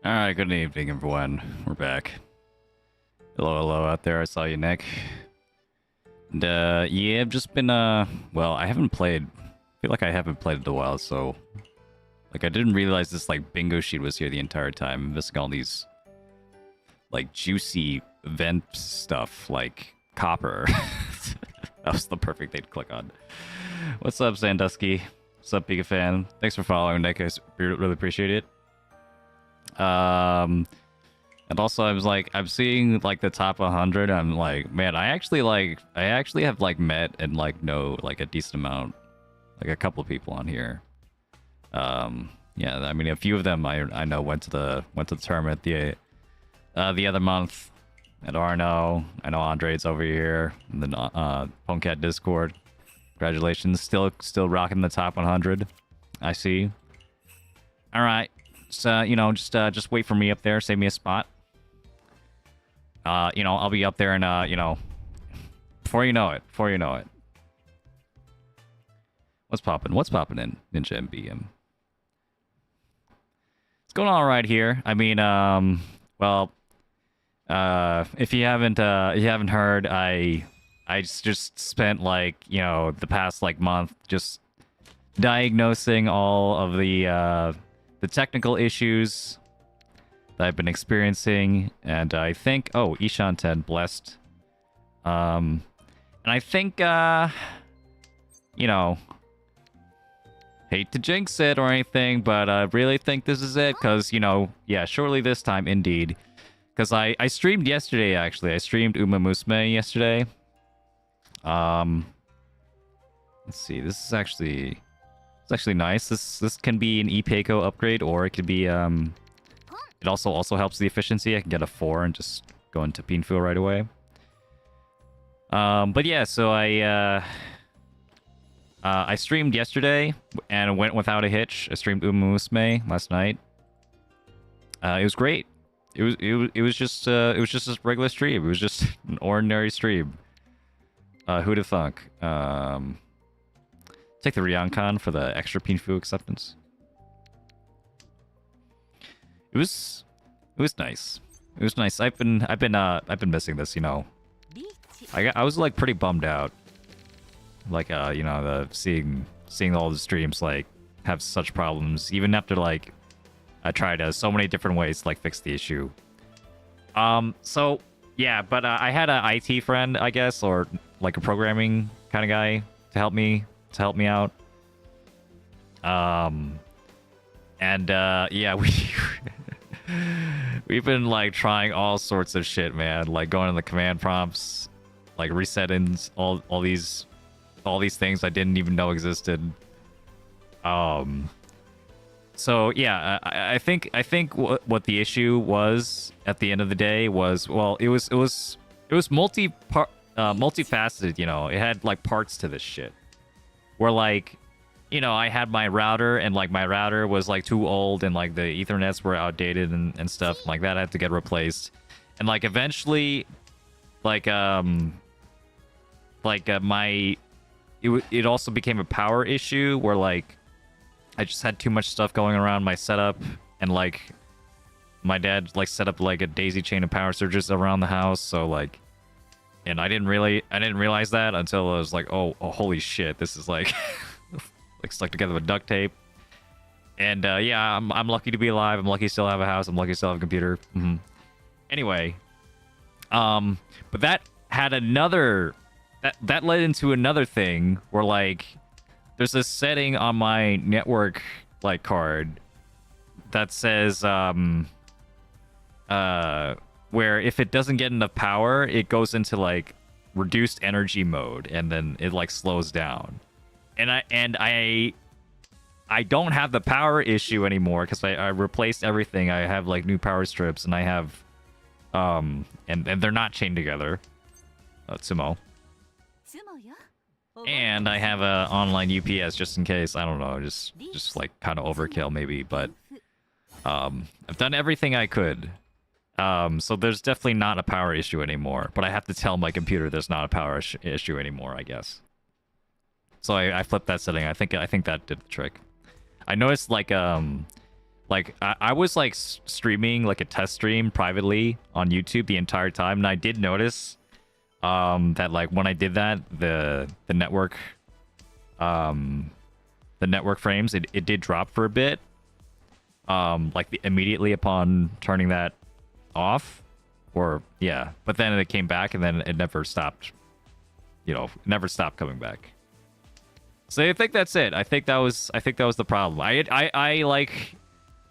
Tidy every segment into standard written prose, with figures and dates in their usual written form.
Alright, good evening, everyone. We're back. Hello, hello out there. I saw you, Nick. And, yeah, I've just been, well, I haven't played. I feel like I haven't played in a while, so. Like, I didn't realize this, like, bingo sheet was here the entire time. I'm missing all these, like, juicy event stuff, like copper. That was the perfect thing to click on. What's up, Sandusky? What's up, Pika fan? Thanks for following, Nick. I really appreciate it. And also I was like, I'm seeing like the top 100. I'm like, man, I actually have like met and like know like a decent amount, like a couple of people on here. Yeah, I mean a few of them I know went to the tournament the other month. And Arno, I know Andre's over here, and then Ponecat Discord. Congratulations, still rocking the top 100. I see. All right. So, you know, just wait for me up there. Save me a spot. You know, I'll be up there and, you know, before you know it. What's poppin'? What's poppin' in Ninja MBM? It's going all right here. I mean, well, if you haven't heard, I just spent like, you know, the past like month just diagnosing all of the technical issues that I've been experiencing, and I think, oh, Ishan 10 blessed. And I think, you know, hate to jinx it or anything, but I really think this is it, because, you know, yeah, surely this time, indeed. Because I streamed yesterday, actually. I streamed Uma Musume yesterday. Let's see, this is actually... It's actually nice. This can be an Ipeiko upgrade, or it could be it also helps the efficiency. I can get a 4 and just go into Pinfu right away. But yeah, so I streamed yesterday and went without a hitch. I streamed Uma Musume last night. It was great. It was just a regular stream. It was just an ordinary stream. Who'da thunk? Take the Ryokan for the extra Pinfu acceptance. It was nice. It was nice. I've been missing this, you know. I was like pretty bummed out. Like you know, the seeing all the streams like have such problems, even after like I tried so many different ways to like fix the issue. So yeah, but I had an IT friend, I guess, or like a programming kind of guy to help me out. And yeah, we've been like trying all sorts of shit, man. Like going to the command prompts, like resetting all these things I didn't even know existed. So yeah, I think what the issue was at the end of the day was, well, it was multifaceted, you know. It had like parts to this shit. Where like, you know, I had my router and like my router was like too old and like the Ethernets were outdated and stuff like that. I had to get replaced. And like eventually, like it also became a power issue where like I just had too much stuff going around my setup, and like my dad like set up like a daisy chain of power surges around the house, so like, and I didn't realize that until I was like, oh holy shit, this is like like stuck together with duct tape. And yeah, I'm lucky to be alive. I'm lucky to still have a house. I'm lucky to still have a computer. Anyway, but that had another that led into another thing where like there's this setting on my network like card that says where if it doesn't get enough power, it goes into like reduced energy mode, and then it like slows down. And I don't have the power issue anymore because I replaced everything. I have like new power strips, and I have and they're not chained together. Sumo. And I have a online UPS just in case. I don't know, just like kind of overkill maybe, but I've done everything I could. So there's definitely not a power issue anymore, but I have to tell my computer there's not a power issue anymore, I guess. So I flipped that setting. I think that did the trick. I noticed like Like I was like streaming like a test stream privately on YouTube the entire time, and I did notice that like when I did that, the network frames, it did drop for a bit. Like immediately upon turning that off, or yeah, but then it came back and then it never stopped. You know, never stopped coming back. So I think that's it. I think that was the problem. I like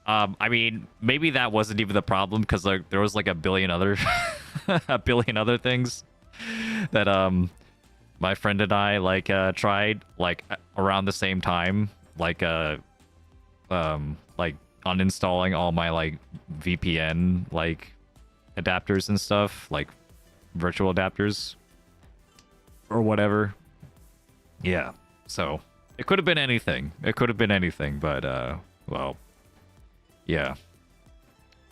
I mean, maybe that wasn't even the problem because like there was like a billion other a billion other things that my friend and I like tried like around the same time, like uninstalling all my like VPN like adapters and stuff, like virtual adapters or whatever. Yeah. So it could have been anything. It could have been anything, but well, yeah.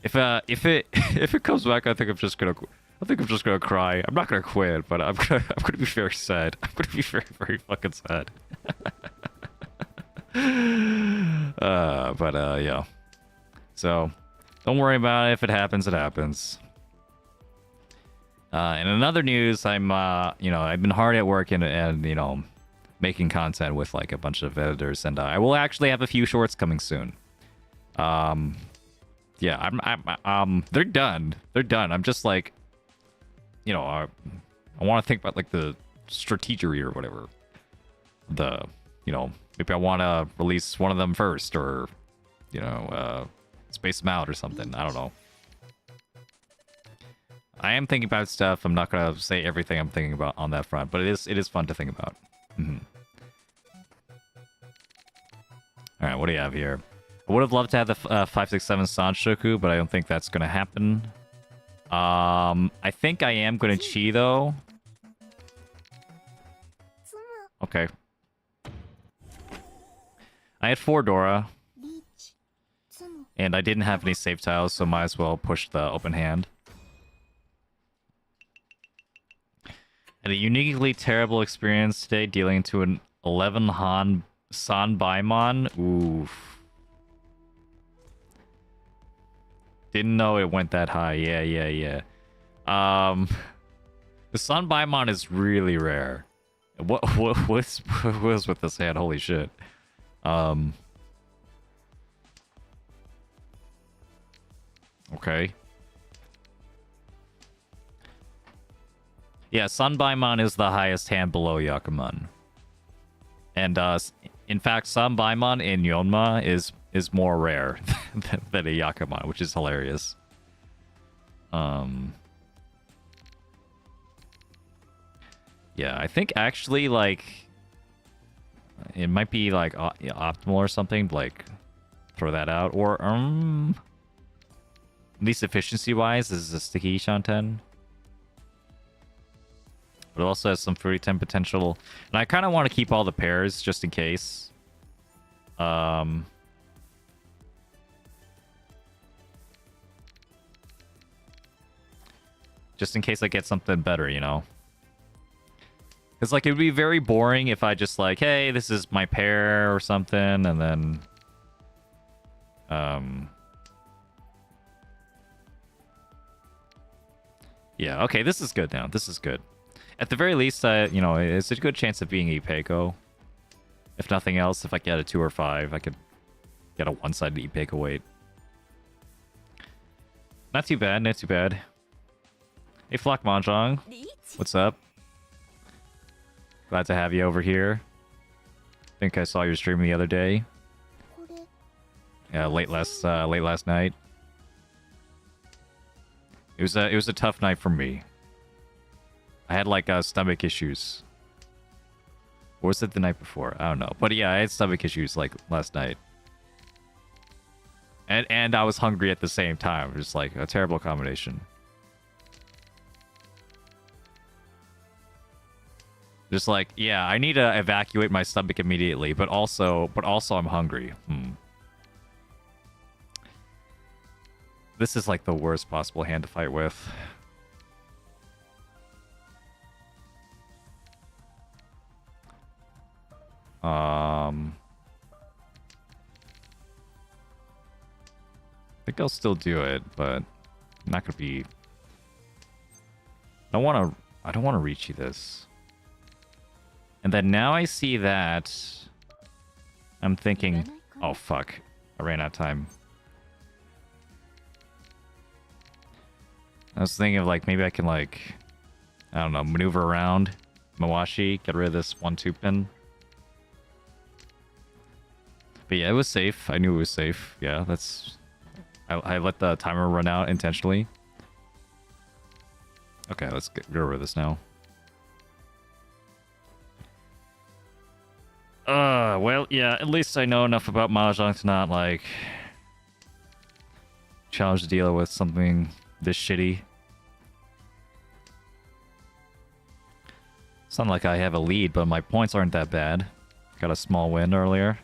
If it if it comes back, I think I'm just gonna cry. I'm not gonna quit, but I'm gonna be very sad. I'm gonna be very very fucking sad. But yeah. So don't worry about it. If it happens, it happens. In another news, I'm you know, I've been hard at work and you know, making content with like a bunch of editors, and I will actually have a few shorts coming soon. Yeah, they're done. They're done. I'm just like, you know, I want to think about like the strategery or whatever. You know, maybe I want to release one of them first, or you know, space them out or something. I don't know. I am thinking about stuff. I'm not gonna say everything I'm thinking about on that front, but it is fun to think about. All right, what do you have here? I would have loved to have the 567 Sanshoku, but I don't think that's gonna happen. I think I am gonna chi though. Okay. I had 4 Dora, and I didn't have any save tiles, so might as well push the open hand. Had a uniquely terrible experience today dealing to an 11 Han Sanbaimon. Oof. Didn't know it went that high. Yeah. The Sanbaimon is really rare. What was with this hand? Holy shit. Okay. Yeah, Sanbaimon is the highest hand below Yakuman. And in fact, Sanbaimon in Yonma is more rare than a Yakuman, which is hilarious. Yeah, I think actually like it might be like optimal or something, like throw that out, or at least efficiency wise, this is a sticky Shanten. But it also has some fruity 10 potential. And I kind of want to keep all the pairs just in case. Just in case I get something better, you know? Because, like, it would be very boring if I just, like, hey, this is my pair or something, and then... Yeah, okay, this is good now. This is good. At the very least, you know, it's a good chance of being Ipeco. If nothing else, if I get a 2 or 5, I could get a one-sided Ipeco weight. Not too bad, not too bad. Hey, Flock Mahjong. What's up? Glad to have you over here. I think I saw your stream the other day. Yeah, late last night. It was a tough night for me. I had like stomach issues. Or was it the night before? I don't know. But yeah, I had stomach issues like last night. And I was hungry at the same time. It was like a terrible combination. Just like, yeah, I need to evacuate my stomach immediately, but also I'm hungry. This is like the worst possible hand to fight with. think I'll still do it, but I'm not gonna be. I don't wanna Riichi this. And then now I see that. I'm thinking, oh fuck, I ran out of time. I was thinking of like maybe I can like, I don't know, maneuver around Mawashi, get rid of this 1-2 pin. But yeah, it was safe. I knew it was safe. Yeah, that's. I let the timer run out intentionally. Okay, let's get rid of this now. Well, yeah, at least I know enough about Mahjong to not, like, challenge the dealer with something this shitty. It's not like I have a lead, but my points aren't that bad. Got a small win earlier.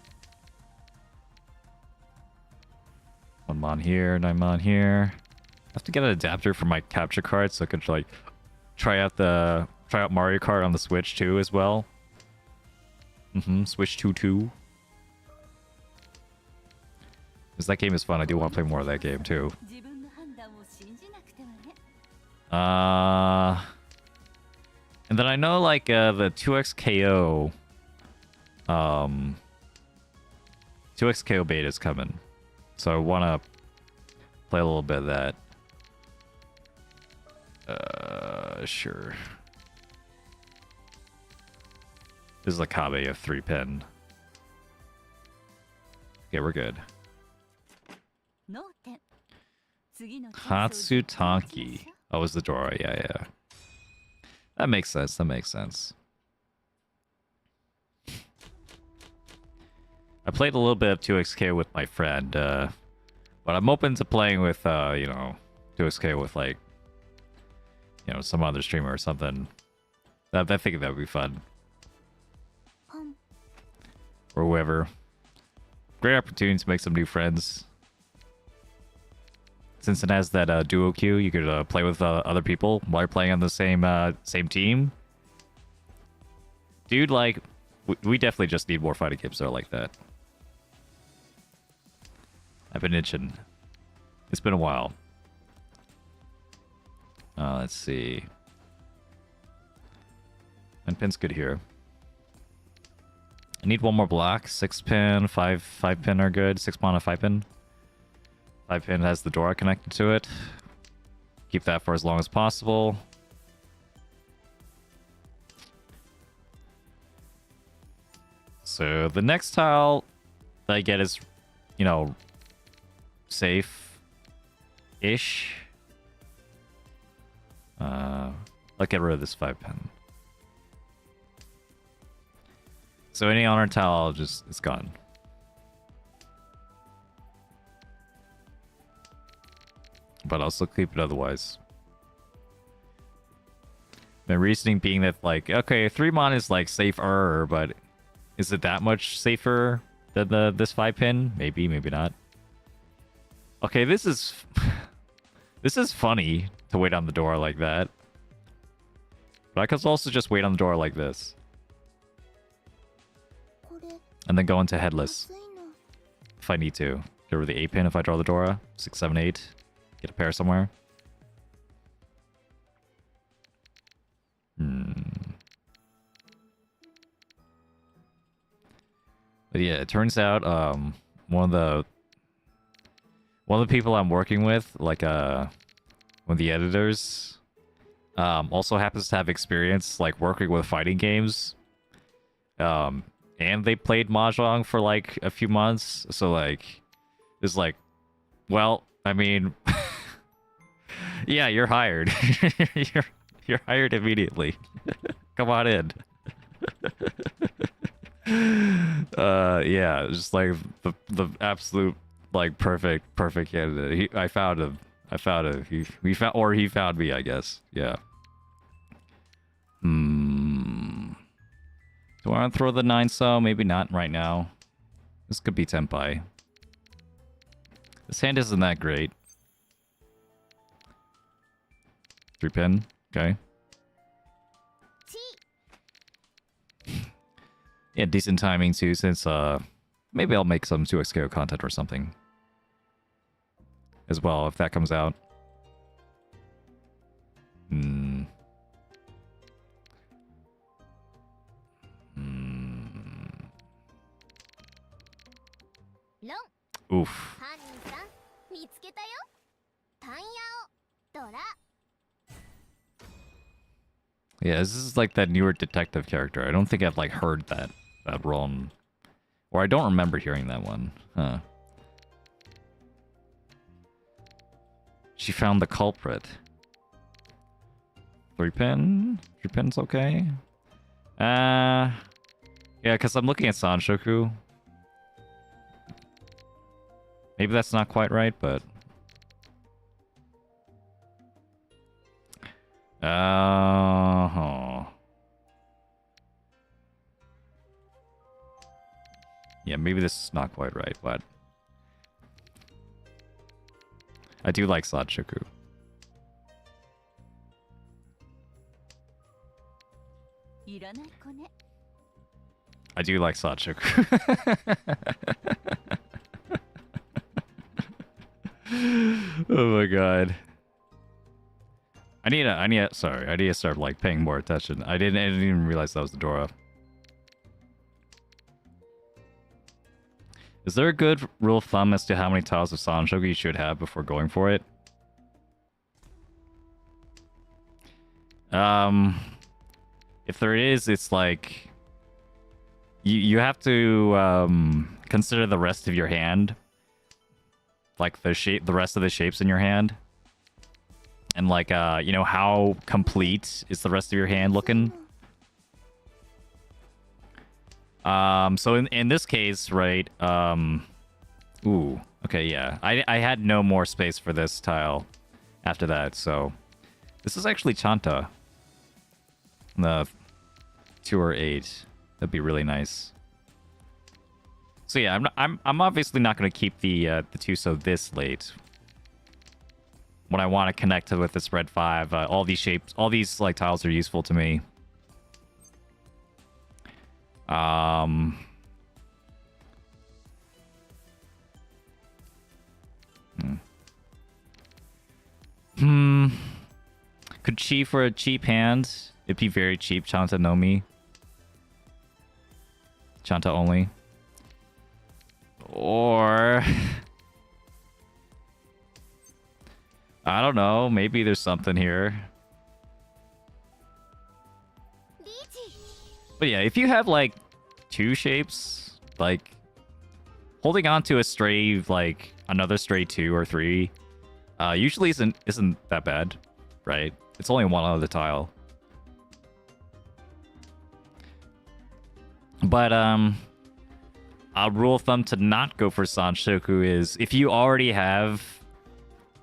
1 mon here, 9 mon here. I have to get an adapter for my capture card so I could, like, try out Mario Kart on the Switch too as well. Switch 2-2. Because that game is fun. I do want to play more of that game too. And then I know like the 2x KO 2x KO beta is coming. So I want to play a little bit of that. Sure. This is a Kabe of 3 pin. Okay, we're good. Hatsutanki. Oh, was the Dora. Yeah. That makes sense. That makes sense. I played a little bit of 2xk with my friend, but I'm open to playing with, 2xk with, like, some other streamer or something. I think that would be fun. Or whoever. Great opportunity to make some new friends. Since it has that duo queue, you could play with other people while you're playing on the same team. Dude, like, we definitely just need more fighting games that are like that. I've been itching. It's been a while. Let's see. 9 pin's good here. I need one more block. 6 pin, 5 pin are good. 6 mana, 5 pin. 5 pin has the Dora connected to it. Keep that for as long as possible. So the next tile that I get is, safe-ish. I'll get rid of this 5 pin. So any honor tile, it's gone. But I'll still keep it otherwise. The reasoning being that, like, okay, 3 mon is, like, safer, but is it that much safer than this 5 pin? Maybe, maybe not. Okay, this is... this is funny to wait on the door like that. But I could also just wait on the door like this. And then go into headless. If I need to. Get rid of the 8 pin if I draw the Dora. 6, 7, 8. Get a pair somewhere. But yeah, it turns out one of the people I'm working with, like one of the editors, also happens to have experience like working with fighting games. And they played Mahjong for like a few months, so like it's like, well, I mean, yeah, you're hired. you're hired immediately. Come on in. Yeah, just like the absolute like perfect candidate. I found him. He found me, I guess. Yeah. Do I want to throw the 9-so? Maybe not right now. This could be Tenpai. This hand isn't that great. 3 pin. Okay. Yeah, decent timing too, since maybe I'll make some 2xko content or something. as well if that comes out. Hmm. Oof. Yeah, this is like that newer detective character. I don't think I've like heard that role, or I don't remember hearing that one. Huh. She found the culprit. 3-pin? 3-pin's okay. Yeah, because I'm looking at Sanshoku. Maybe that's not quite right, but... Yeah, maybe this is not quite right, but... I do like Sanshoku. I do like Sanshoku. Oh my god. I need to start like paying more attention. I didn't even realize that was the Dora. Is there a good rule of thumb as to how many tiles of Sanshoku you should have before going for it? If there is, it's like you have to consider the rest of your hand, like the rest of the shapes in your hand, and like you know, how complete is the rest of your hand looking. So in this case, right, ooh, okay, yeah, I had no more space for this tile after that, so this is actually Chanta. The 2 or 8, that'd be really nice. So yeah, I'm obviously not going to keep the 2 so this late. When I want to connect with this red 5, all these shapes, all these like tiles are useful to me. Could Chi for a cheap hand? It'd be very cheap. Chanta no Mi. Chanta only. Or... I don't know. Maybe there's something here. But yeah, if you have like 2 shapes, like holding on to a stray, like another stray 2 or 3, usually isn't that bad, right? It's only one other tile. But a rule of thumb to not go for Sanshoku is if you already have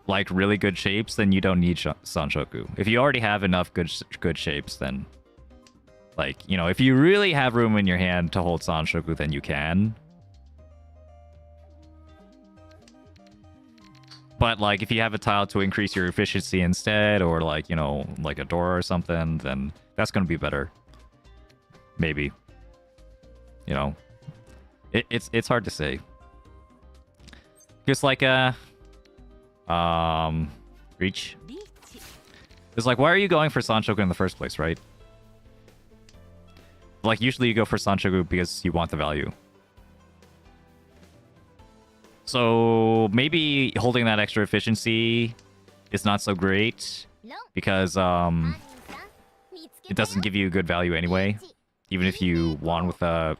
like really good shapes, then you don't need Sanshoku. If you already have enough good shapes, then like, you know, if you really have room in your hand to hold Sanshoku, then you can. But like if you have a tile to increase your efficiency instead, or like, you know, like a door or something, then that's gonna be better. Maybe. You know, it's hard to say. Just like Reach. It's like, why are you going for Sanshoku in the first place, right? Like usually you go for Sanshoku because you want the value. So maybe holding that extra efficiency is not so great because it doesn't give you good value anyway. Even if you won with a...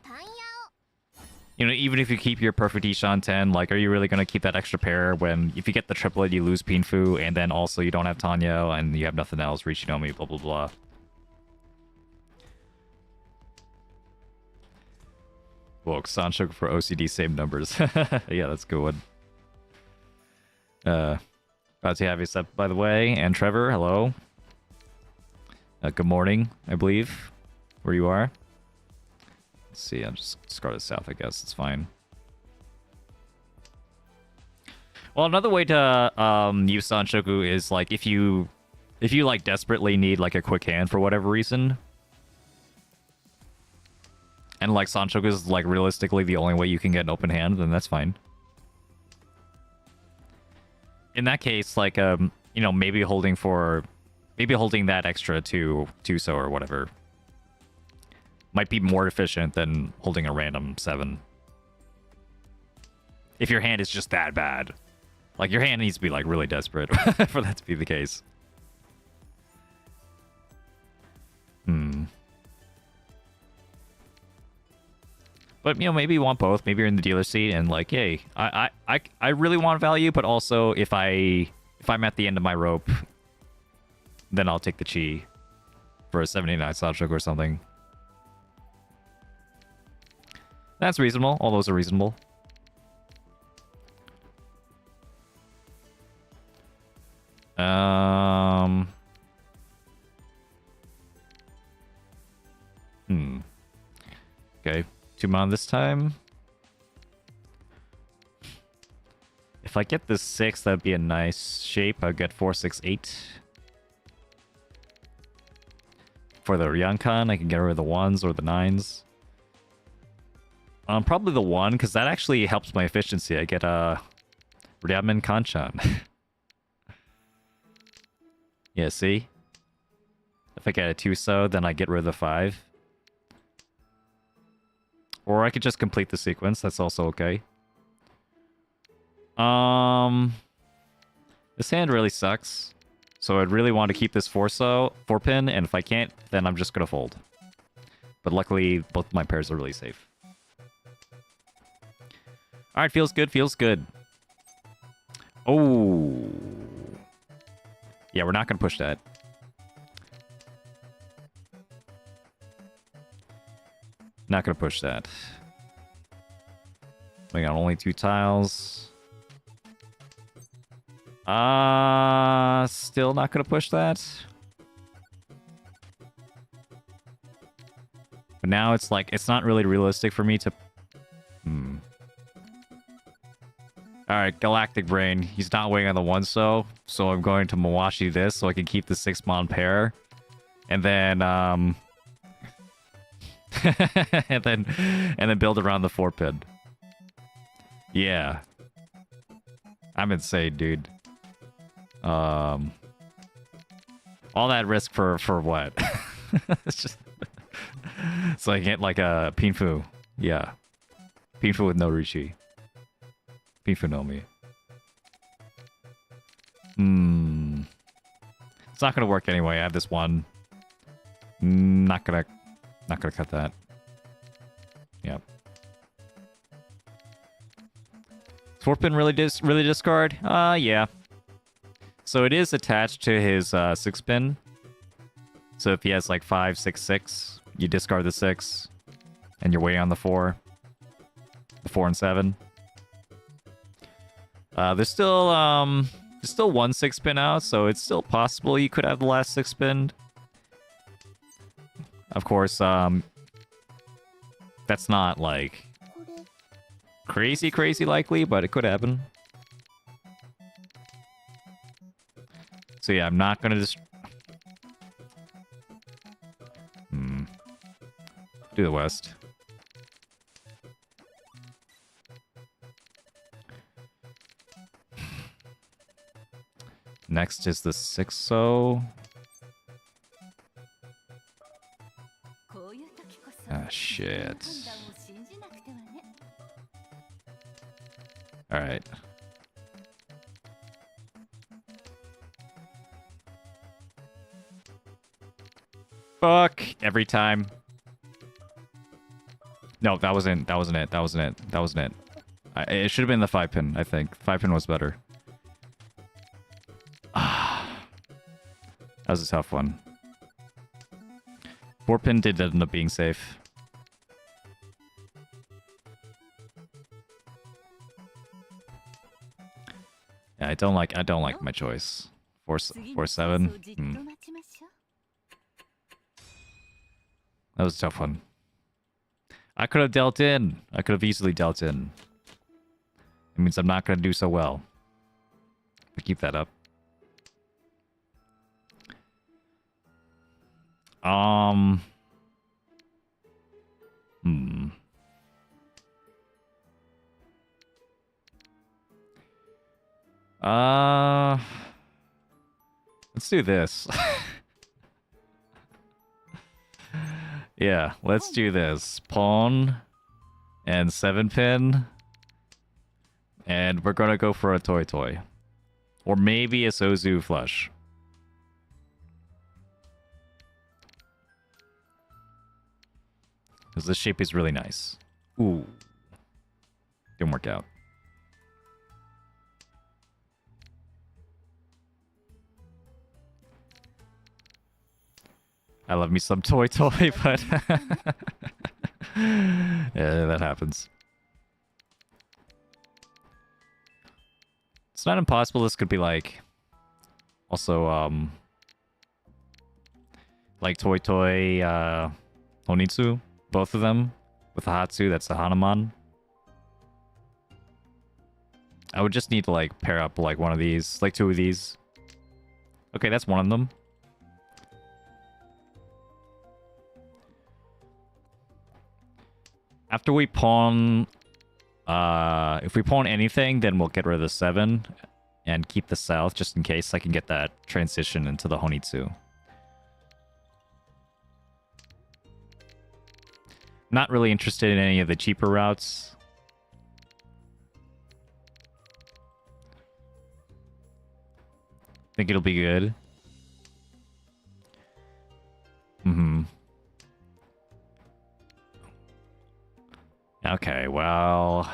You know, even if you keep your perfect Ishan 10, like, are you really going to keep that extra pair when if you get the triplet, you lose Pinfu, and then also you don't have Tanya, and you have nothing else, Riichi no Mi, blah, blah, blah. Whoa, Sanshoku for OCD, same numbers. Yeah, that's a good one. Glad to have you step, by the way. And Trevor, hello. Good morning, I believe, where you are. Let's see, I'll just Scarlet South, I guess. It's fine. Well, another way to use Sanshoku is like if you like desperately need like a quick hand for whatever reason. And like Sanshoku is like realistically the only way you can get an open hand, then that's fine. in that case, like you know, maybe holding that extra to so or whatever might be more efficient than holding a random 7. If your hand is just that bad. Like, your hand needs to be, like, really desperate for that to be the case. But, you know, maybe you want both. Maybe you're in the dealer seat and, like, hey, I really want value, but also if I'm at the end of my rope, then I'll take the chi for a 79 slot stroke or something. That's reasonable. All those are reasonable. Okay, 2 mana this time. If I get this 6, that'd be a nice shape. I'd get 4, 6, 8. For the Ryankan, I can get rid of the 1s or the 9s. Probably the 1, because that actually helps my efficiency. I get a Ryamen Kanchan. Yeah, see? If I get a 2-so, then I get rid of the 5. Or I could just complete the sequence. That's also okay. This hand really sucks. So I'd really want to keep this 4-pin, and if I can't, then I'm just gonna fold. But luckily, both my pairs are really safe. Alright, feels good, feels good. Oh. Yeah, we're not gonna push that. Not gonna push that. We got only 2 tiles. Still not gonna push that. But now it's like, it's not really realistic for me to... Alright, Galactic Brain. He's not weighing on the 1-so, so I'm going to Mawashi this so I can keep the 6-mon pair. And then, and then build around the 4-pin. Yeah. I'm insane, dude. All that risk for what? It's just... So I get like a Pinfu. Yeah. Pinfu with no Riichi. Pinfu no Mi. It's not gonna work anyway. I have this 1. Not gonna cut that. Yep. 4-pin really discard? Yeah. So it is attached to his 6-pin. So if he has like 5, 6, 6, you discard the 6, and you're waiting on the 4. The 4 and 7. There's still 1 6-pin out, so it's still possible you could have the last 6-pin. Of course, that's not like crazy likely, but it could happen. So yeah, I'm not gonna just do the West. Next is the 6-so. Ah, shit. Alright. Fuck! Every time. No, that wasn't it. That wasn't it. It should have been the 5-pin, I think. 5-pin was better. That was a tough one. 4-pin did end up being safe. Yeah, I don't like my choice. 4-7. That was a tough one. I could have dealt in. I could have easily dealt in. It means I'm not going to do so well. But keep that up. I Uh, let's do this. Yeah, let's do this. Pawn and 7-pin. And we're gonna go for a Toy Toy. Or maybe a Sozu flush. Because this shape is really nice. Ooh. Didn't work out. I love me some Toy Toy, but... yeah, that happens. It's not impossible this could be like... Also, like Toy Toy, Honitsu. Both of them. With the Hatsu, that's the Hanuman. I would just need to, like, pair up, like, one of these. Like, two of these. Okay, that's one of them. After we pawn... if we pawn anything, then we'll get rid of the 7 and keep the south, just in case I can get that transition into the Honitsu. Not really interested in any of the cheaper routes. Think it'll be good. Mm-hmm. Okay, well...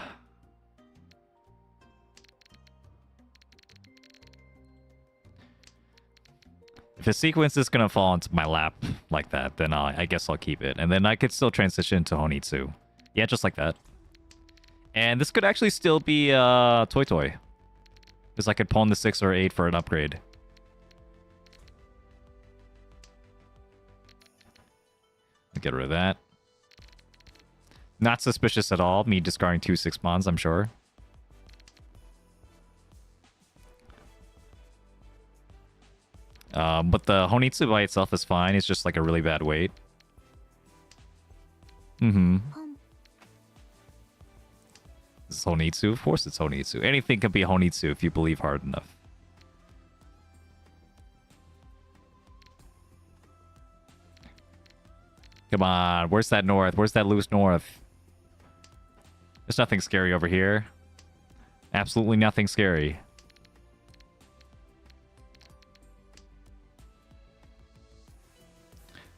If a sequence is gonna fall into my lap like that, then I guess I'll keep it. And then I could still transition to Honitsu. Yeah, just like that. And this could actually still be Toy Toy. Because I could pawn the 6 or 8 for an upgrade. I'll get rid of that. Not suspicious at all, me discarding 2 6 pawns, I'm sure. But the Honitsu by itself is fine. It's just like a really bad weight. Mm-hmm. This is Honitsu? Of course it's Honitsu. Anything can be Honitsu if you believe hard enough. Come on, where's that north? Where's that loose north? There's nothing scary over here. Absolutely nothing scary.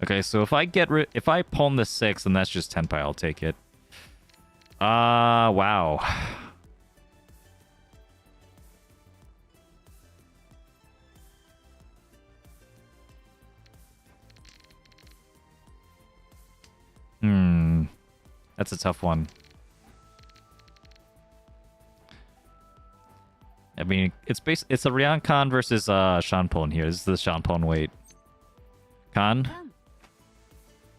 Okay, so if I pawn the 6, then that's just Tenpai, I'll take it. Wow. That's a tough one. I mean, it's a Ryan Khan versus Shanpon here. This is the Shanpon weight. Khan.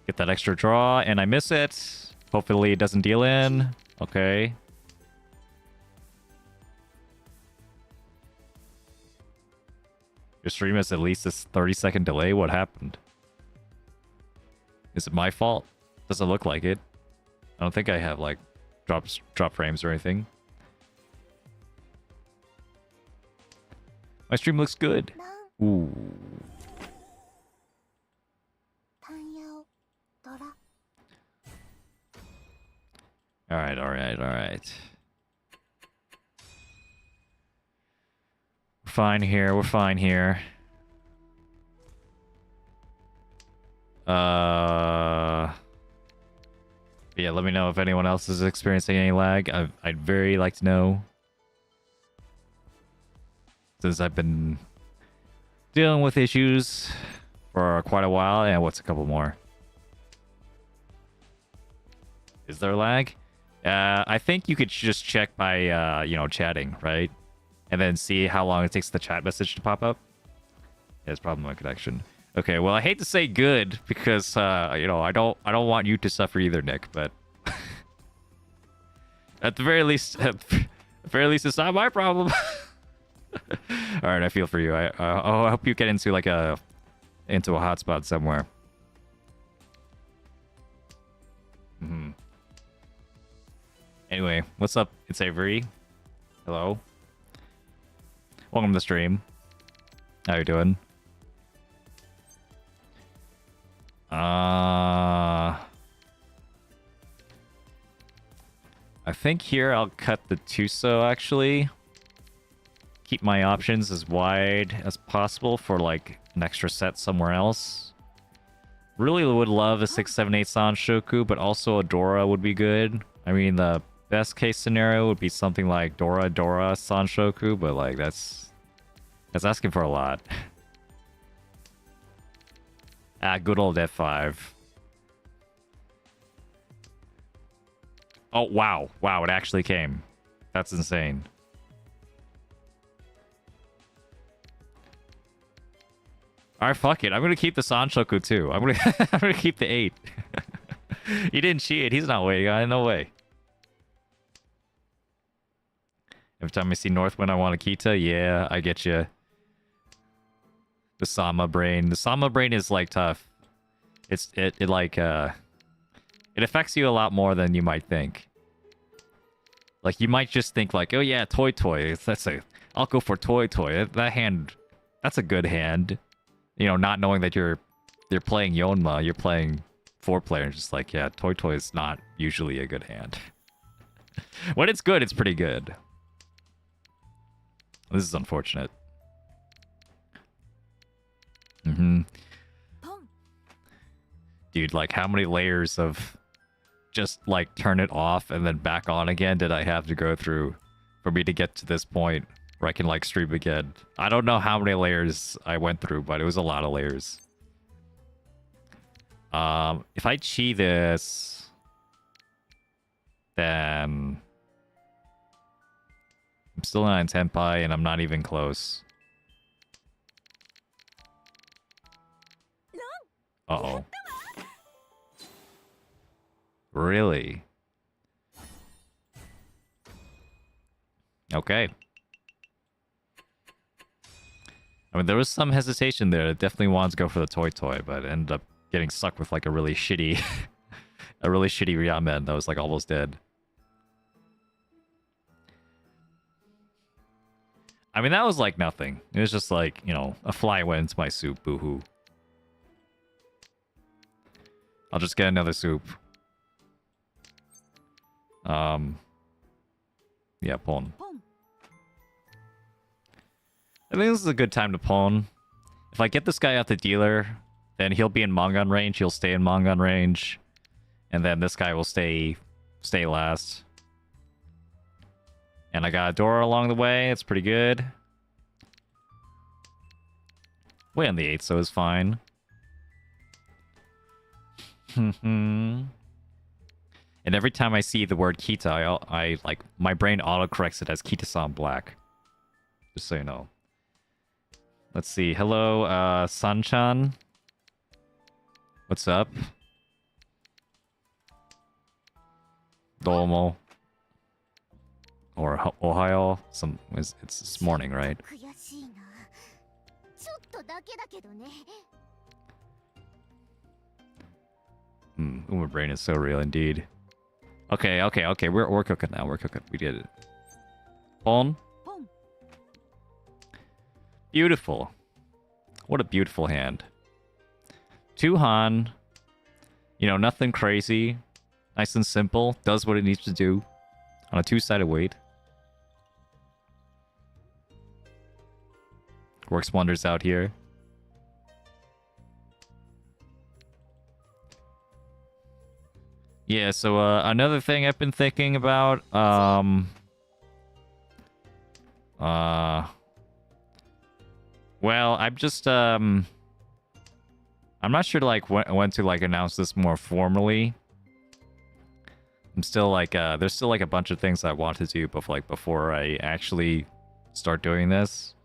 Get that extra draw, and I miss it. Hopefully it doesn't deal in. Okay. Your stream has at least this 30-second delay. What happened? Is it my fault? Doesn't look like it. I don't think I have, like, drop frames or anything. My stream looks good. Ooh. Alright. We're fine here. Yeah, let me know if anyone else is experiencing any lag. I'd very like to know. Since I've been dealing with issues for quite a while. And what's a couple more? Is there lag? I think you could just check by, chatting, right? And then see how long it takes the chat message to pop up. Yeah, it's probably my connection. Okay, well, I hate to say good because, I don't want you to suffer either, Nick. But at the very least, it's not my problem. All right, I feel for you. I hope you get into a hotspot somewhere. Anyway, what's up? It's Avery. Hello. Welcome to the stream. How you doing? I think here I'll cut the Tuso, actually. Keep my options as wide as possible for, like, an extra set somewhere else. Really would love a 678 Sanshoku, but also a Dora would be good. I mean, the best case scenario would be something like Dora Sanshoku, but, like, that's asking for a lot. Good old F5. Oh, wow. Wow, it actually came. That's insane. Alright, fuck it. I'm gonna keep the Sanshoku too. I'm gonna keep the 8. He didn't cheat. He's not waiting. No way. Every time I see Northwind, I want a Kita. Yeah, I get you. The Sama brain. The Sama brain is like tough. It affects you a lot more than you might think. Like you might just think like, oh yeah, toy. I'll go for toy. That hand, that's a good hand. You know, not knowing that you're playing Yonma, you're playing 4-player, just like, yeah, toy is not usually a good hand. When it's good, it's pretty good. This is unfortunate. Dude, like, how many layers of just, like, turn it off and then back on again did I have to go through for me to get to this point where I can, like, stream again? I don't know how many layers I went through, but it was a lot of layers. If I chi this, then I'm still not in Tenpai and I'm not even close. Uh-oh. Really? Okay. I mean, there was some hesitation there. It definitely wanted to go for the toy, but ended up getting stuck with like a really shitty, Ryamen that was like almost dead. I mean, that was like nothing. It was just like, you know, a fly went into my soup. Boo-hoo. I'll just get another soup. Yeah, pawn. I think this is a good time to pawn. If I get this guy out the dealer, then he'll be in Mangan range. He'll stay in Mangan range. And then this guy will stay last. And I got a Dora along the way. It's pretty good. Way on the 8, so it's fine. And every time I see the word Kita, I like my brain autocorrects it as Kita-san Black. Just so you know. Let's see. Hello, San-chan. What's up? Domo. Or Ohayo. It's this morning, right? My brain is so real indeed. Okay. We're cooking now. We're cooking. We did it. Pawn. Beautiful. What a beautiful hand. 2 Han. You know, nothing crazy. Nice and simple. Does what it needs to do. On a 2-sided weight. Works wonders out here. Yeah, so another thing I've been thinking about, well, I'm just, I'm not sure, like, when to, like, announce this more formally. I'm still, like, there's still, like, a bunch of things I want to do before I actually start doing this.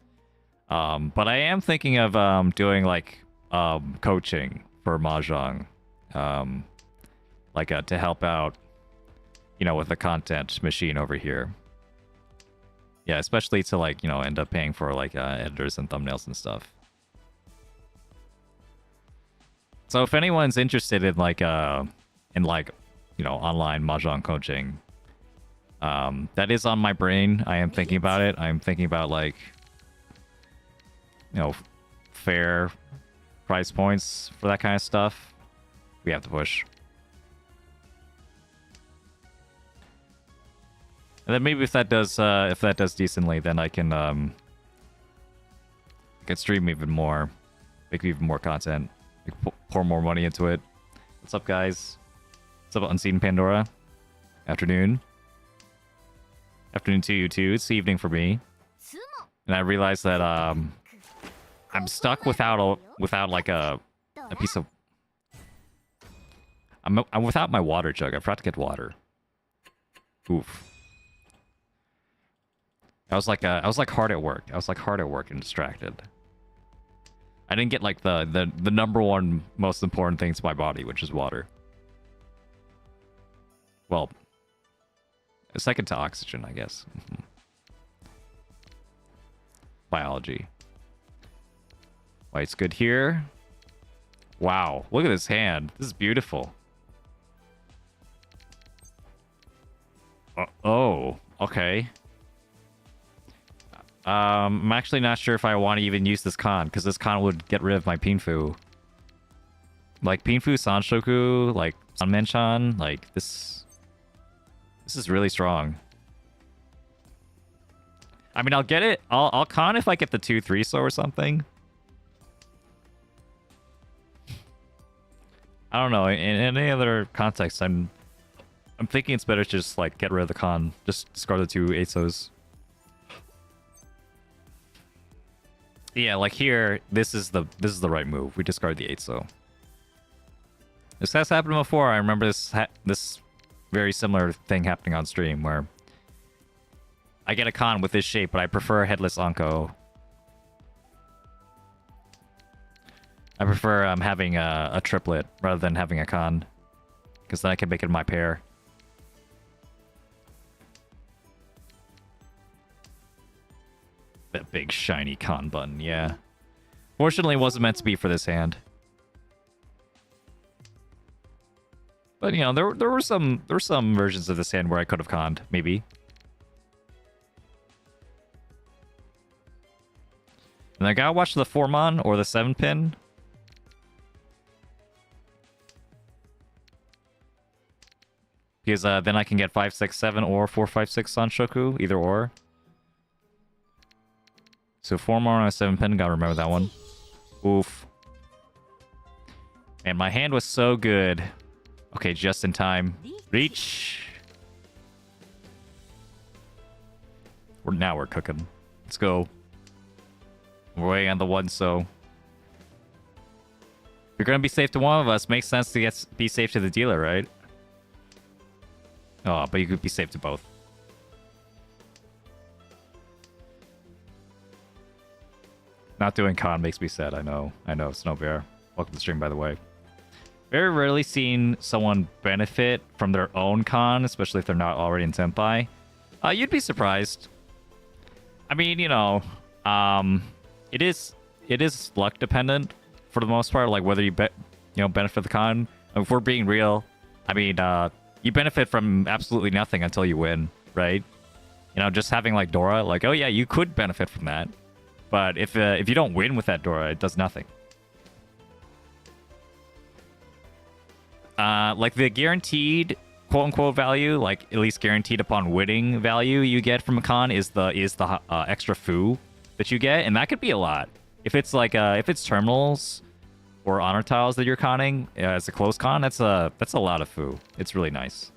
But I am thinking of, doing, like, coaching for Mahjong. Like, to help out, you know, with the content machine over here. Yeah, especially to, like, you know, end up paying for, like, editors and thumbnails and stuff. So if anyone's interested in, like, you know, online Mahjong coaching, that is on my brain. I am thinking about it. I'm thinking about, like, fair price points for that kind of stuff, we have to push. And then maybe if that does decently, then I can stream even more, make even more content, pour more money into it. What's up, guys? What's up, Unseen Pandora? Afternoon. Afternoon to you too. It's evening for me. And I realized that I'm stuck without like a piece of. I'm without my water jug. I forgot to get water. Oof. I was like hard at work. I was like hard at work and distracted. I didn't get like the number one most important thing to my body, which is water. Well, second to oxygen, I guess. Biology. White's good here. Wow, look at this hand. This is beautiful. Oh, okay. I'm actually not sure if I want to even use this con, because this con would get rid of my Pinfu. Like, Pinfu Sanshoku, like, Sanmenchan, like, this is really strong. I mean, I'll get it. I'll con if I get the 2-3 so or something. I don't know. In any other context, I'm thinking it's better to just, like, get rid of the con. Just discard the 2 8-sos. Yeah, like here, this is the right move. We discard the 8-so. This has happened before. I remember this very similar thing happening on stream where I get a con with this shape, but I prefer headless Anko. I prefer having a triplet rather than having a con, because then I can make it my pair. That big shiny con button, yeah. Fortunately, it wasn't meant to be for this hand. But you know, there were some versions of this hand where I could have conned, maybe. And I gotta watch the 4-mon or the 7-pin. Because then I can get 5-6-7 or 4-5-6 Sanshoku, either or. So 4-mon or a 7-pin, gotta remember that one. Oof. And my hand was so good. Okay, just in time. Reach. Now we're cooking. Let's go. We're waiting on the 1-so. If you're gonna be safe to one of us, makes sense to be safe to the dealer, right? Oh, but you could be safe to both. Not doing con makes me sad, I know. I know, Snowbear. Welcome to the stream, by the way. Very rarely seen someone benefit from their own con, especially if they're not already in Senpai. You'd be surprised. I mean, you know, it is luck dependent for the most part, like whether you benefit the con. If we're being real, I mean, you benefit from absolutely nothing until you win, right? You know, just having like Dora, like, oh yeah, you could benefit from that. But if you don't win with that Dora, it does nothing. Like the guaranteed quote-unquote value, like at least guaranteed upon winning value you get from a con is the extra foo that you get, and that could be a lot. If it's like if it's terminals or honor tiles that you're conning as a close con, that's a lot of foo. It's really nice,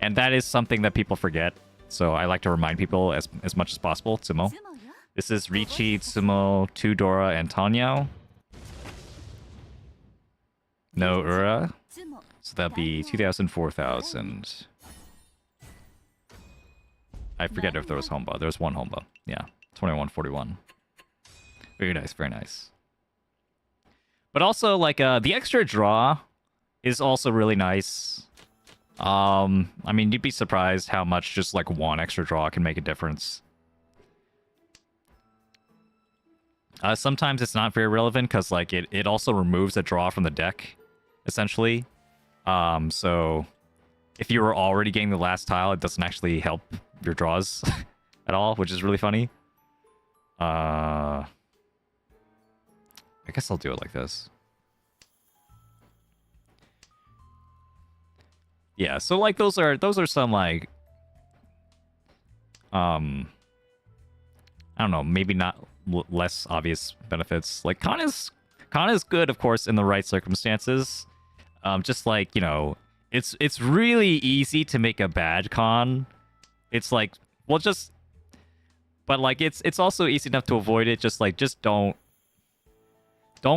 and that is something that people forget. So I like to remind people as much as possible. Tsumo. This is Riichi, Tsumo, 2 Dora, and Tanyao. No Ura. So that'd be 2,000, 4,000. I forget if there was Homba. There was 1 Homba. Yeah, 2141. Very nice, very nice. But also, like, the extra draw is also really nice. I mean, you'd be surprised how much just, like, 1 extra draw can make a difference. Sometimes it's not very relevant because, like, it also removes a draw from the deck, essentially. So if you were already getting the last tile, it doesn't actually help your draws at all, which is really funny. I guess I'll do it like this. Yeah, so like those are some like I don't know, maybe not less obvious benefits. Like Khan is good, of course, in the right circumstances. Just like, you know, it's really easy to make a bad con. It's like, well, just, but like it's also easy enough to avoid it. Just don't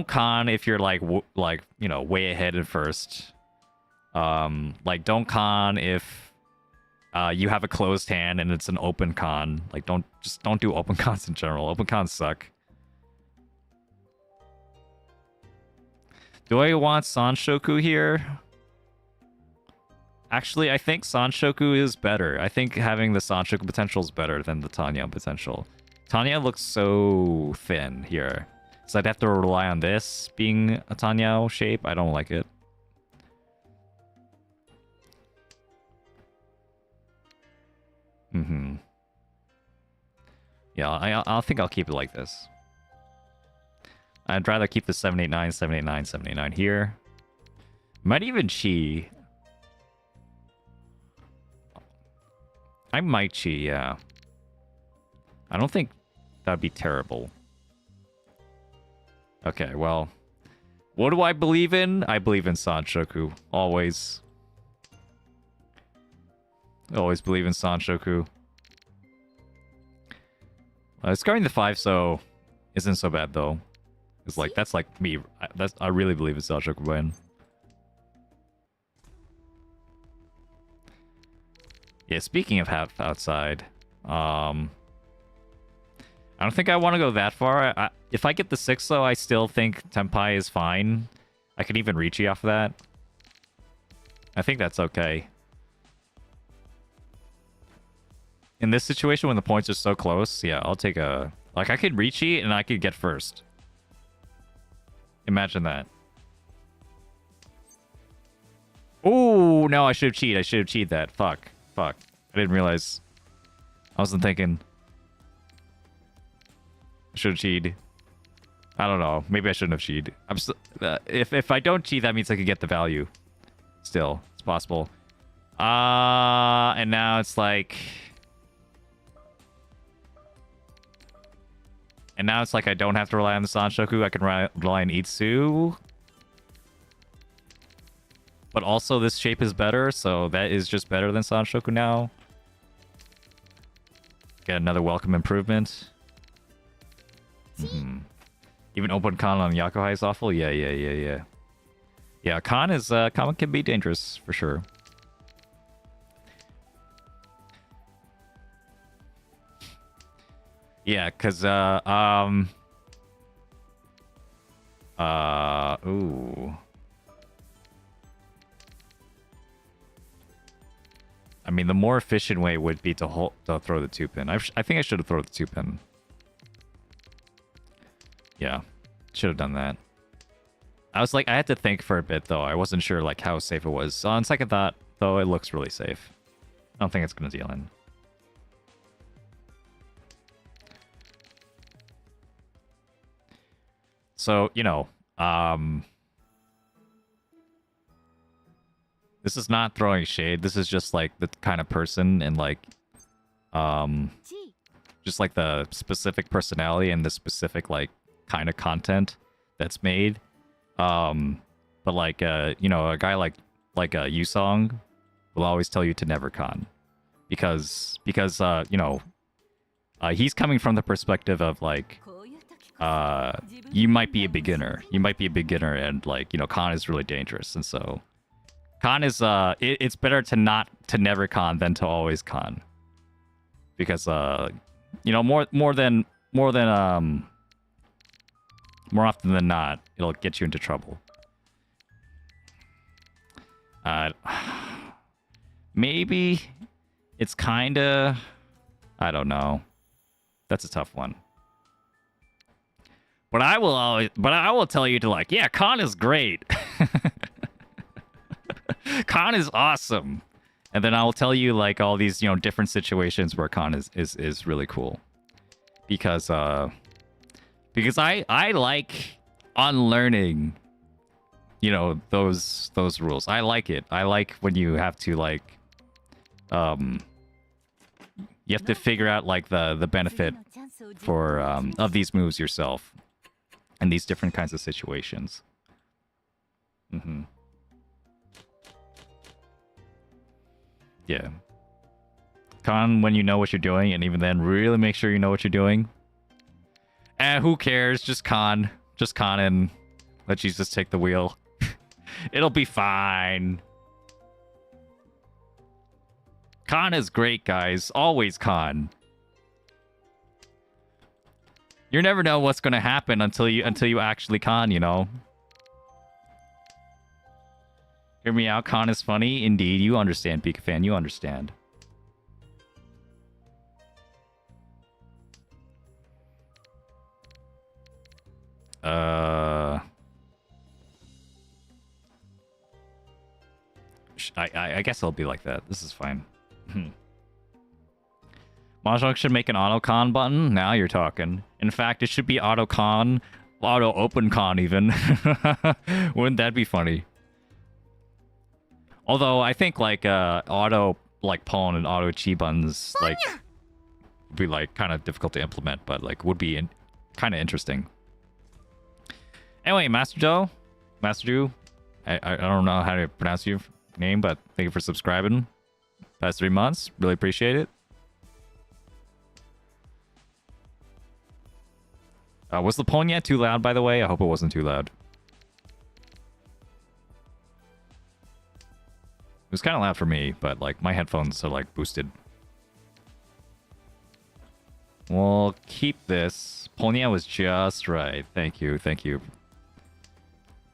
con if you're like you know, way ahead at first. Like don't con if you have a closed hand and it's an open con. Like don't do open cons in general. Open cons suck. Do I want Sanshoku here? Actually, I think Sanshoku is better. I think having the Sanshoku potential is better than the Tanya potential. Tanya looks so thin here. So I'd have to rely on this being a Tanya shape. I don't like it. Yeah, I think I'll keep it like this. I'd rather keep the 789, 789, 789 here. Might even Chi. I might Chi, yeah. I don't think that'd be terrible. Okay, well. What do I believe in? I believe in Sanshoku. Always. Always believe in Sanshoku. Scarring the 5 so isn't so bad though. It's like that's like me. I really believe in Sanshoku win. Yeah, speaking of half outside, I don't think I want to go that far. If I get the 6 though, I still think Tenpai is fine. I could even Riichi off of that. I think that's okay. In this situation, when the points are so close, yeah, I'll take a... Like, I could Riichi and I could get first. Imagine that. Oh, no, I should have cheated. I should have cheated that. Fuck. I didn't realize. I wasn't thinking. I should have cheated. I don't know. Maybe I shouldn't have cheated. If I don't cheat, that means I could get the value. Still, it's possible. And now it's like... And now it's like I don't have to rely on the Sanshoku. I can rely on Itsu. But also this shape is better, so that is just better than Sanshoku now. Get another welcome improvement. Even open con on Yakuhai is awful? Yeah. Yeah, con can be dangerous, for sure. Yeah, because, ooh. I mean, the more efficient way would be to throw the 2-pin. I think I should have thrown the 2-pin. Yeah, should have done that. I was like, I had to think for a bit, though. I wasn't sure, like, how safe it was. On second thought, though, it looks really safe. I don't think it's going to deal in. So, you know, this is not throwing shade. This is just like the kind of person and like, just like the specific personality and the specific like kind of content that's made. But like, you know, a guy like Yusong will always tell you to never con because you know, he's coming from the perspective of like, you might be a beginner. And like, you know, con is really dangerous. And so con is it's better to never con than to always con. Because you know, more often than not, it'll get you into trouble. Maybe it's kinda, I don't know. That's a tough one. But I will tell you to like, yeah, con is great. Con is awesome. And then I will tell you like all these, you know, different situations where con is really cool. Because I like unlearning, you know, those rules. I like it. I like when you have to like you have to figure out like the benefit for of these moves yourself in these different kinds of situations. Yeah. Con when you know what you're doing, and even then, really make sure you know what you're doing. Who cares? Just con. Just con and let Jesus take the wheel. It'll be fine. Con is great, guys. Always con. You never know what's gonna happen until you actually con, you know. Hear me out, con is funny. Indeed, you understand, Pika fan, you understand. I guess I'll be like that. This is fine. Mahjong should make an auto con button. Now you're talking. In fact, it should be auto con, auto open con even. Wouldn't that be funny? Although I think like auto like pawn and auto chi buttons like would be like kind of difficult to implement, but like would be kind of interesting. Anyway, Master Joe, I don't know how to pronounce your name, but thank you for subscribing. Past 3 months, really appreciate it. Was the pawn yet too loud, by the way? I hope it wasn't too loud. It was kind of loud for me, but like my headphones are like boosted. We'll keep this. Ponya was just right. Thank you, thank you.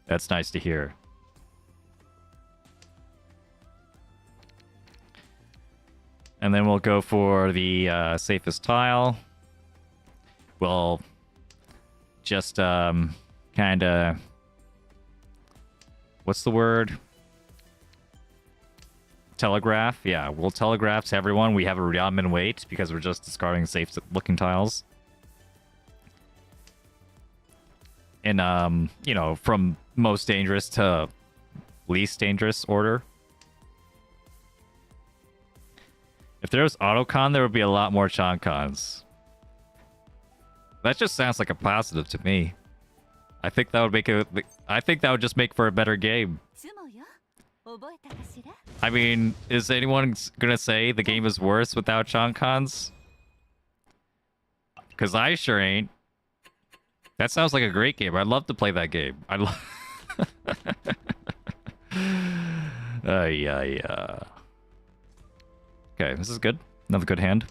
That's nice to hear. And then we'll go for the safest tile. We'll just kind of... What's the word? Telegraph. Yeah, we'll telegraph to everyone we have a Ryamen wait because we're just discarding safe-looking tiles. And, you know, from most dangerous to least dangerous order. If there was autocon, there would be a lot more chancons. That just sounds like a positive to me. I think that would make it. I think that would just make for a better game. I mean, is anyone gonna say the game is worse without chancons? Because I sure ain't. That sounds like a great game. I'd love to play that game. I love. Yeah. Okay, this is good. Another good hand.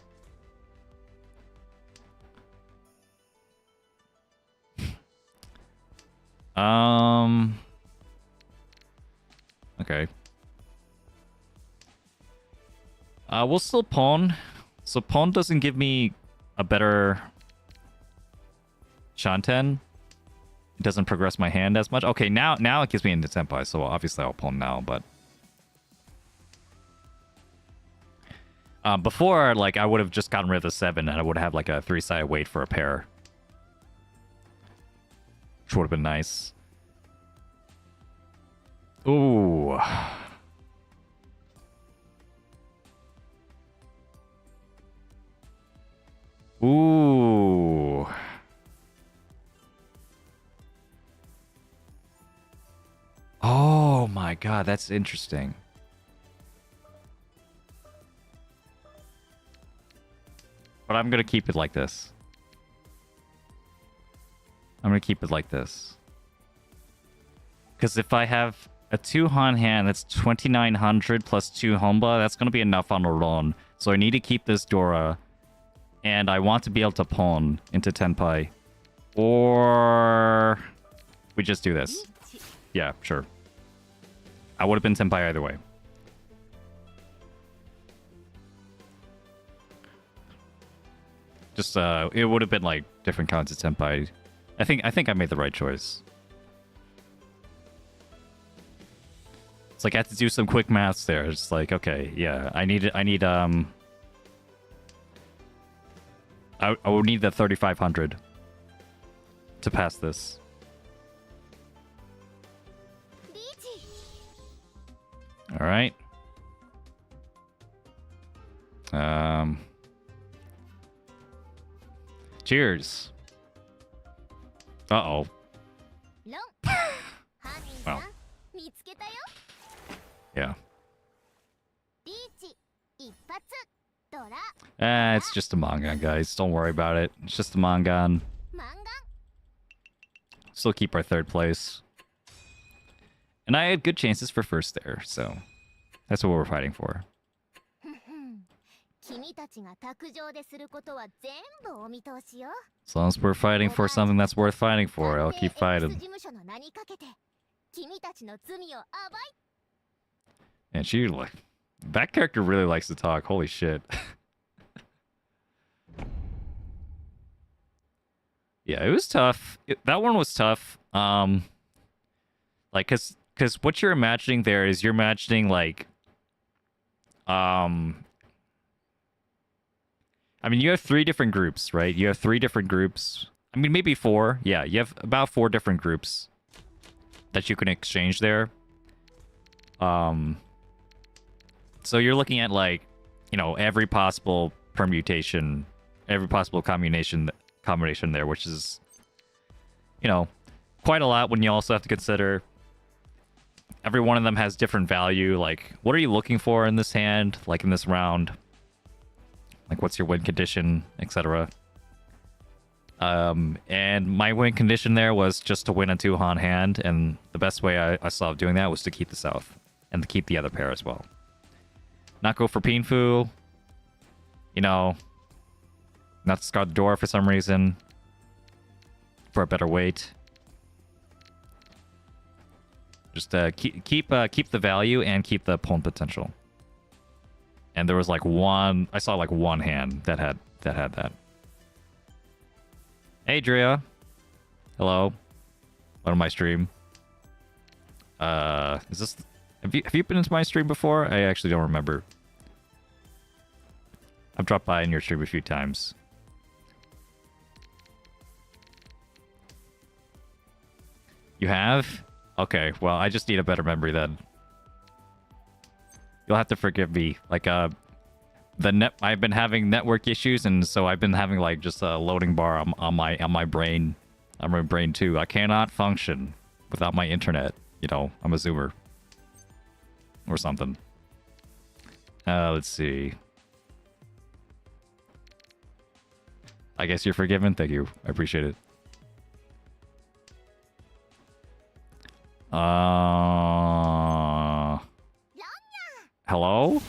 Okay. We'll still pawn. So pawn doesn't give me a better Shanten. It doesn't progress my hand as much. Okay, now it gives me into Senpai, so obviously I'll pawn now, but... before, like, I would have just gotten rid of the 7, and I would have, like, a 3-sided wait for a pair. Which would have been nice. Ooh. Ooh. Oh my god, that's interesting. But I'm gonna keep it like this. I'm gonna keep it like this. Because if I have a 2-Han hand, that's 2,900 plus 2 Honba, that's gonna be enough on a run. So I need to keep this Dora. And I want to be able to pawn into Tenpai. Or... we just do this. Yeah, sure. I would have been Tenpai either way. Just, it would have been, like, different kinds of Tenpai. I think I made the right choice. It's like I had to do some quick maths there. It's like, okay, yeah, I would need the 3,500 to pass this. All right. Cheers. Uh-oh. Well. Yeah. It's just a Mangan, guys. Don't worry about it. It's just a Mangan. Still keep our third place. And I had good chances for first there, so that's what we're fighting for. As long as we're fighting for something that's worth fighting for, I'll keep fighting. And she, like, that character really likes to talk. Holy shit. Yeah, it was tough. That one was tough. Like, cause what you're imagining there is you're imagining like, I mean, you have 3 different groups, right? You have 3 different groups. I mean, maybe 4. Yeah, you have about 4 different groups that you can exchange there. So you're looking at like, you know, every possible permutation, every possible combination there, which is, you know, quite a lot when you also have to consider every one of them has different value. Like, what are you looking for in this hand, like in this round? Like, what's your win condition, etc. And my win condition there was just to win a 2-Han hand, and the best way I saw of doing that was to keep the South and to keep the other pair as well. Not go for Pinfu, you know, not discard the door for some reason, for a better weight. Just keep the value and keep the opponent potential. And there was like one, I saw like one hand that had that. Hey Drea, hello. Welcome to my stream. Is this? Have you been into my stream before? I actually don't remember. I've dropped by in your stream a few times. You have? Okay, well, I just need a better memory then. You'll have to forgive me. Like, I've been having network issues, and so I've been having like just a loading bar on my brain. On my brain too. I cannot function without my internet. You know, I'm a zoomer. Or something. Let's see. I guess you're forgiven. Thank you. I appreciate it. Hello?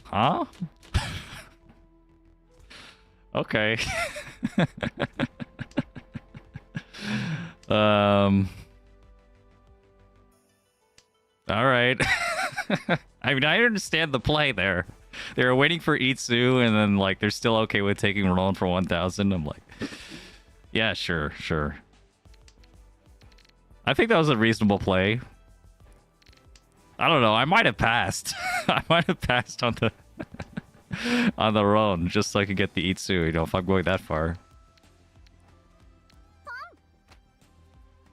Huh? Okay. All right. I mean, I understand the play there. They were waiting for Itsu, and then like they're still okay with taking Roland for 1,000. I'm like, yeah, sure. I think that was a reasonable play. I don't know. I might have passed. I might have passed on the on the Roland just so I could get the Itsu. You know, if I'm going that far.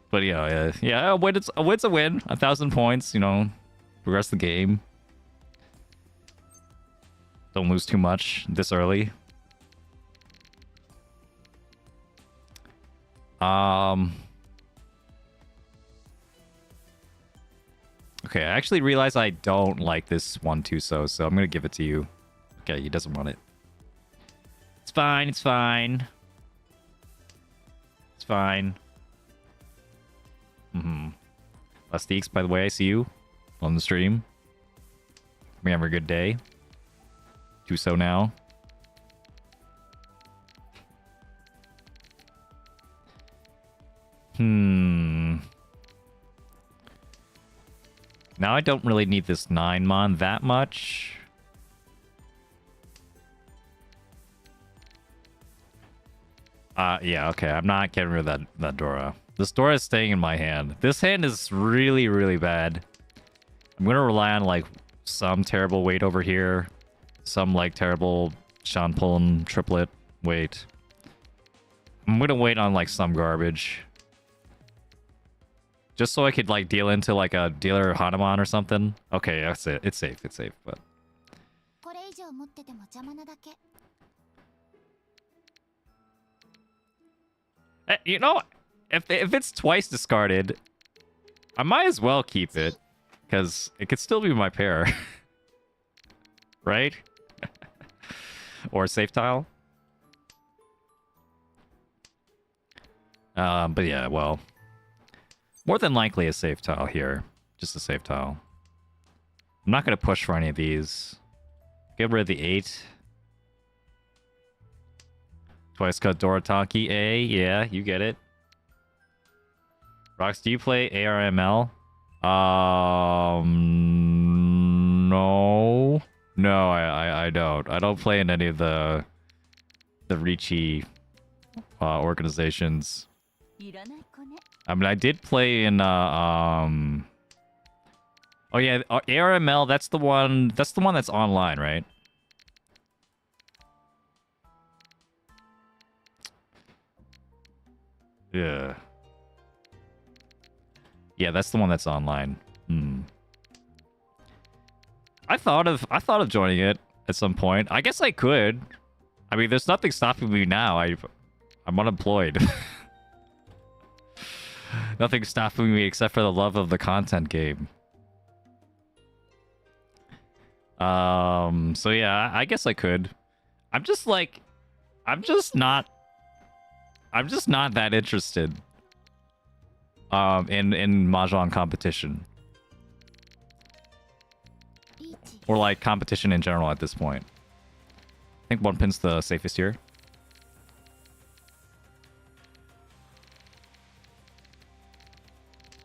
But yeah. A win's a win. 1,000 points. You know, progress the game. Don't lose too much this early. Okay, I actually realize I don't like this 1-2 so I'm gonna give it to you. Okay, he doesn't want it. It's fine. It's fine. Lastiques, by the way, I see you on the stream. We have a good day. Do so now. Now I don't really need this 9-mon that much. Yeah, okay. I'm not getting rid of that Dora. This Dora is staying in my hand. This hand is really, really bad. I'm gonna rely on like some terrible wait over here. Some, like, terrible Shanpon triplet wait. I'm gonna wait on, like, some garbage. Just so I could, like, deal into, like, a dealer Hanuman or something. Okay, that's it. It's safe, but... You know, if it's twice discarded, I might as well keep it. Because it could still be my pair. Right? Or a safe tile. But yeah, well... More than likely a safe tile here. Just a safe tile. I'm not going to push for any of these. Get rid of the 8. Twice cut Dorataki A. Yeah, you get it. Rox, do you play ARML? No. No, I don't. I don't play in any of the Riichi organizations. I mean, I did play in oh yeah, ARML, that's the one that's online, right? Yeah. Yeah, that's the one that's online. I thought of joining it at some point. I guess I could. I mean, there's nothing stopping me now. I'm unemployed. Nothing stopping me except for the love of the content game. So yeah, I guess I could. I'm just not that interested in Mahjong competition. Or like competition in general at this point. I think one pin's the safest here.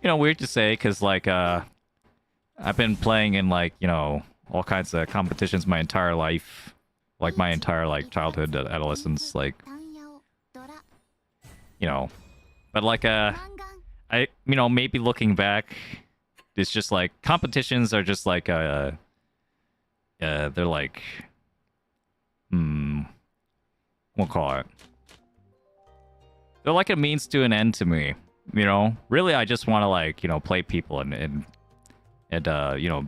You know, weird to say, because like I've been playing in like, you know, all kinds of competitions my entire life. Like my entire like childhood, adolescence, like, you know. But like I, you know, maybe looking back, it's just like competitions are just like they're like we'll call it, they're like a means to an end to me, you know. Really, I just want to, like, you know, play people and you know,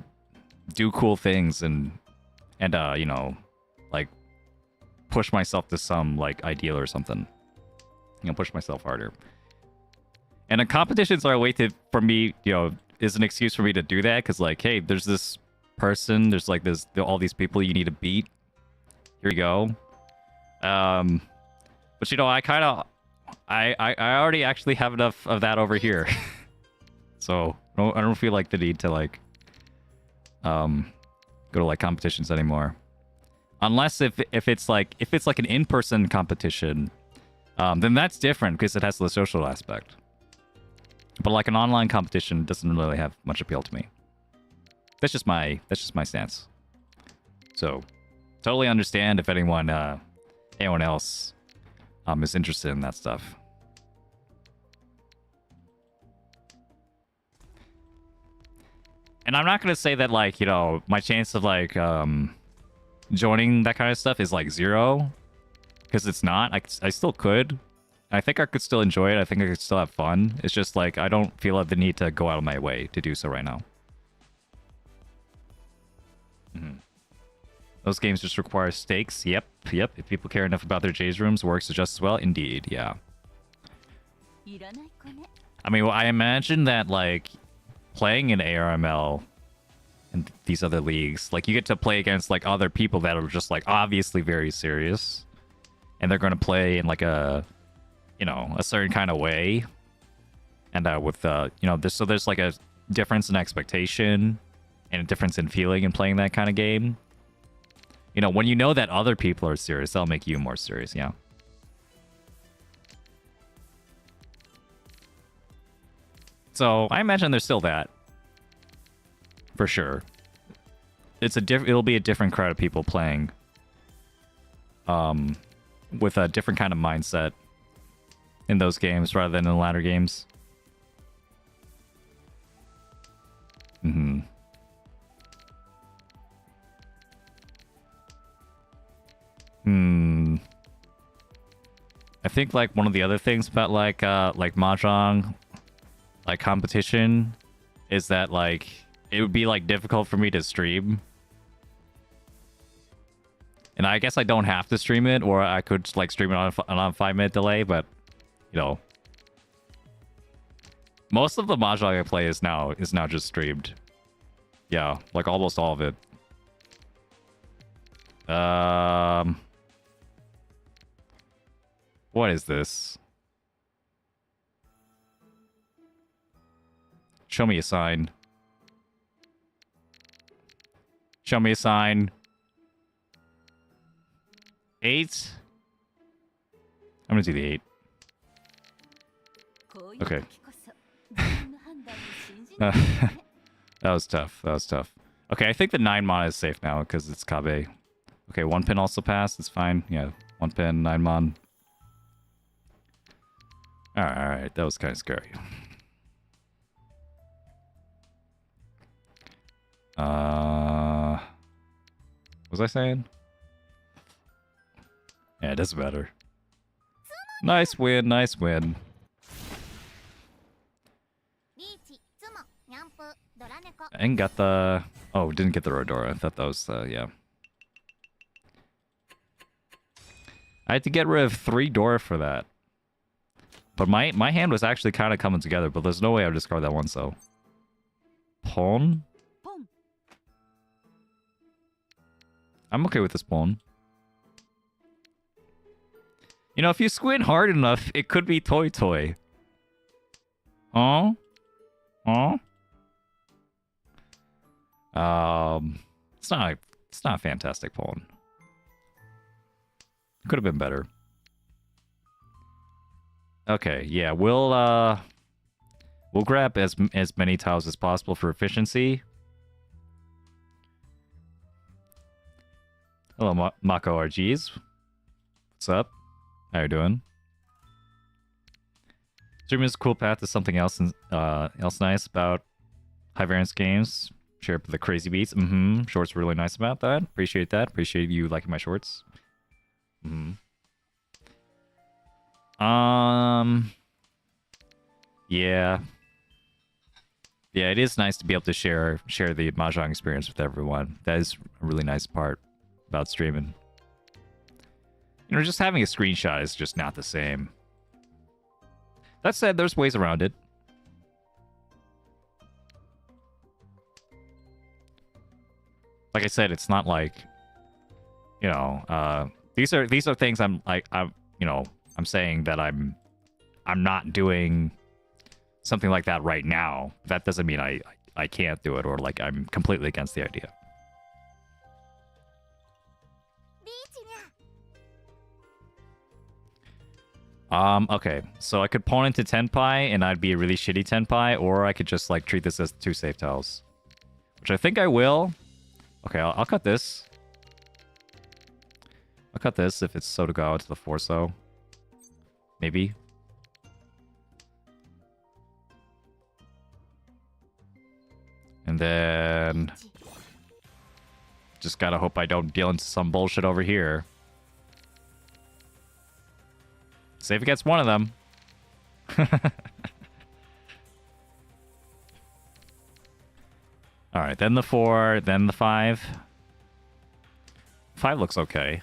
do cool things and you know, like push myself to some like ideal or something, you know, push myself harder. And the competitions are a way to, for me, you know, is an excuse for me to do that, because like, hey, there's this person, there's like this, all these people you need to beat. Here you go. But you know, I already actually have enough of that over here. So I don't feel like the need to like go to like competitions anymore. Unless if it's like an in-person competition, then that's different because it has the social aspect. But like an online competition doesn't really have much appeal to me. That's just my stance. So totally understand if anyone else is interested in that stuff. And I'm not gonna say that, like, you know, my chance of like joining that kind of stuff is like 0, because it's not. I still could. I think I could still enjoy it. I think I could still have fun. It's just like I don't feel the need to go out of my way to do so right now. Those games just require stakes. Yep. If people care enough about their J's rooms, works just as well. Indeed, yeah. I mean, well, I imagine that like playing in ARML and these other leagues, like you get to play against like other people that are just like obviously very serious, and they're going to play in like a, you know, a certain kind of way, and with you know, there's like a difference in expectation and a difference in feeling in playing that kind of game. You know, when you know that other people are serious, that'll make you more serious, yeah. So I imagine there's still that, for sure. It'll be a different crowd of people playing, with a different kind of mindset in those games rather than in the latter games. think like one of the other things about like Mahjong like competition is that like it would be like difficult for me to stream. And I guess I don't have to stream it, or I could like stream it on a 5-minute delay, but you know, most of the Mahjong I play is now just streamed. Yeah, like almost all of it. What is this? Show me a sign. Show me a sign. 8? I'm gonna do the 8. Okay. That was tough. That was tough. Okay, I think the 9 mon is safe now because it's Kabe. Okay, 1 pin also passed. It's fine. Yeah, 1 pin, 9 mon. Alright, that was kind of scary. What was I saying? Yeah, it doesn't matter. Nice win, nice win. And got the... Oh, didn't get the Rodora. I thought that was, yeah. I had to get rid of 3 Dora for that. But my hand was actually kind of coming together, but there's no way I would discard that one, so... Pawn? I'm okay with this pawn. You know, if you squint hard enough, it could be Toy Toy. Huh? Huh? It's not a fantastic pawn. Could have been better. Okay, yeah, we'll grab as many tiles as possible for efficiency. Hello, Mako RGs. What's up? How you doing? Streaming is a cool path to something else nice about high variance games. Share the crazy beats. Shorts were really nice about that. Appreciate that. Appreciate you liking my shorts. Yeah. Yeah, it is nice to be able to share the Mahjong experience with everyone. That is a really nice part about streaming. You know, just having a screenshot is just not the same. That said, there's ways around it. Like I said, it's not like, you know, these are things I'm saying that I'm not doing something like that right now. That doesn't mean I can't do it, or like I'm completely against the idea. Okay, so I could pawn into Tenpai and I'd be a really shitty Tenpai, or I could just like treat this as 2 safe tiles, which I think I will. Okay, I'll cut this. I'll cut this if it's so to go out to the 4-so. Maybe. And then... just gotta hope I don't deal into some bullshit over here. Save against one of them. Alright, then the 4, then the 5. 5 looks okay.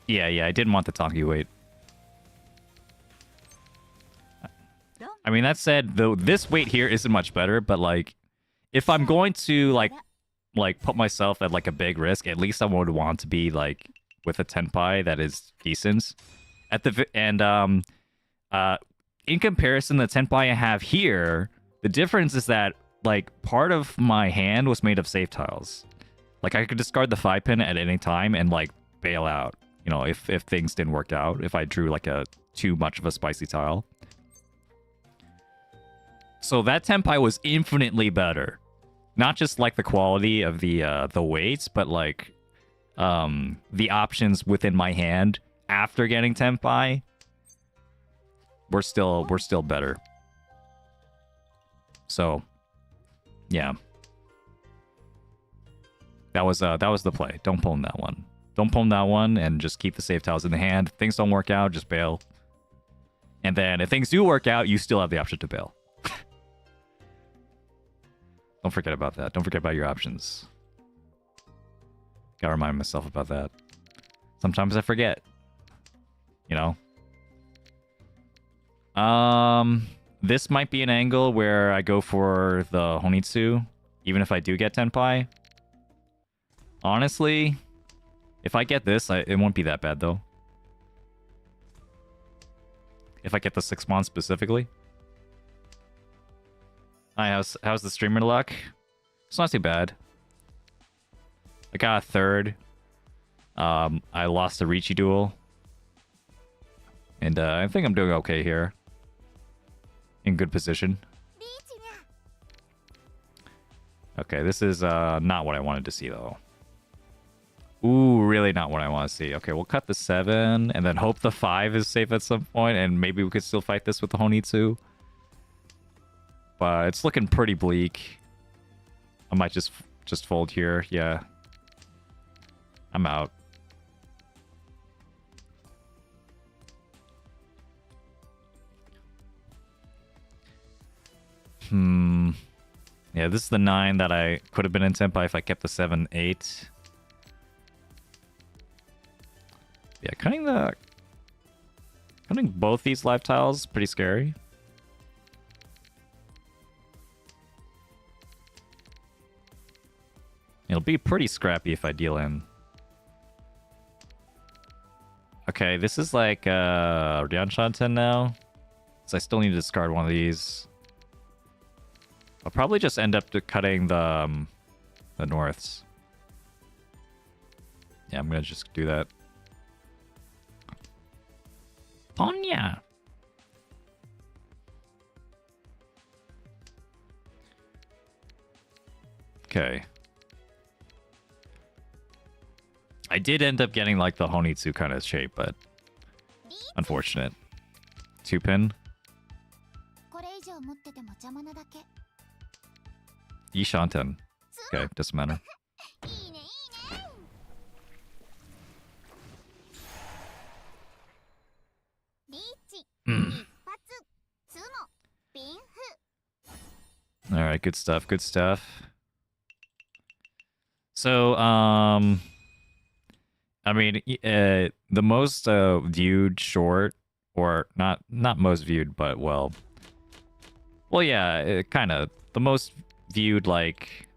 Yeah, I didn't want the talkie weight. I mean, that said, though, this weight here isn't much better, but, like, if I'm going to, like put myself at, like, a big risk, at least I would want to be, like, with a Tenpai that is decent. In comparison, the Tenpai I have here, the difference is that, like, part of my hand was made of safe tiles. Like, I could discard the 5-pin at any time and, like, bail out. You know, if things didn't work out, if I drew, like, too much of a spicy tile. So that Tenpai was infinitely better. Not just, like, the quality of the weights, but, like, the options within my hand after getting Tenpai we're still better. So, yeah. That was the play. Don't pwn that one. Don't pwn that one and just keep the save tiles in the hand. If things don't work out, just bail. And then if things do work out, you still have the option to bail. Don't forget about that. Don't forget about your options. Gotta remind myself about that. Sometimes I forget. You know? This might be an angle where I go for the Honitsu, even if I do get Tenpai. Honestly, if I get this, it won't be that bad, though. If I get the 6-mon specifically. Hi, how's the streamer luck? It's not too bad. I got a 3rd. I lost the Riichi duel. And I think I'm doing okay here. In good position. Okay, this is not what I wanted to see, though. Ooh, really not what I want to see. Okay, we'll cut the 7 and then hope the 5 is safe at some point, and maybe we could still fight this with the Honitsu. But it's looking pretty bleak. I might just fold here. Yeah. I'm out. Yeah, this is the 9 that I could have been in Tenpai if I kept the 7, 8. Yeah, cutting both these life tiles is pretty scary. It'll be pretty scrappy if I deal in. Okay, this is like Ryanshanten now. So I still need to discard one of these. I'll probably just end up cutting the norths. Yeah, I'm gonna just do that. Ponya. Okay. I did end up getting like the Honitsu kind of shape, but unfortunate. 2-pin. Yishanten. Okay, doesn't matter. Alright, good stuff, good stuff. So, I mean, the most viewed short, or not most viewed, but well, yeah, kind of the most viewed like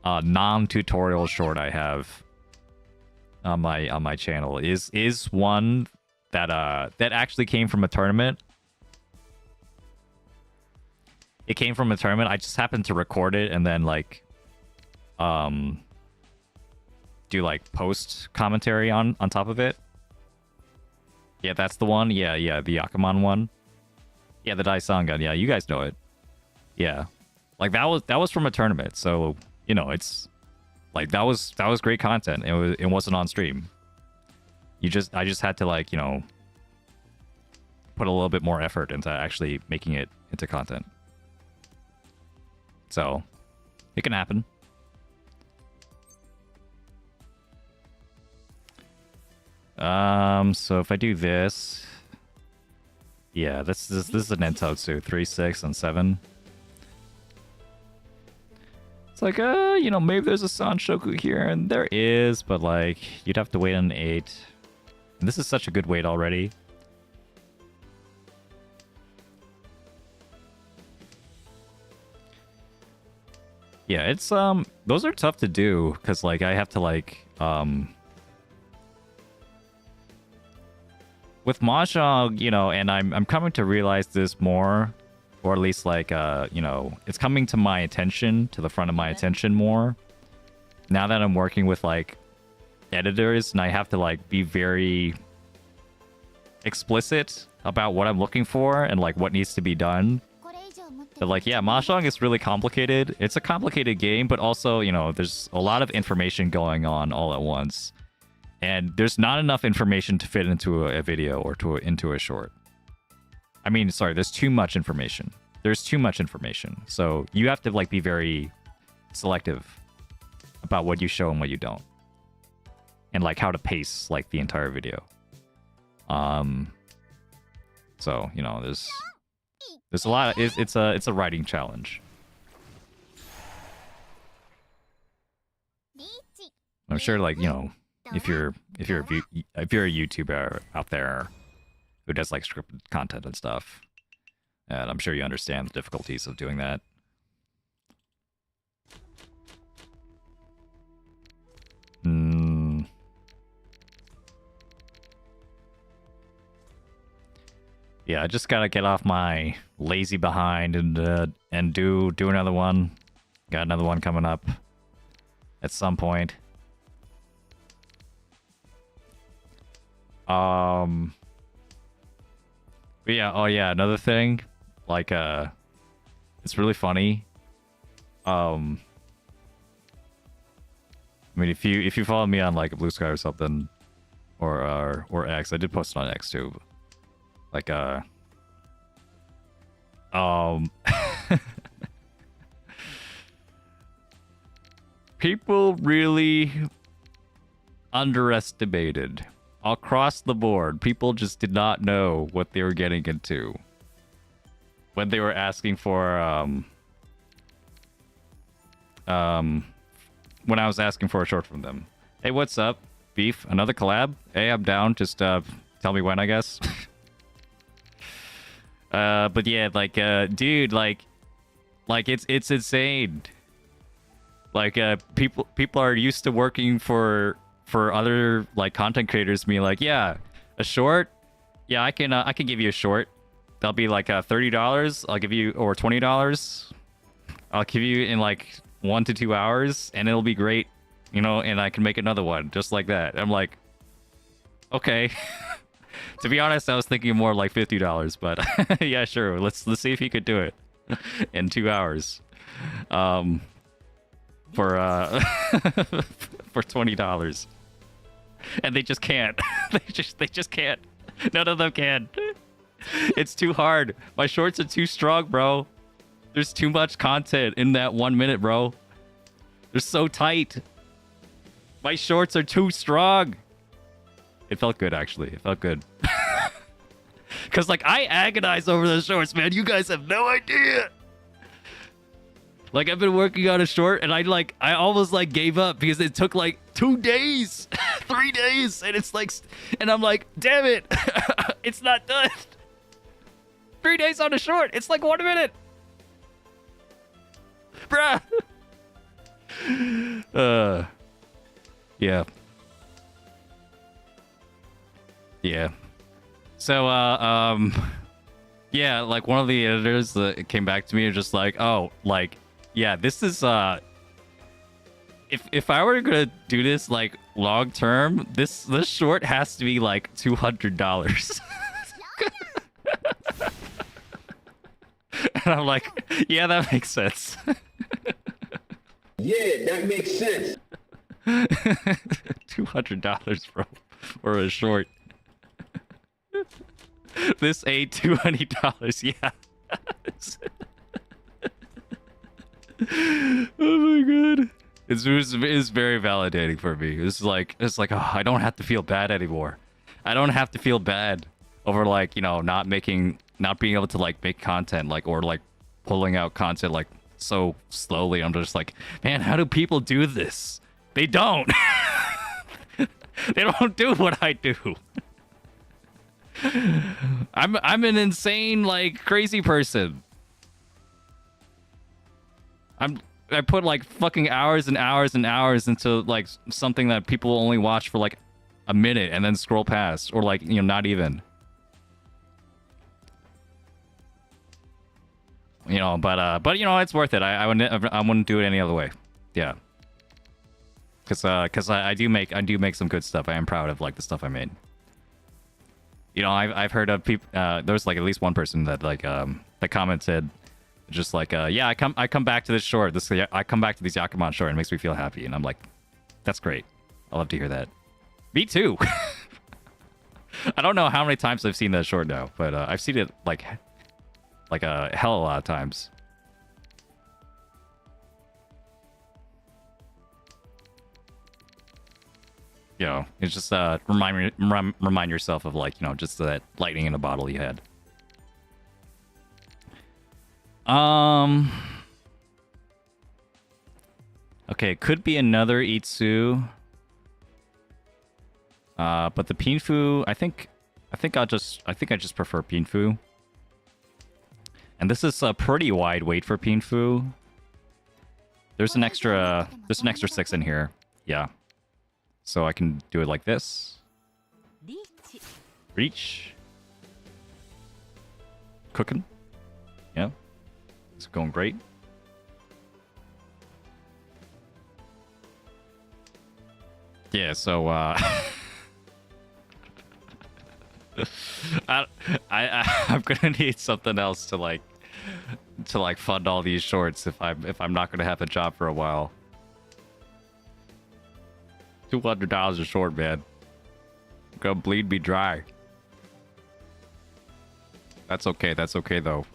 non-tutorial short I have on my channel is one that actually came from a tournament. It came from a tournament. I just happened to record it and then like do like post commentary on top of it. Yeah, that's the one. Yeah, the Yakuman one. Yeah, the Daisan gun. Yeah, you guys know it. Yeah. Like that was from a tournament. So, you know, it's like that was great content. It wasn't on stream. I just had to like, you know, put a little bit more effort into actually making it into content. So, it can happen. So if I do this, yeah, this is a Nentotsu 3, 6, and 7. It's like, you know, maybe there's a Sanshoku here, and there is, but like, you'd have to wait on 8. And this is such a good weight already. Yeah, it's those are tough to do because like I have to like with Mahjong, you know, and I'm coming to realize this more, or at least like you know, it's coming to my attention, to the front of my attention more. Now that I'm working with like editors and I have to like be very explicit about what I'm looking for and like what needs to be done. But like, yeah, Mahjong is really complicated. It's a complicated game, but also, you know, there's a lot of information going on all at once. And there's not enough information to fit into a video or into a short. I mean, sorry, there's too much information. There's too much information. So you have to like be very selective about what you show and what you don't. And like how to pace like the entire video. So, you know, there's a lot of, it's a writing challenge. I'm sure, like, you know, if you're a YouTuber out there who does like scripted content and stuff, and I'm sure you understand the difficulties of doing that. Yeah, I just gotta get off my lazy behind and do another one. Got another one coming up at some point. But yeah, oh yeah, another thing, like it's really funny. I mean, if you follow me on like Blue Sky or something, or X, I did post it on X too. Like people really underestimated across the board. People just did not know what they were getting into when they were asking for when I was asking for a short from them. Hey, what's up, Beef? Another collab? Hey, I'm down. Just tell me when, I guess. But yeah, like dude, like it's insane. Like people are used to working for other like content creators, being like, yeah, a short, yeah, I can give you a short. That'll be like $30. I'll give you, or $20. I'll give you in like 1 to 2 hours, and it'll be great, you know. And I can make another one just like that. I'm like, okay. To be honest, I was thinking more like $50, but yeah, sure. Let's see if you could do it in 2 hours. For for $20. And they just can't. they just can't. None of them can. It's too hard. My shorts are too strong, bro. There's too much content in that 1 minute, bro. They're so tight. My shorts are too strong. It felt good, actually. It felt good. Because, like, I agonize over those shorts, man. You guys have no idea. Like, I've been working on a short, and I almost, like, gave up because it took, like, 2 days. 3 days. And it's, like, and I'm like, damn it. It's not done. 3 days on a short. It's, like, 1 minute. Bruh. Yeah. Yeah. So, yeah, like one of the editors that came back to me and just like, oh, like, yeah, this is, if I were gonna do this like long term, this short has to be like $200. And I'm like, yeah, that makes sense. Yeah, that makes sense. $200, bro, for a short. This ain't $200, yeah. Oh my god. It's very validating for me. It's like, oh, I don't have to feel bad anymore. I don't have to feel bad over, like, you know, not being able to like make content, like, or like pulling out content like so slowly. I'm just like, man, how do people do this? They don't. They don't do what I do. I'm an insane, like, crazy person. I put like fucking hours and hours and hours into like something that people only watch for like a minute and then scroll past, or like, you know, not even. You know, but you know, it's worth it. I wouldn't do it any other way. Yeah. Cause I do make some good stuff. I am proud of like the stuff I made. You know, I've heard of people. There's like at least one person that like that commented, just like, yeah, I come back to this short. I come back to these Yakuman short, and it makes me feel happy. And I'm like, that's great. I love to hear that. Me too. I don't know how many times I've seen that short now, but I've seen it like a hell of a lot of times. You know, it's just remind yourself of, like, you know, just that lightning in a bottle you had. Okay, it could be another Itsu. But the Pinfu, I think I just prefer Pinfu. And this is a pretty wide weight for Pinfu. There's an extra 6 in here. Yeah. So I can do it like this. Reach. Cooking. Yeah. It's going great. Yeah, so I'm gonna need something else to like fund all these shorts if I'm not gonna have a job for a while. $200 a short, man. Gonna bleed me dry. That's okay. That's okay though.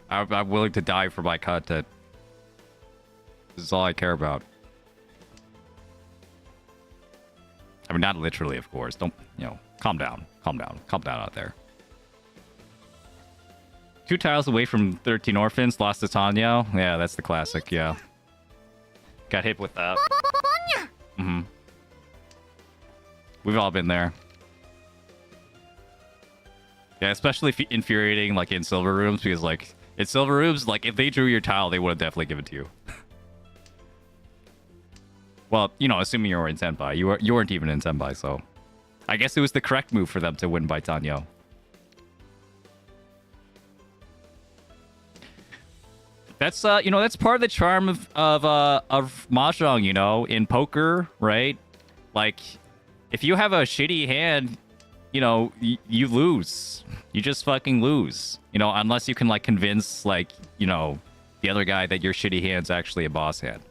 I'm willing to die for my content. This is all I care about. I mean, not literally, of course. Don't, you know, calm down. Calm down. Calm down out there. 2 tiles away from 13 Orphans, lost to Tanya. Yeah, that's the classic, yeah. Got hit with that. Mm-hmm. We've all been there. Yeah, especially infuriating, like, in silver rooms, because, like, in silver rooms, like, if they drew your tile, they would have definitely given it to you. Well, you know, assuming you were in Senpai. You weren't even in Senpai, so... I guess it was the correct move for them to win by Tanyo. That's, you know, that's part of the charm of Mahjong, you know, in poker, right? Like, if you have a shitty hand, you know, you lose. You just fucking lose. You know, unless you can, like, convince, like, you know, the other guy that your shitty hand's actually a boss hand.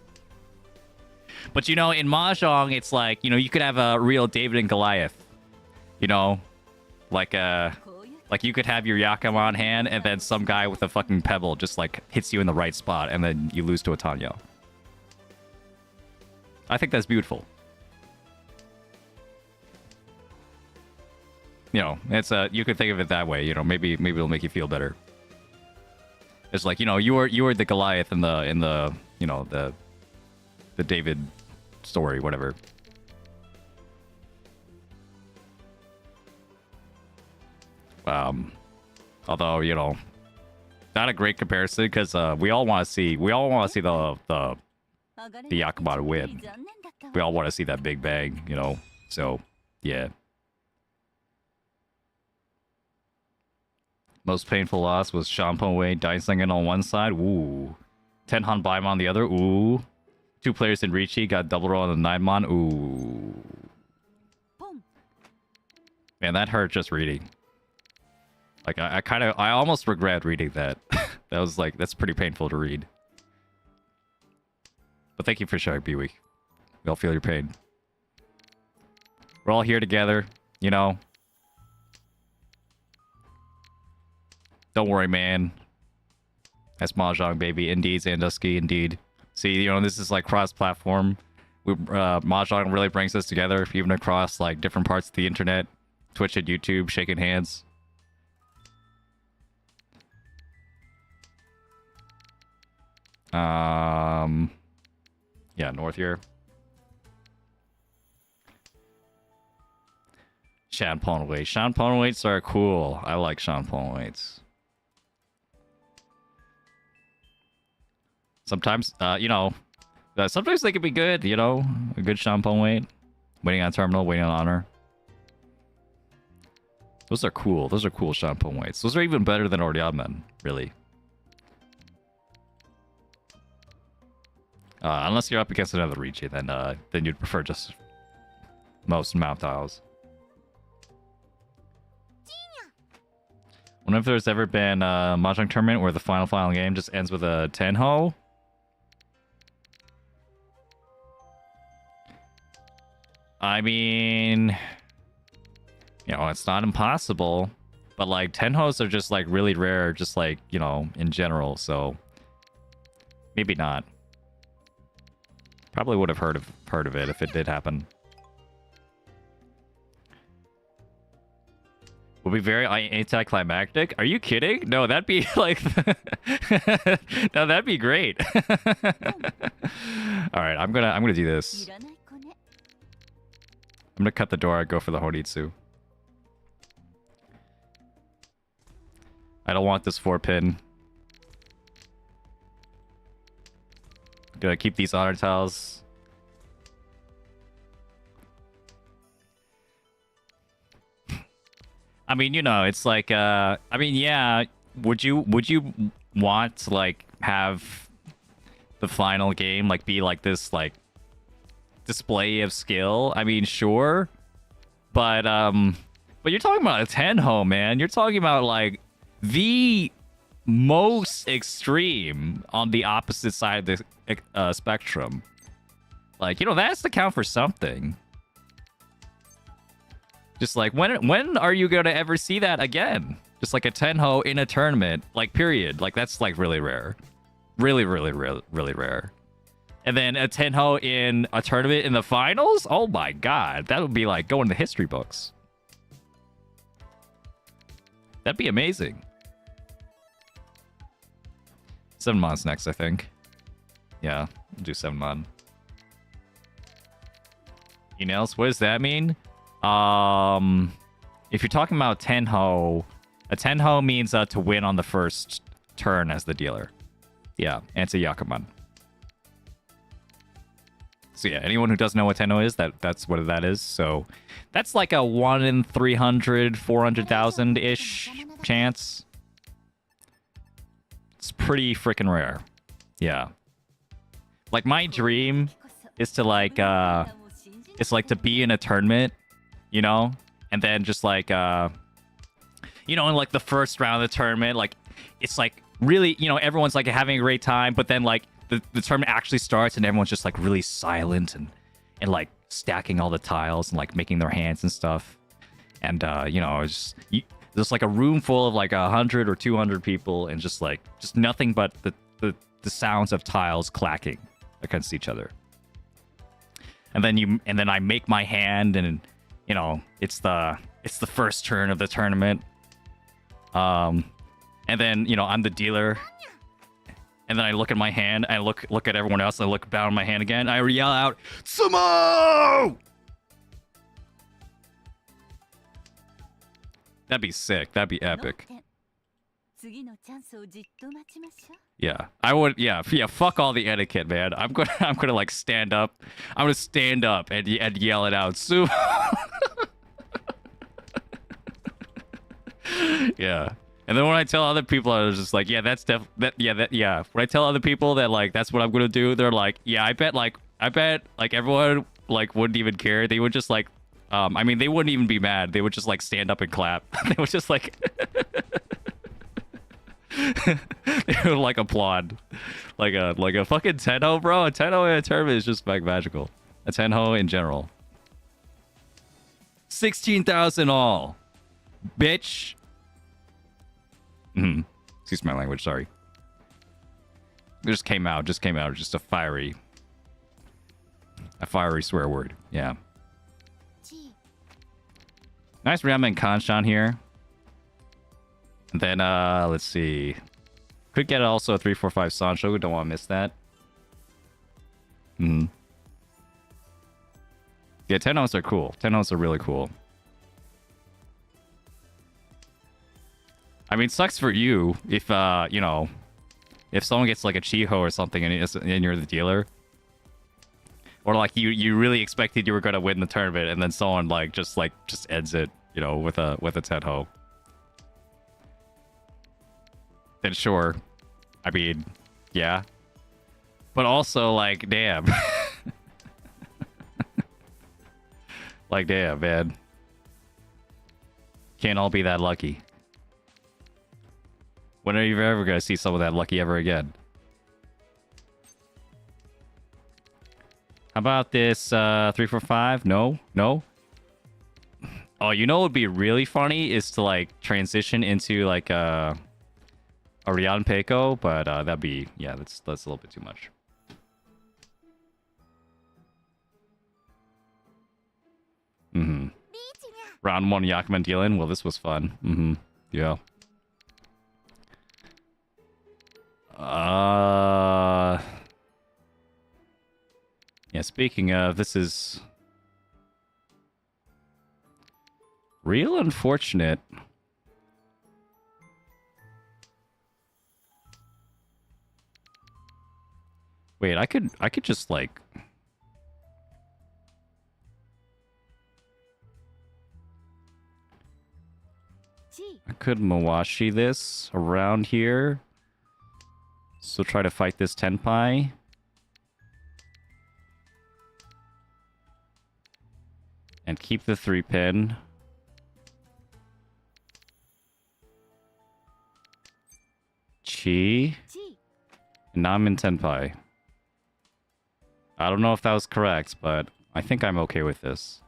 But, you know, in Mahjong, it's like, you know, you could have a real David and Goliath. You know? Like you could have your Yakama on hand, and then some guy with a fucking pebble just, like, hits you in the right spot, and then you lose to a Tanyo. I think that's beautiful. You know, it's you could think of it that way. You know, maybe it'll make you feel better. It's like, you know, you were the Goliath in the you know, the David story, whatever. Although, you know, not a great comparison, because we all want to see the Yakama win. We all want to see that big bang, you know. So yeah. Most painful loss was Shampoo Wei Daisingen on one side. Ooh. Tenhan Baima on the other. Ooh. 2 players in Riichi got double roll on the 9-mon. Ooh. Man, that hurt just reading. Like, I almost regret reading that. That was like, that's pretty painful to read. But thank you for sharing, B-Week. We all feel your pain. We're all here together, you know. Don't worry, man. That's Mahjong, baby. Indeed, Sandusky, indeed. See, you know, this is like cross-platform. Mahjong really brings us together, even across, like, different parts of the internet. Twitch and YouTube, shaking hands. Yeah, north here. Shanpon weights. Shanpon weights are cool. I like Shanpon weights. Sometimes, you know, sometimes they can be good, you know. A good Shanpon weight. Waiting on terminal, waiting on honor. Those are cool. Those are cool Shanpon weights. Those are even better than Oryamen, really. Unless you're up against another Riichi, then you'd prefer just most mount tiles. Wonder if there's ever been a Mahjong tournament where the final game just ends with a Tenho. I mean, You know, it's not impossible, but like Tenhos are just like really rare, just like, you know, in general. So maybe not. Probably would have heard of it if it did happen. Will be very anticlimactic. Are you kidding? No, that'd be like, no, that'd be great. All right, I'm gonna do this. I'm gonna cut the door. Go for the Honitsu. I don't want this 4-pin. Gonna keep these honor tiles. I mean, you know, it's like, I mean, yeah, would you want to, like, have the final game, like, be like this, like, display of skill? I mean, sure. But you're talking about a Tenho, man. You're talking about, like, the most extreme on the opposite side of the spectrum. Like, you know, that has to count for something. Just like, when are you going to ever see that again? Just like a Tenho in a tournament, like, period. Like, that's like really rare. Really, really, really, really rare. And then a Tenho in a tournament in the finals? Oh my god. That would be like going to history books. That'd be amazing. 7 months next, I think. Yeah, we'll do 7 months. Emails? What does that mean? If you're talking about Tenho, a Tenho means to win on the first turn as the dealer. Yeah, and it's a Yakuman. So yeah, anyone who doesn't know what Tenho is, that's what that is. So that's like a 1 in 300, 400,000-ish chance. It's pretty freaking rare. Yeah. Like, my dream is to like it's like to be in a tournament, you know, and then just like you know, in like the first round of the tournament, like, it's like really, you know, everyone's like having a great time, but then like the tournament actually starts and everyone's just like really silent and like stacking all the tiles and like making their hands and stuff, and you know, it's just, there's like a room full of like 100 or 200 people and just like nothing but the sounds of tiles clacking against each other, and then I make my hand, and you know, it's the first turn of the tournament, and then, you know, I'm the dealer, and then I look at my hand, I look at everyone else, and I look down at my hand again, I yell out, "Sumo!" That'd be sick. That'd be epic. Yeah, I would. Yeah. Fuck all the etiquette, man. I'm gonna like stand up. I'm gonna stand up and yell it out. Sumo. Yeah. And then when I tell other people, I was just like, yeah, that's yeah. When I tell other people that like that's what I'm gonna do, they're like, yeah, I bet like everyone like wouldn't even care. They would just like, I mean, they wouldn't even be mad. They would just like stand up and clap. They would just like, they would like applaud, like a fucking Tenho, bro. A Tenho in a tournament is just like magical. A Tenho in general. 16,000 all, bitch. Excuse my language. Sorry. It just came out. Just a fiery swear word. Yeah. Nice ramen kanshan here. And then let's see. Could get also a 345 Sancho. Don't want to miss that. Yeah, Tenhos are cool. Tenhos are really cool. I mean, sucks for you if you know, if someone gets like a Chiho or something and you're the dealer. Or like you really expected you were gonna win the tournament and then someone just ends it, you know, with a Tenho. Then sure. I mean, yeah. But also like, damn. Like, damn, man. Can't all be that lucky. When are you ever gonna see someone that lucky ever again? How about this 345? No? Oh, you know what would be really funny is to like transition into like a Rian Peiko, but that'd be yeah, that's a little bit too much. Mm-hmm. Round one Yakman dealing. Well, this was fun. Mm-hmm. Yeah. Yeah, speaking of, this is real unfortunate. Wait, I could just like I could Mawashi this around here. So try to fight this Tenpai. And keep the 3-pin. Chi. And now I'm in Tenpai. I don't know if that was correct, but I think I'm okay with this.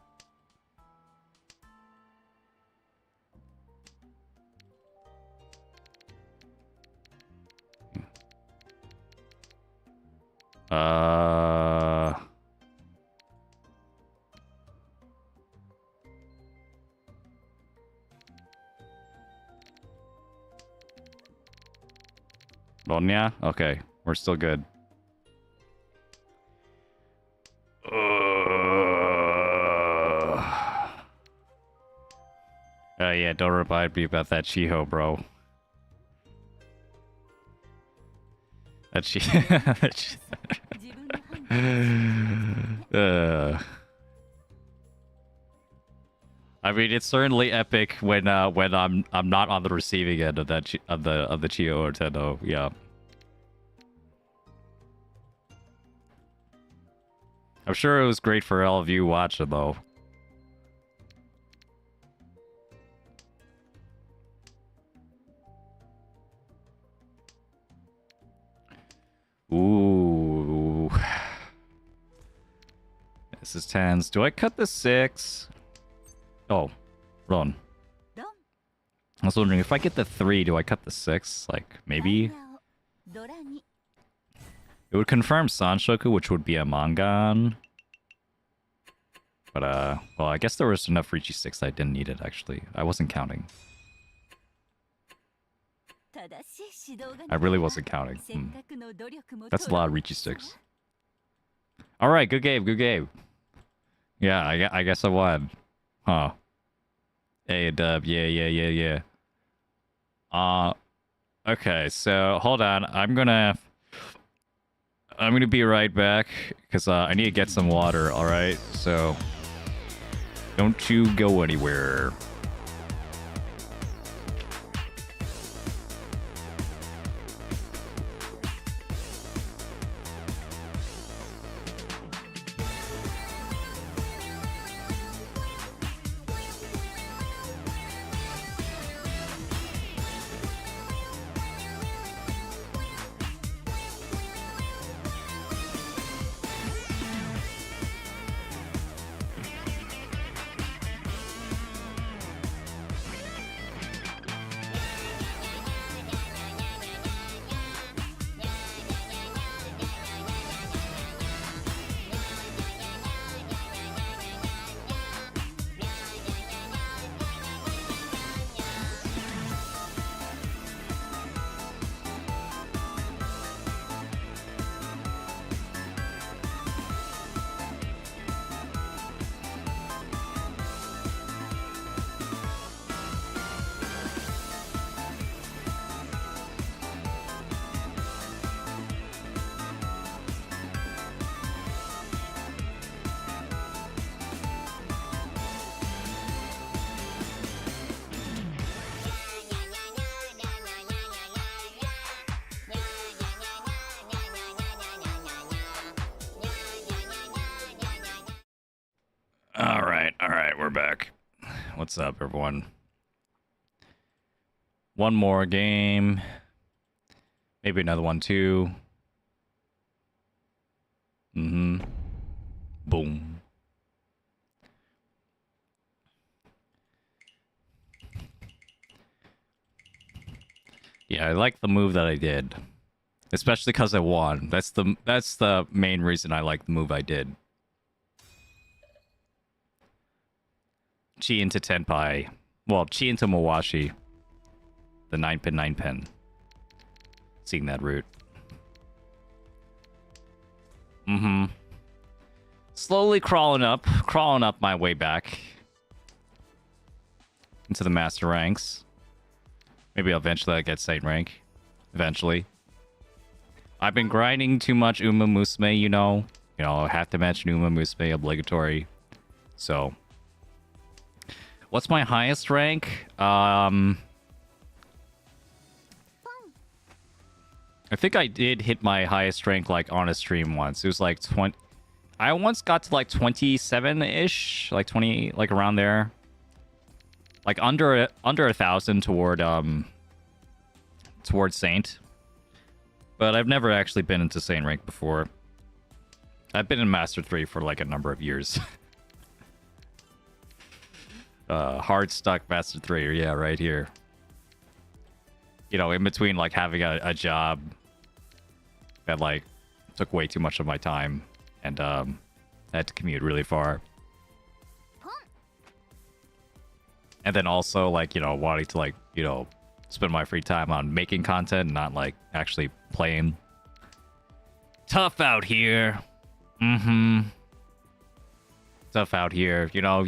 Ronya? Okay, we're still good. Yeah, don't remind me about that Chiho, bro. That I mean, it's certainly epic when I'm not on the receiving end of that of the Chiho or Tendo. Yeah. I'm sure it was great for all of you watching though. Ooh. This is 10s. Do I cut the 6? Oh, Ron. I was wondering if I get the 3, do I cut the 6? Like, maybe? It would confirm Sanshoku, which would be a Mangan. But, well, I guess there was enough Riichi 6 I didn't need it, actually. I wasn't counting. I really wasn't counting. That's a lot of Riichi 6. Alright, good game, good game. Yeah, I guess I won. Huh. Hey, Dub, yeah. Okay, so, hold on. I'm gonna be right back, because I need to get some water, alright? So, don't you go anywhere. Alright, we're back. What's up, everyone? One more game. Maybe another one, too. Boom. Yeah, I like the move that I did. Especially because I won. That's the main reason I like the move I did. Chi into Tenpai. Well, Chi into Mawashi. The 9-pin, 9-pin. Seeing that route. Mm-hmm. Slowly crawling up my way back. Into the master ranks. Maybe eventually I'll get Saint rank. Eventually. I've been grinding too much Uma Musume, you know. You know, I have to mention Uma Musume, obligatory. So. What's my highest rank? I think I did hit my highest rank, like, on a stream once. It was, like, 20... I once got to, like, 27-ish. Like, 20... Like, around there. Like, under 1,000 toward Saint. But I've never actually been into Saint rank before. I've been in Master 3 for like a number of years. Hard stuck Master 3, yeah, right here. You know, in between like having a job that like took way too much of my time and I had to commute really far. And then also like, you know, wanting to like, you know, spend my free time on making content and not like actually playing. Tough out here. Mm-hmm. Tough out here. You know,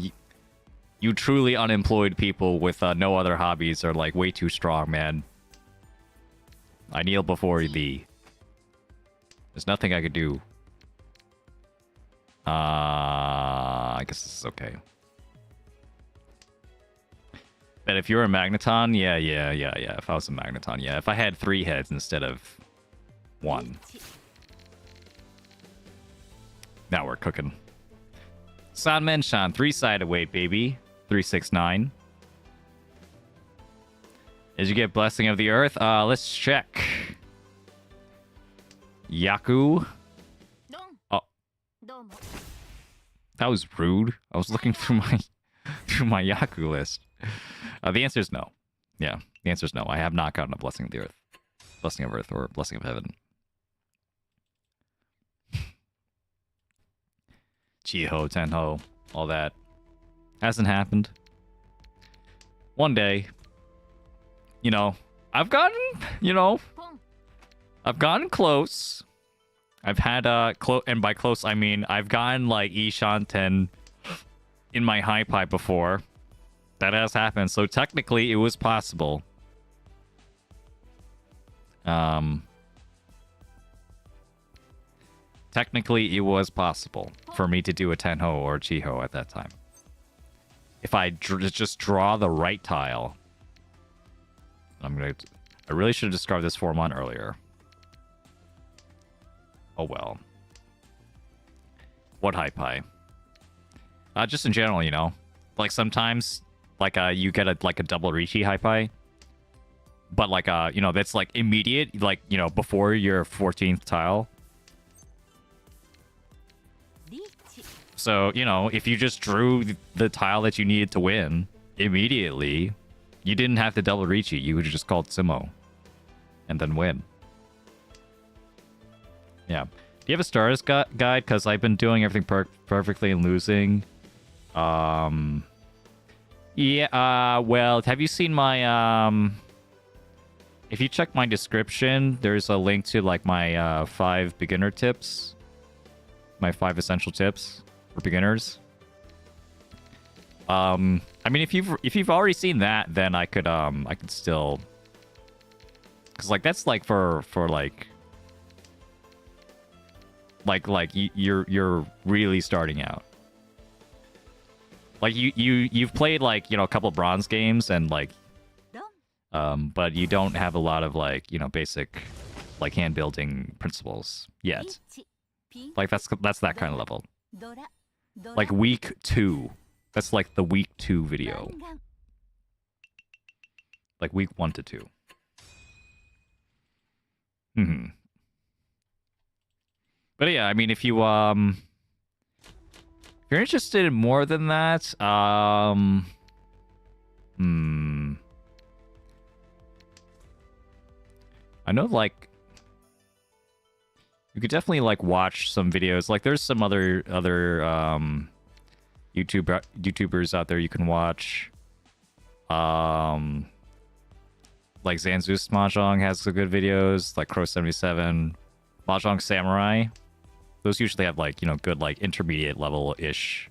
you truly unemployed people with no other hobbies are like way too strong, man. I kneel before thee. There's nothing I could do. I guess this is okay. But if you're a Magneton, yeah. If I was a Magneton, yeah. If I had 3 heads instead of 1. Now we're cooking. Sanmenshan, 3-sided weight, baby. 369. Did you get Blessing of the Earth? Let's check. Yaku. Oh. That was rude. I was looking through my Yaku list. The answer is no. Yeah, the answer is no. I have not gotten a Blessing of the Earth. Blessing of Earth or Blessing of Heaven. Chiho, Tenho, all that. Hasn't happened. One day. You know, I've gotten close. I've had, and by close, I mean, I've gotten, like, Ishan 10 in my high pipe before. That has happened, so technically it was possible. Technically it was possible for me to do a Tenho or Chiho at that time. If I just draw the right tile. I really should have discarded this Formon earlier. Oh well. What high pie? Just in general, you know. Like sometimes like you get a double Riichi high pie. But like you know, that's like immediate, like, you know, before your 14th tile. So, you know, if you just drew the tile that you needed to win immediately, you didn't have to double Riichi. You would have just called Simo and then win. Yeah. Do you have a Stardust guide? Because I've been doing everything perfectly and losing. Yeah, well, have you seen my, if you check my description, there's a link to, like, my 5 beginner tips. My 5 essential tips for beginners. I mean, if you've already seen that, then I could still, because like that's like for like you're really starting out. Like you've played like, you know, a couple bronze games and like but you don't have a lot of like, you know, basic like hand building principles yet. Like that's that kind of level. Like week 2. That's like the week 2 video. Like week 1 to 2. But yeah, I mean, if you're interested in more than that, I know, like, you could definitely like watch some videos. Like, there's some other YouTubers out there you can watch. Like Zanzus Mahjong has some good videos. Like Crow77, Mahjong Samurai. Those usually have like, you know, good like intermediate level ish,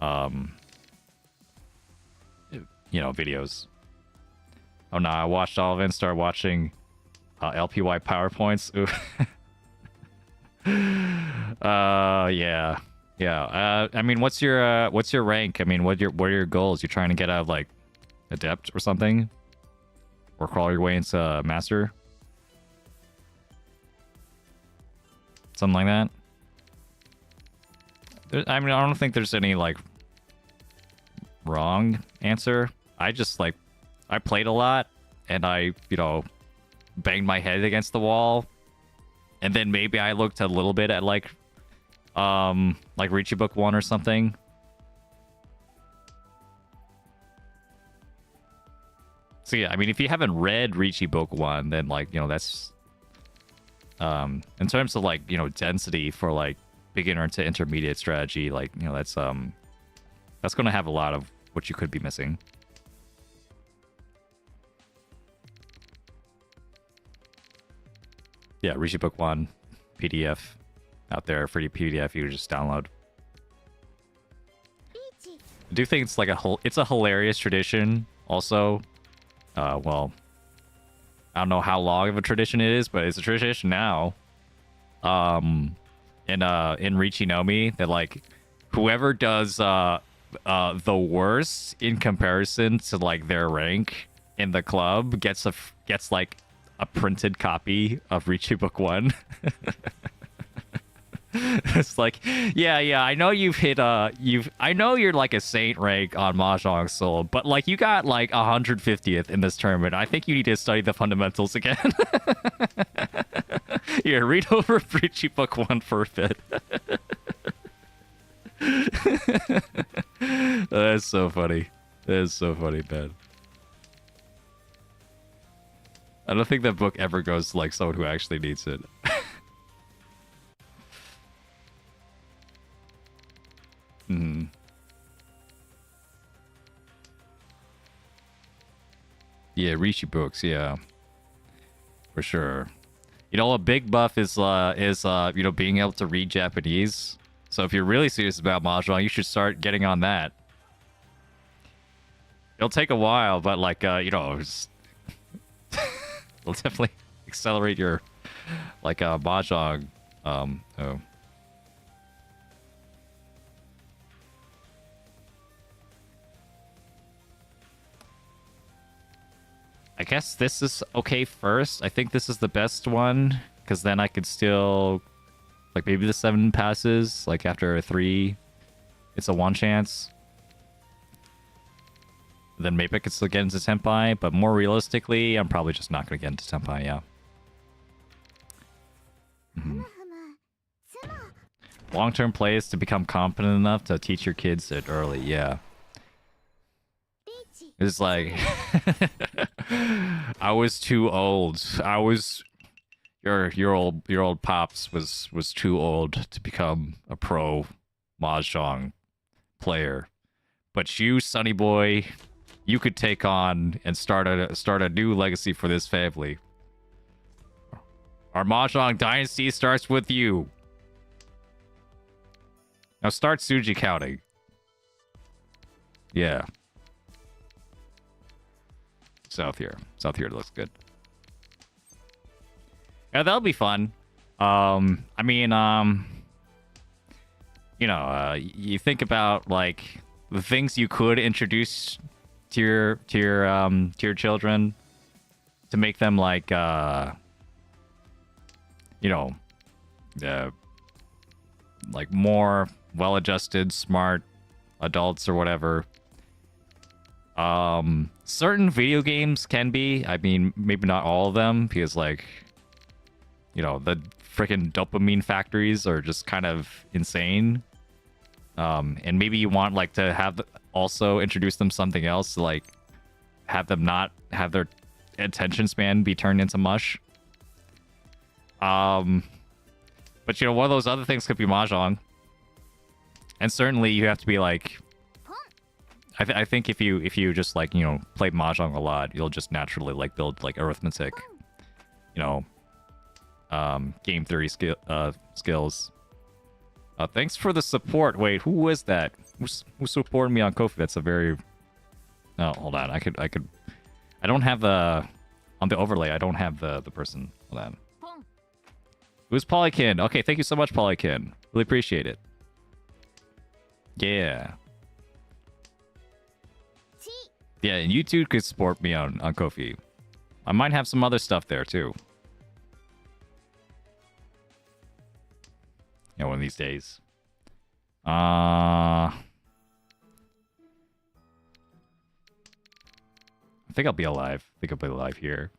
you know, videos. Oh no, I watched all of it and started watching LPY PowerPoints. Ooh. Yeah. Yeah. I mean, what's your rank? I mean, what are your goals? You're trying to get out of like Adept or something? Or crawl your way into Master? Something like that? I mean, I don't think there's any like wrong answer. I just like, I played a lot and I, you know, banged my head against the wall. And then maybe I looked a little bit at like Riichi Book 1 or something. So yeah, I mean, if you haven't read Riichi Book 1, then like, you know, that's in terms of like, you know, density for like beginner to intermediate strategy, like, you know, that's going to have a lot of what you could be missing. Yeah, Riichi Book 1 PDF out there, free PDF you can just download. I do think it's like it's a hilarious tradition also. Well, I don't know how long of a tradition it is, but it's a tradition now. In Riichi no Mi, that like whoever does the worst in comparison to like their rank in the club gets like a printed copy of Riichi Book 1. It's like, yeah, I know you've hit I know you're like a saint rank on Mahjong Soul, but like you got like 150th in this tournament. I think you need to study the fundamentals again. Here, read over Riichi Book 1 for a bit. That's so funny. That is so funny, man. I don't think that book ever goes to like someone who actually needs it. Hmm. Yeah, Riichi books, yeah. For sure. You know, a big buff is you know, being able to read Japanese. So if you're really serious about Mahjong, you should start getting on that. It'll take a while, but like you know, it'll definitely accelerate your like Mahjong oh. I guess this is okay first. I think this is the best one, because then I could still, like, maybe the 7 passes, like, after a 3, it's a 1 chance. Then maybe I could still get into Senpai, but more realistically, I'm probably just not going to get into Senpai, yeah. Long-term play is to become competent enough to teach your kids it early, yeah. It's like I was too old. Your old pops was too old to become a pro Mahjong player. But you, Sonny boy, you could take on and start a new legacy for this family. Our Mahjong dynasty starts with you. Now start Suji counting. Yeah. South here looks good. Yeah, that'll be fun. I mean, you know, you think about like the things you could introduce to your children to make them like you know, like more well-adjusted, smart adults or whatever. Certain video games can be, I mean, maybe not all of them, because like, you know, the freaking dopamine factories are just kind of insane. And maybe you want like to have also introduce them something else, like have them not have their attention span be turned into mush. But you know, one of those other things could be Mahjong. And certainly you have to be like, I think if you just like, you know, play Mahjong a lot, you'll just naturally like build like arithmetic, you know, game theory skills. Thanks for the support. Wait, who is that? Who supported me on Ko-fi? That's a very... Oh, hold on. I don't have the... On the overlay, I don't have the person. Hold on. Who's Polykin? Okay, thank you so much, Polykin. Really appreciate it. Yeah. Yeah, and you too could support me on Ko-fi. I might have some other stuff there, too. Yeah, one of these days. I think I'll be alive. I think I'll be alive here.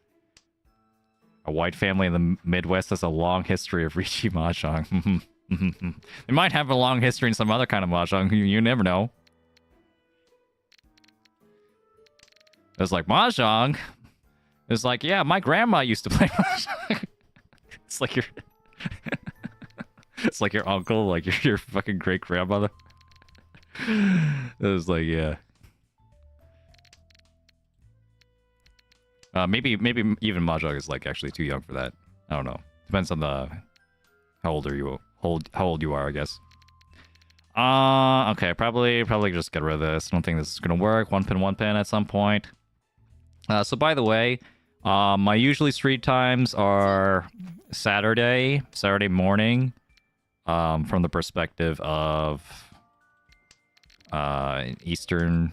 A white family in the Midwest has a long history of Riichi Mahjong. They might have a long history in some other kind of Mahjong. You never know. It's like, Mahjong? It's like, yeah, my grandma used to play Mahjong. It's like your... It's like your uncle, like your fucking great-grandmother. It was like, yeah. Maybe even Mahjong is like actually too young for that. I don't know. Depends on the how old you are, I guess. Okay, probably just get rid of this. I don't think this is gonna work. One pin at some point. So by the way, my usually stream times are Saturday morning. From the perspective of Eastern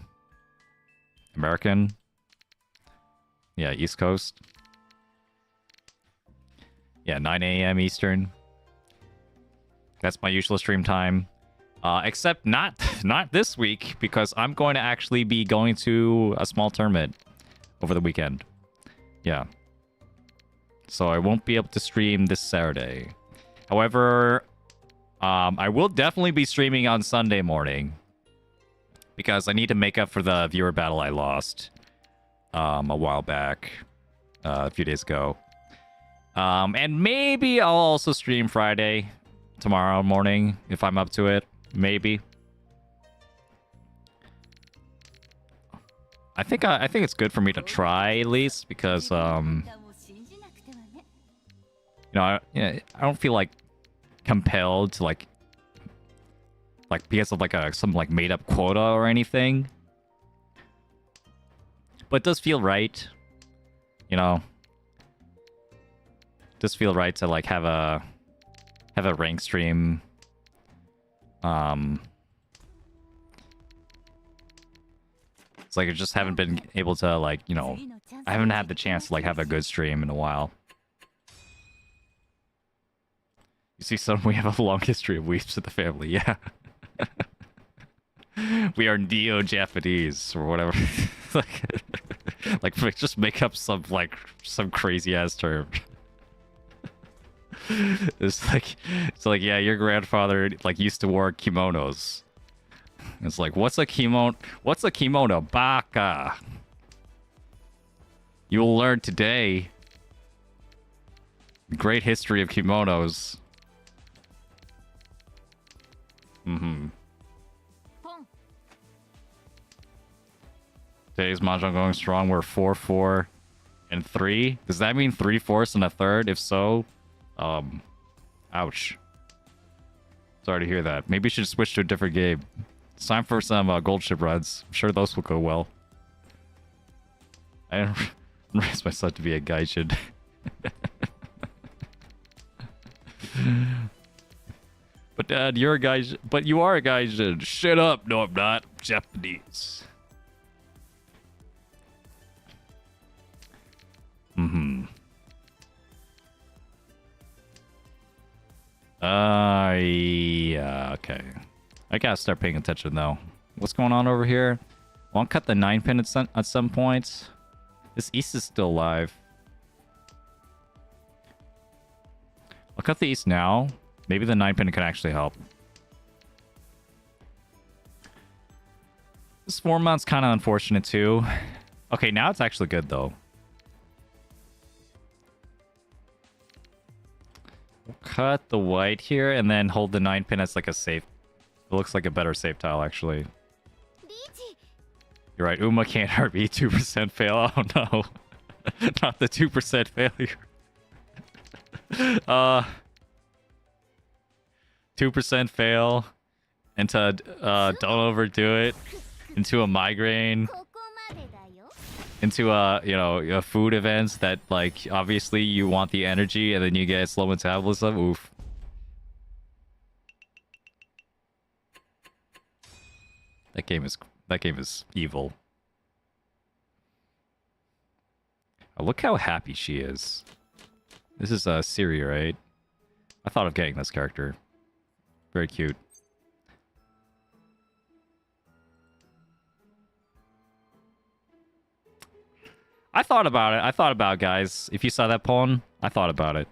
American. Yeah, East Coast. Yeah, 9 a.m. Eastern. That's my usual stream time. Except not this week, because I'm going to actually be going to a small tournament over the weekend. Yeah. So I won't be able to stream this Saturday. However, I will definitely be streaming on Sunday morning, because I need to make up for the viewer battle I lost a while back, a few days ago. And maybe I'll also stream Friday, tomorrow morning, if I'm up to it. Maybe. I think it's good for me to try at least, because you know, I don't feel like compelled to like because of like some like made up quota or anything. But it does feel right, you know. It does feel right to like have a rank stream. It's like I just haven't been able to like, you know, I haven't had the chance to like have a good stream in a while. You see, son, we have a long history of weeps in the family. Yeah. We are neo-Japanese or whatever. like just make up some crazy ass term. It's like yeah, your grandfather like used to wear kimonos. It's like, what's a kimono? What's a kimono? Baka. You will learn today. Great history of kimonos. Today's Mahjong going strong. We're 4-4 and 3. Does that mean 3/4 and a third? If so, ouch. Sorry to hear that. Maybe you should switch to a different game. It's time for some gold ship runs. I'm sure those will go well. I didn't raise my son to be a gaijin. But Dad, you're a gaijin. But you are a gaijin. Shut up. No, I'm not. I'm Japanese. Yeah, okay. I gotta start paying attention, though. What's going on over here? Won't cut the 9 pin at some point. This East is still alive. I'll cut the East now. Maybe the 9 pin can actually help. This 4 mount's kind of unfortunate, too. Okay, now it's actually good, though. cut the white here and then hold the 9 pin as like a safe. It looks like a better save tile, actually. You're right, Uma can't hurt me. 2% fail. Oh no. Not the 2% failure. 2% fail. Into don't overdo it. Into a migraine. Into a food events that like obviously you want the energy and then you get slow metabolism. Oof. That game is evil. Oh, look how happy she is. This is Siri, right? I thought of getting this character. Very cute. I thought about it. I thought about it, guys. If you saw that pawn, I thought about it.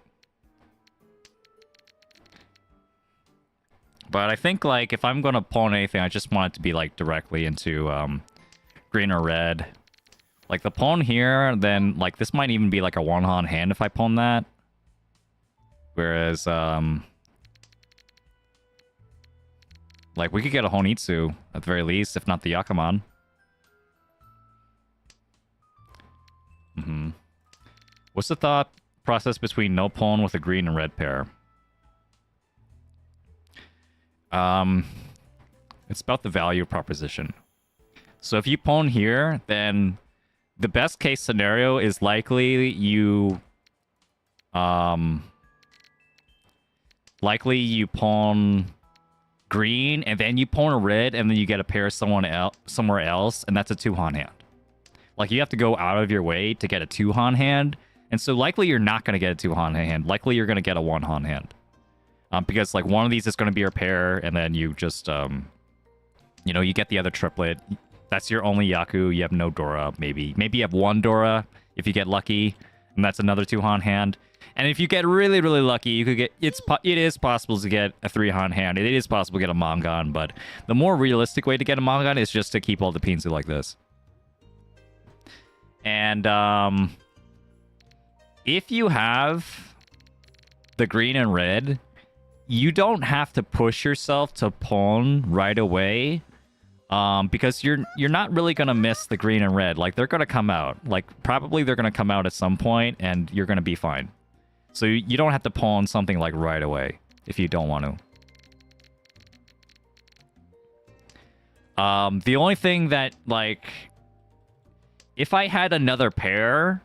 But I think, like, if I'm going to pawn anything, I just want it to be, like, directly into green or red. Like, the pawn here, then, like, this might even be, like, a one-on hand if I pawn that. Whereas, like, we could get a Honitsu, at the very least, if not the Yakuman. What's the thought process between no pawn with a green and red pair? It's about the value proposition. So if you pawn here, then the best case scenario is likely you pawn green and then you pawn a red and then you get a pair somewhere else, and that's a two-han hand. Like, you have to go out of your way to get a two-han hand, and so likely you're not going to get a two-han hand. Likely you're going to get a one-han hand. Because, like, one of these is going to be your pair, and then you just, you know, you get the other triplet. That's your only Yaku. You have no Dora, maybe. Maybe you have one Dora, if you get lucky, and that's another two-han hand. And if you get really, really lucky, you could get... It is possible to get a three-han hand. It is possible to get a Mangan, but the more realistic way to get a Mangan is just to keep all the Pinzu like this. And, if you have the green and red, you don't have to push yourself to pawn right away, because you're not really gonna miss the green and red. Like, they're gonna come out. Like, probably they're gonna come out at some point, and you're gonna be fine. So you don't have to pawn something like right away if you don't want to. The only thing that, like, if I had another pair,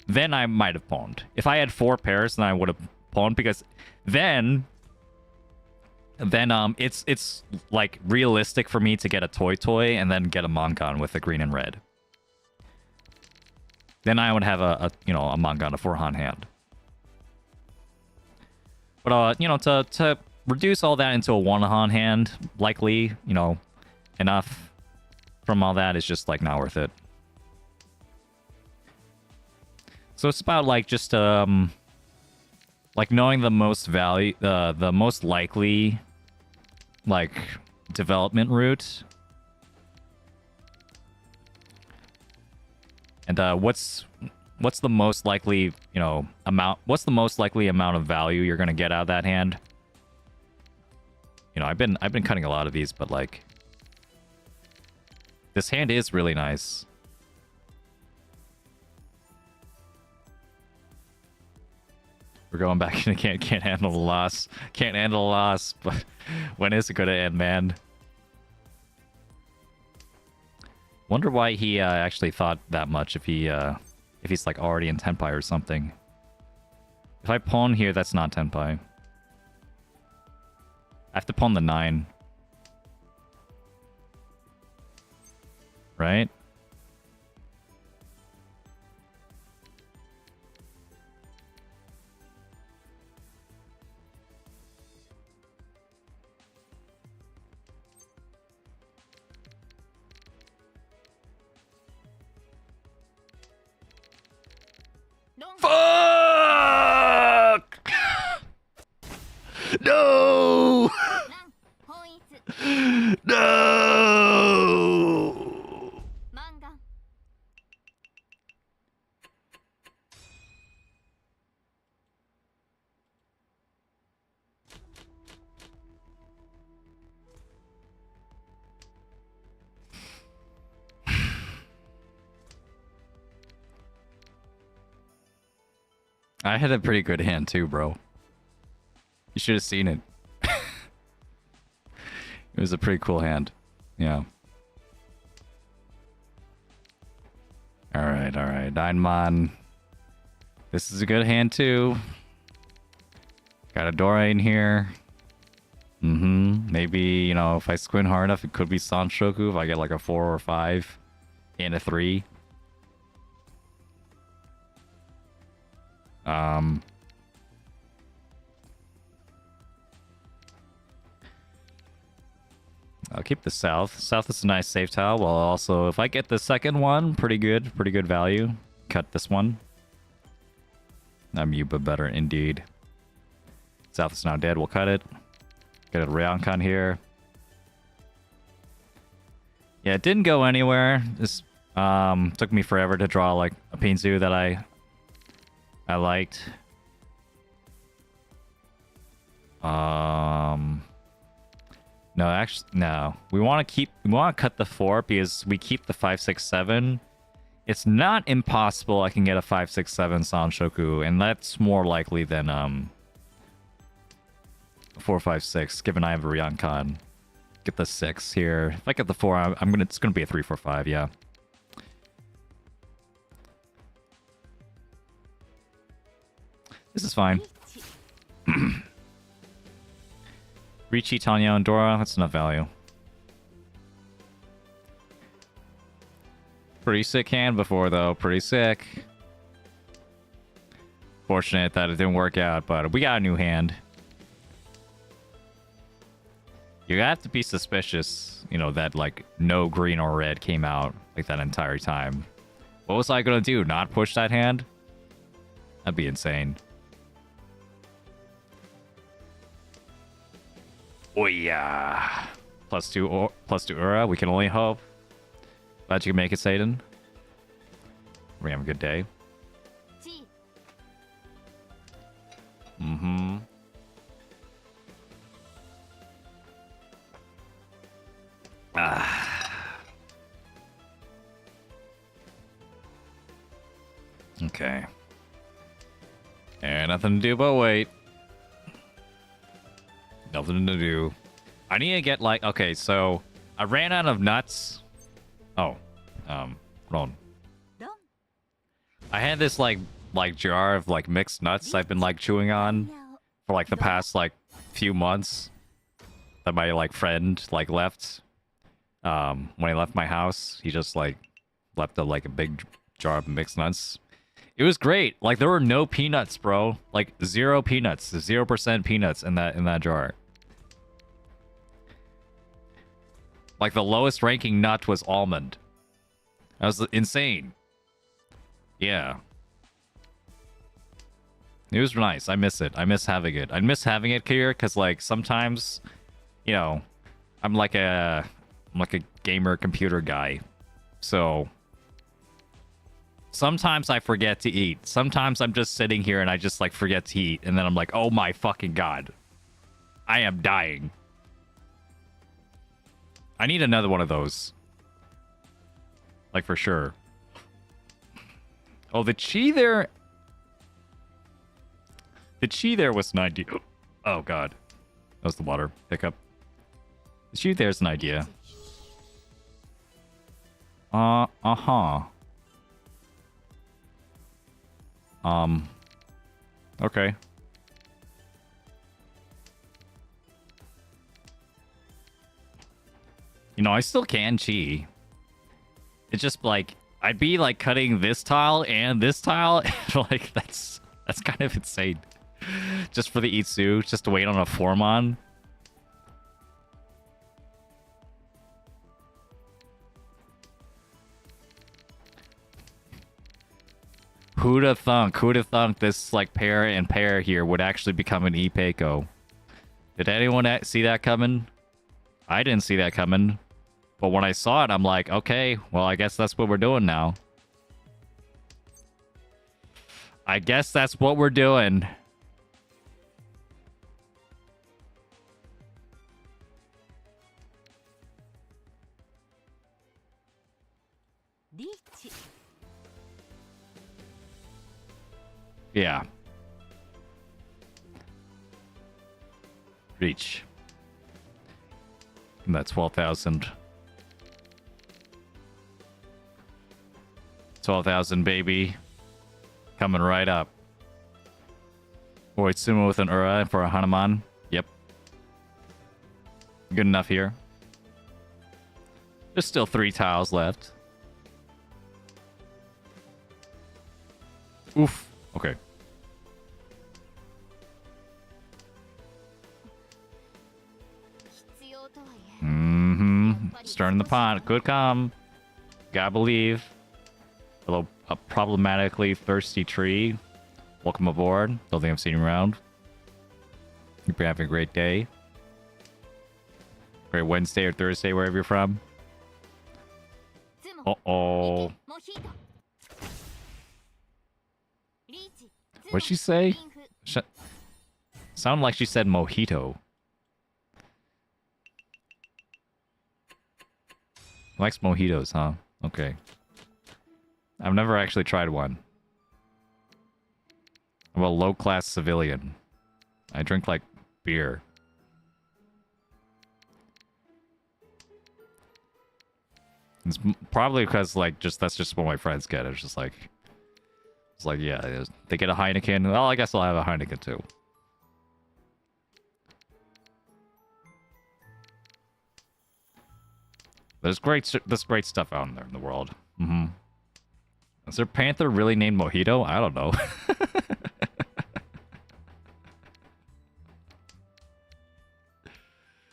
then I might have pawned. If I had 4 pairs, then I would have pawned, because then it's like realistic for me to get a toy and then get a Mangan with a green and red. Then I would have a Mangan, a 4-han hand. But you know, to reduce all that into a 1-han hand, likely, you know, enough from all that is just like not worth it. So it's about like just like knowing the most value, the most likely like development route, and what's the most likely, you know, amount. What's the most likely amount of value you're gonna get out of that hand? You know, I've been cutting a lot of these, but like, this hand is really nice. We're going back and can't handle the loss. Can't handle the loss, but when is it gonna end, man? Wonder why he actually thought that much if he's like already in Tenpai or something. If I pawn here, that's not Tenpai. I have to pawn the 9. Right? Fuck! No! No! I had a pretty good hand too, bro. You should have seen it. It was a pretty cool hand. Yeah. Alright, alright. 9-mon. This is a good hand too. Got a Dora in here. Maybe, you know, if I squint hard enough, it could be Sanshoku if I get like a 4 or 5 and a 3. I'll keep the south. South is a nice safe tile. Well, also, if I get the second one, pretty good value. Cut this one. I'm Yuba better indeed. South is now dead. We'll cut it. Get a Ryokan here. Yeah, it didn't go anywhere. This took me forever to draw like a Pinzu that I liked. No, actually, no. We want to cut the 4 because we keep the 5, 6, 7. It's not impossible I can get a 5, 6, 7 Sanshoku, and that's more likely than 4, 5, 6, given I have a Ryokan. Get the 6 here. If I get the 4, it's gonna be a 3, 4, 5, yeah. This is fine. Riichi, Tanya, and Dora, that's enough value. Pretty sick hand before, though. Pretty sick. Fortunate that it didn't work out, but we got a new hand. You have to be suspicious, you know, that, like, no green or red came out, like, that entire time. What was I gonna do? Not push that hand? That'd be insane. Oh yeah. +2 Ura. We can only hope. Glad you can make it, Satan. We have a good day. Okay. And nothing to do but wait. Nothing to do. I need to get like... Okay, so... I ran out of nuts. Oh. Hold on. I had this like jar of like mixed nuts I've been like chewing on for like the past like few months. That my like friend like left. When he left my house, he just like left a big jar of mixed nuts. It was great. Like there were no peanuts, bro. Like 0 peanuts, 0% peanuts in that jar. Like the lowest ranking nut was almond. That was insane. Yeah. It was nice. I miss it. I miss having it. I miss having it here because like sometimes, you know, I'm like a gamer computer guy. So sometimes I forget to eat. Sometimes I'm just sitting here and I just like forget to eat and then I'm like, "Oh my fucking god. I am dying." I need another one of those. Like for sure. Oh, the chi there... The chi there was an idea. Oh, God. That was the water pickup. The chi there's an idea. Uh-huh. Okay. You know, I still can chi. It's just like... I'd be like cutting this tile and this tile. Like that's kind of insane. Just for the Itsu, just to wait on a Formon. Who'da thunk this like pair and pair here would actually become an Ipeiko. Did anyone see that coming? I didn't see that coming. But when I saw it, I'm like, okay, well, I guess that's what we're doing now. I guess that's what we're doing. Yeah. Reach. And that's 12,000. 12,000, baby. Coming right up. Void Sumo with an Ura for a Hanuman. Yep. Good enough here. There's still 3 tiles left. Oof. Okay. Starting the pot. Good calm. Gotta believe. Hello, a problematically thirsty tree. Welcome aboard. Don't think I've seen you around. Hope you're having a great day. Great Wednesday or Thursday, wherever you're from. Uh-oh. What'd she say? Sounded like she said mojito. Likes mojitos, huh? Okay. I've never actually tried one. I'm a low-class civilian. I drink, like, beer. It's probably because, like, that's just what my friends get. It's just like... It's like, yeah, they get a Heineken. Well, I guess I'll have a Heineken, too. There's great stuff out there in the world. Is there a panther really named Mojito? I don't know.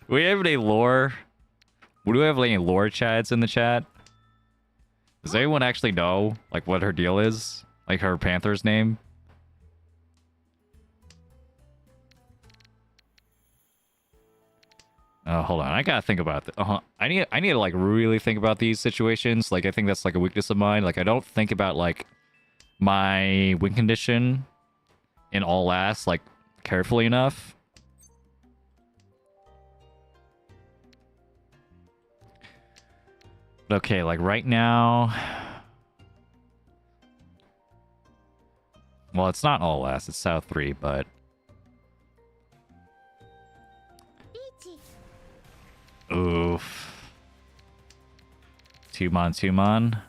Do we have any lore? Do we have any lore chads in the chat? Does anyone actually know, like, what her deal is? Like, her panther's name? Hold on. I gotta think about this. I need to, like, really think about these situations. Like, I think that's, like, a weakness of mine. Like, I don't think about, like, my win condition in all ass, like, carefully enough. Okay, like, right now... Well, it's not all ass. It's South 3, but... Oof. Tumon.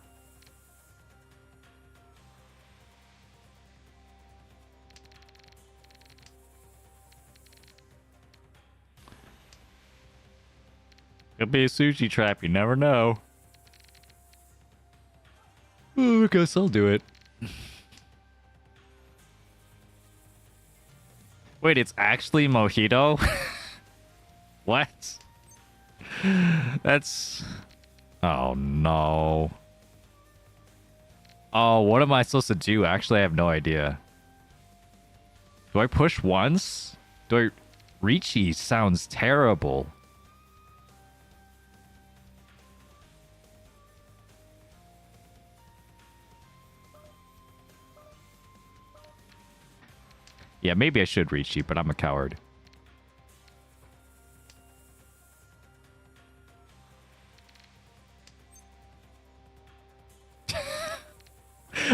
Could be a sushi trap, you never know. Ooh, I guess I'll do it. Wait, it's actually mojito? What? That's... Oh, no. Oh, what am I supposed to do? Actually, I have no idea. Do I push once? Riichi sounds terrible. Yeah, maybe I should Riichi, but I'm a coward.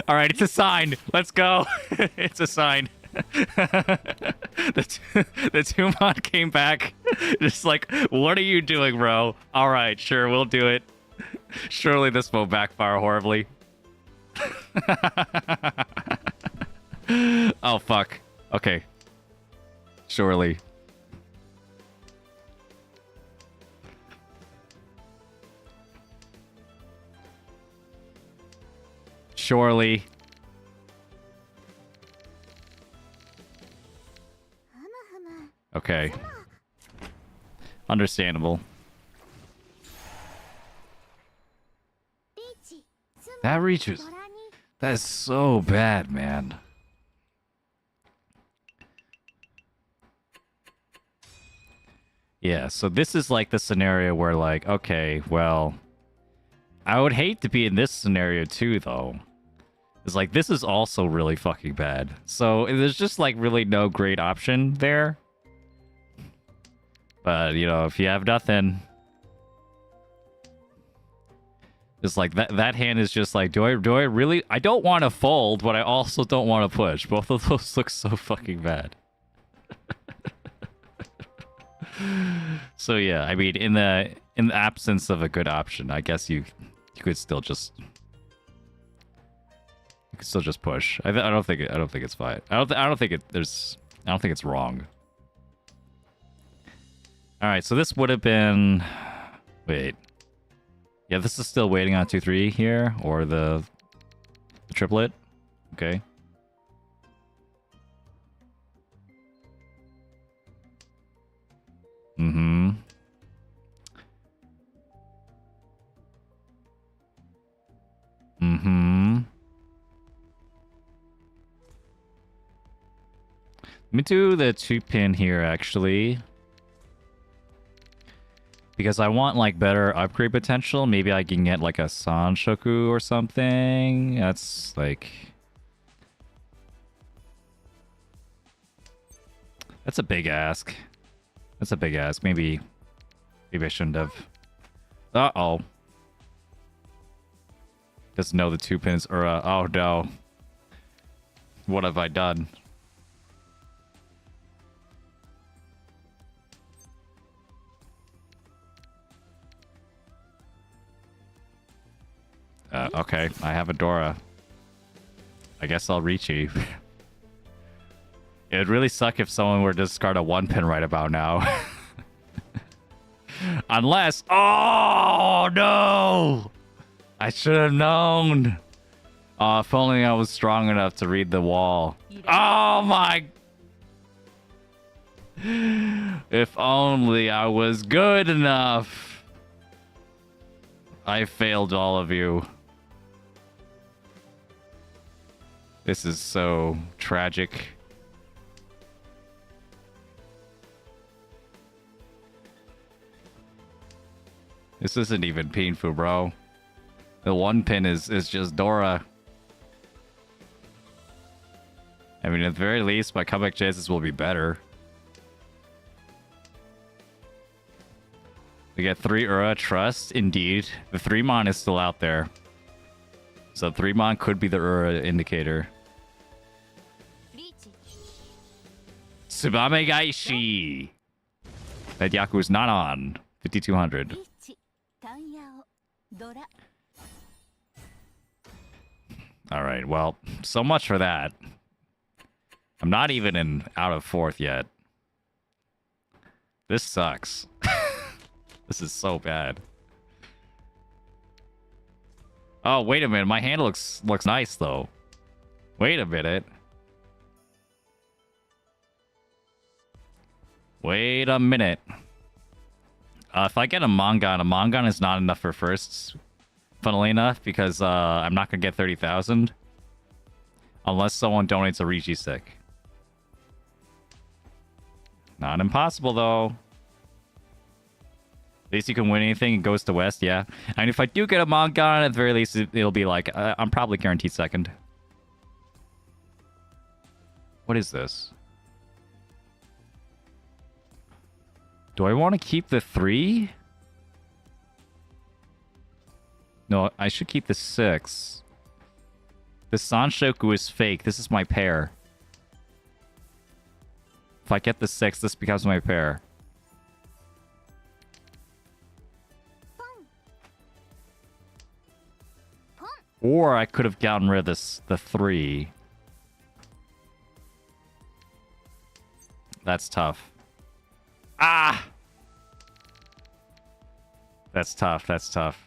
All right, it's a sign. Let's go. It's a sign. the Tumon came back. Just like, what are you doing, bro? All right, sure, we'll do it. Surely this won't backfire horribly. Oh, fuck. Okay. Surely. Surely. Okay. Understandable. That reaches. That is so bad, man. Yeah, so this is like the scenario where, like, okay, well, I would hate to be in this scenario too, though. It's like, this is also really fucking bad. So there's just, like, really no great option there. But, you know, if you have nothing... It's like, that hand is just like, do I really... I don't want to fold, but I also don't want to push. Both of those look so fucking bad. So yeah, I mean, in the absence of a good option, I guess you could still just push. I don't think it's fine. I don't think it's wrong. All right, so this would have been. Wait. Yeah, this is still waiting on 2-3 here, or the triplet. Okay. Mm-hmm. Mm-hmm. Let me do the 2-pin here, actually. Because I want, like, better upgrade potential. Maybe I can get, like, a Sanshoku or something. That's, like... That's a big ask. That's a big ask. Maybe I shouldn't have. Uh-oh. Doesn't know the 2 pins are, oh no. What have I done? Okay, I have a Dora. I guess I'll Riichi. It'd really suck if someone were to discard a 1-pin right about now. Unless... Oh, no! I should have known. If only I was strong enough to read the wall. Oh, my... If only I was good enough. I failed all of you. This is so tragic. This isn't even painful, bro. The 1-pin is just Dora. I mean, at the very least, my comeback chances will be better. We get 3 Ura Trust, indeed. The 3-mon is still out there. So 3-mon could be the Ura indicator. Tsubame Gaishi! That Yaku's not on. 5200. Alright, well, so much for that. I'm not even in out of 4th yet. This sucks. This is so bad. Oh, wait a minute. My hand looks nice, though. Wait a minute. Wait a minute. If I get a Mongon is not enough for firsts. Funnily enough, because I'm not going to get 30,000. Unless someone donates a Riichi stick. Not impossible, though. At least you can win anything. It goes to West, yeah. And if I do get a Mongon, at the very least, it'll be like... I'm probably guaranteed second. What is this? Do I want to keep the 3? No, I should keep the 6. The Sanshoku is fake. This is my pair. If I get the 6, this becomes my pair. Or I could have gotten rid of the 3. That's tough. Ah! That's tough. That's tough.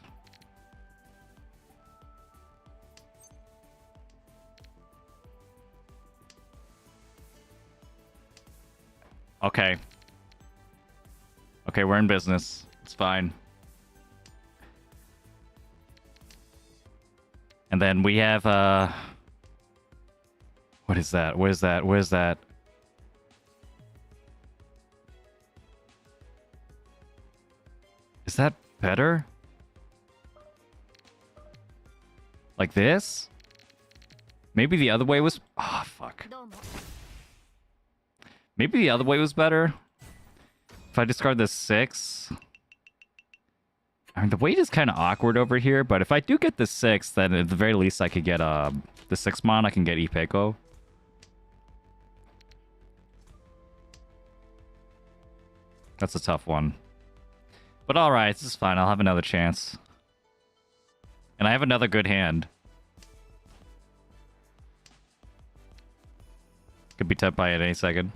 Okay. Okay, we're in business. It's fine. And then we have, what is that? What is that? What is that? Is that better? Like this? Maybe the other way was... Oh, fuck. Maybe the other way was better. If I discard the 6... I mean, the weight is kind of awkward over here, but if I do get the 6, then at the very least I could get the 6-mon, I can get Ipeko. That's a tough one. But alright, this is fine. I'll have another chance. And I have another good hand. Could be Tenpai at any second.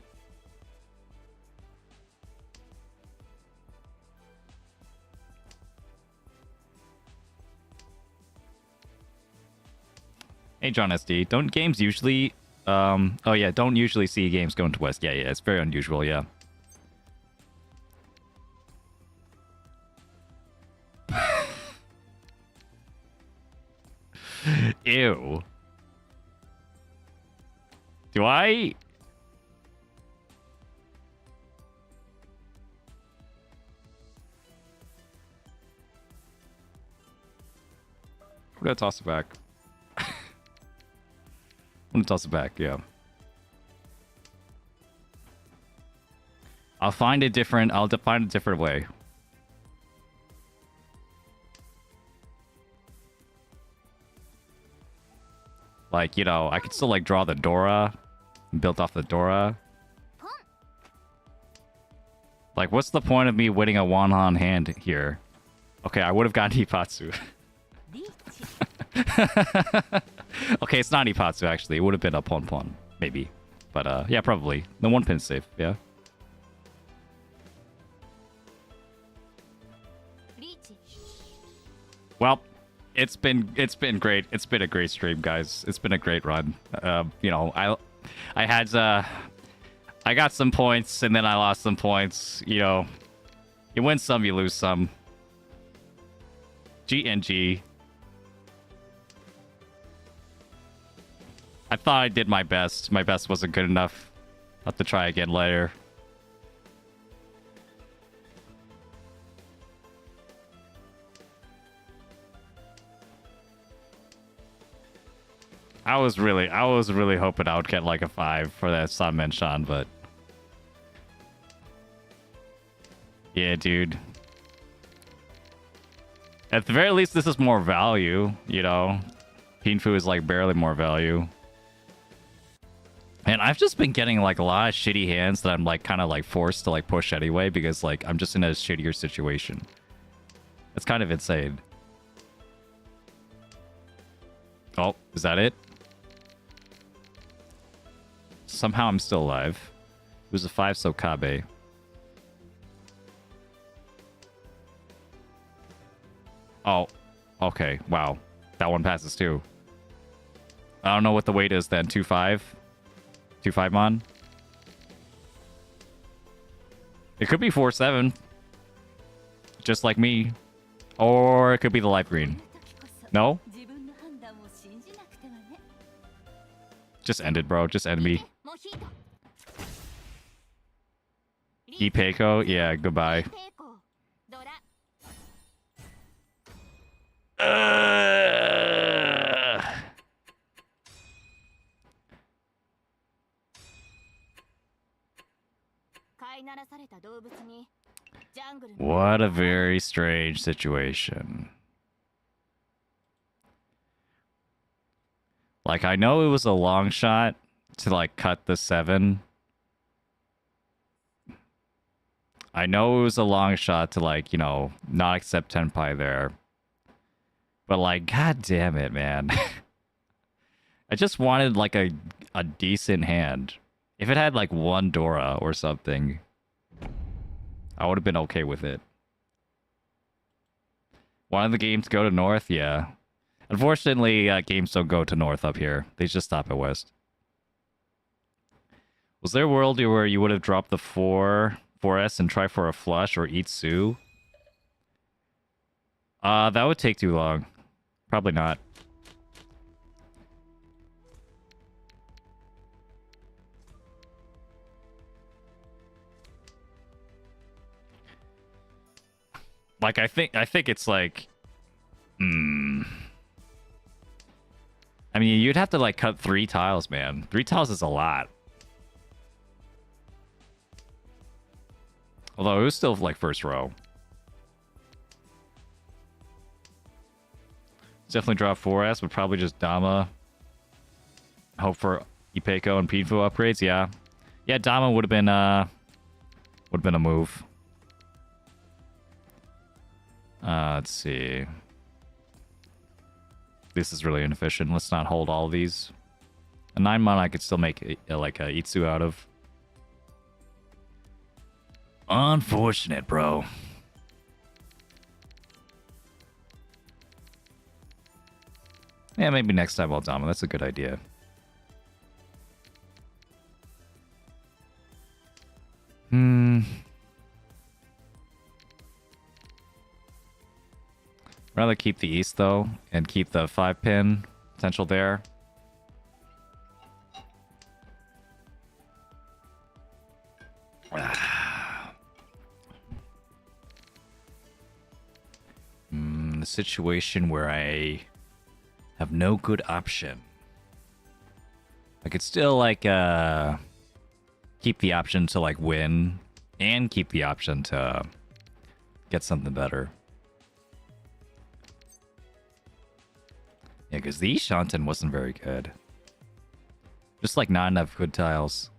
Hey, John SD. Don't games usually... oh, yeah. Don't usually see games going to West. Yeah, it's very unusual, yeah. Ew. Do I... I'm gonna toss it back. I'm gonna toss it back, yeah. I'll find a different... I'll find a different way. Like, you know, I could still, like, draw the Dora. Built off the Dora. Like, what's the point of me winning a one-on hand here? Okay, I would have gotten Ipatsu. Okay, it's not Ipatsu, actually. It would have been a Pon-Pon, maybe. But, yeah, probably. The one pin's safe, yeah. Well, it's been great. It's been a great stream, guys. It's been a great run. You know, I had I got some points and then I lost some points. You know, you win some, you lose some. GNG. I thought I did my best. My best wasn't good enough. I'll have to try again later. I was really hoping I would get like a 5 for that Sunman Shan, but yeah, dude. At the very least, this is more value, you know. Pinfu is like barely more value. And I've just been getting like a lot of shitty hands that I'm like kind of like forced to like push anyway because like I'm just in a shittier situation. It's kind of insane. Oh, is that it? Somehow I'm still alive. It was a 5 Sokabe. Oh, okay. Wow. That one passes too. I don't know what the weight is then. 2-5? 2-5 mon? It could be 4-7. Just like me. Or it could be the light green. No? Just end it, bro. Just end me. Ipeiko? Yeah, goodbye. What a very strange situation. Like, I know it was a long shot to, like, cut the 7. I know it was a long shot to, like, you know, not accept Tenpai there. But, like, god damn it, man. I just wanted, like, a decent hand. If it had, like, one Dora or something, I would have been okay with it. Wanted the game to go to North? Yeah. Unfortunately, games don't go to North up here. They just stop at West. Was there a world where you would have dropped the 4S and try for a flush or eat Sue? That would take too long. Probably not. Like, I think it's like... I mean, you'd have to, like, cut 3 tiles, man. 3 tiles is a lot. Although, it was still, like, first row. Definitely drop 4S, but probably just Dama. Hope for Ipeiko and Pinfu upgrades, yeah. Yeah, Dama would have been a move. Let's see. This is really inefficient. Let's not hold all of these. A 9 mana I could still make like a Itsu out of. Unfortunate, bro. Yeah, maybe next time I'll Dama. That's a good idea. Rather keep the East, though, and keep the 5-pin potential there. The situation where I have no good option. I could still, like, keep the option to, like, win, and keep the option to get something better. Yeah, because the Shanten wasn't very good. Just, like, not enough good tiles.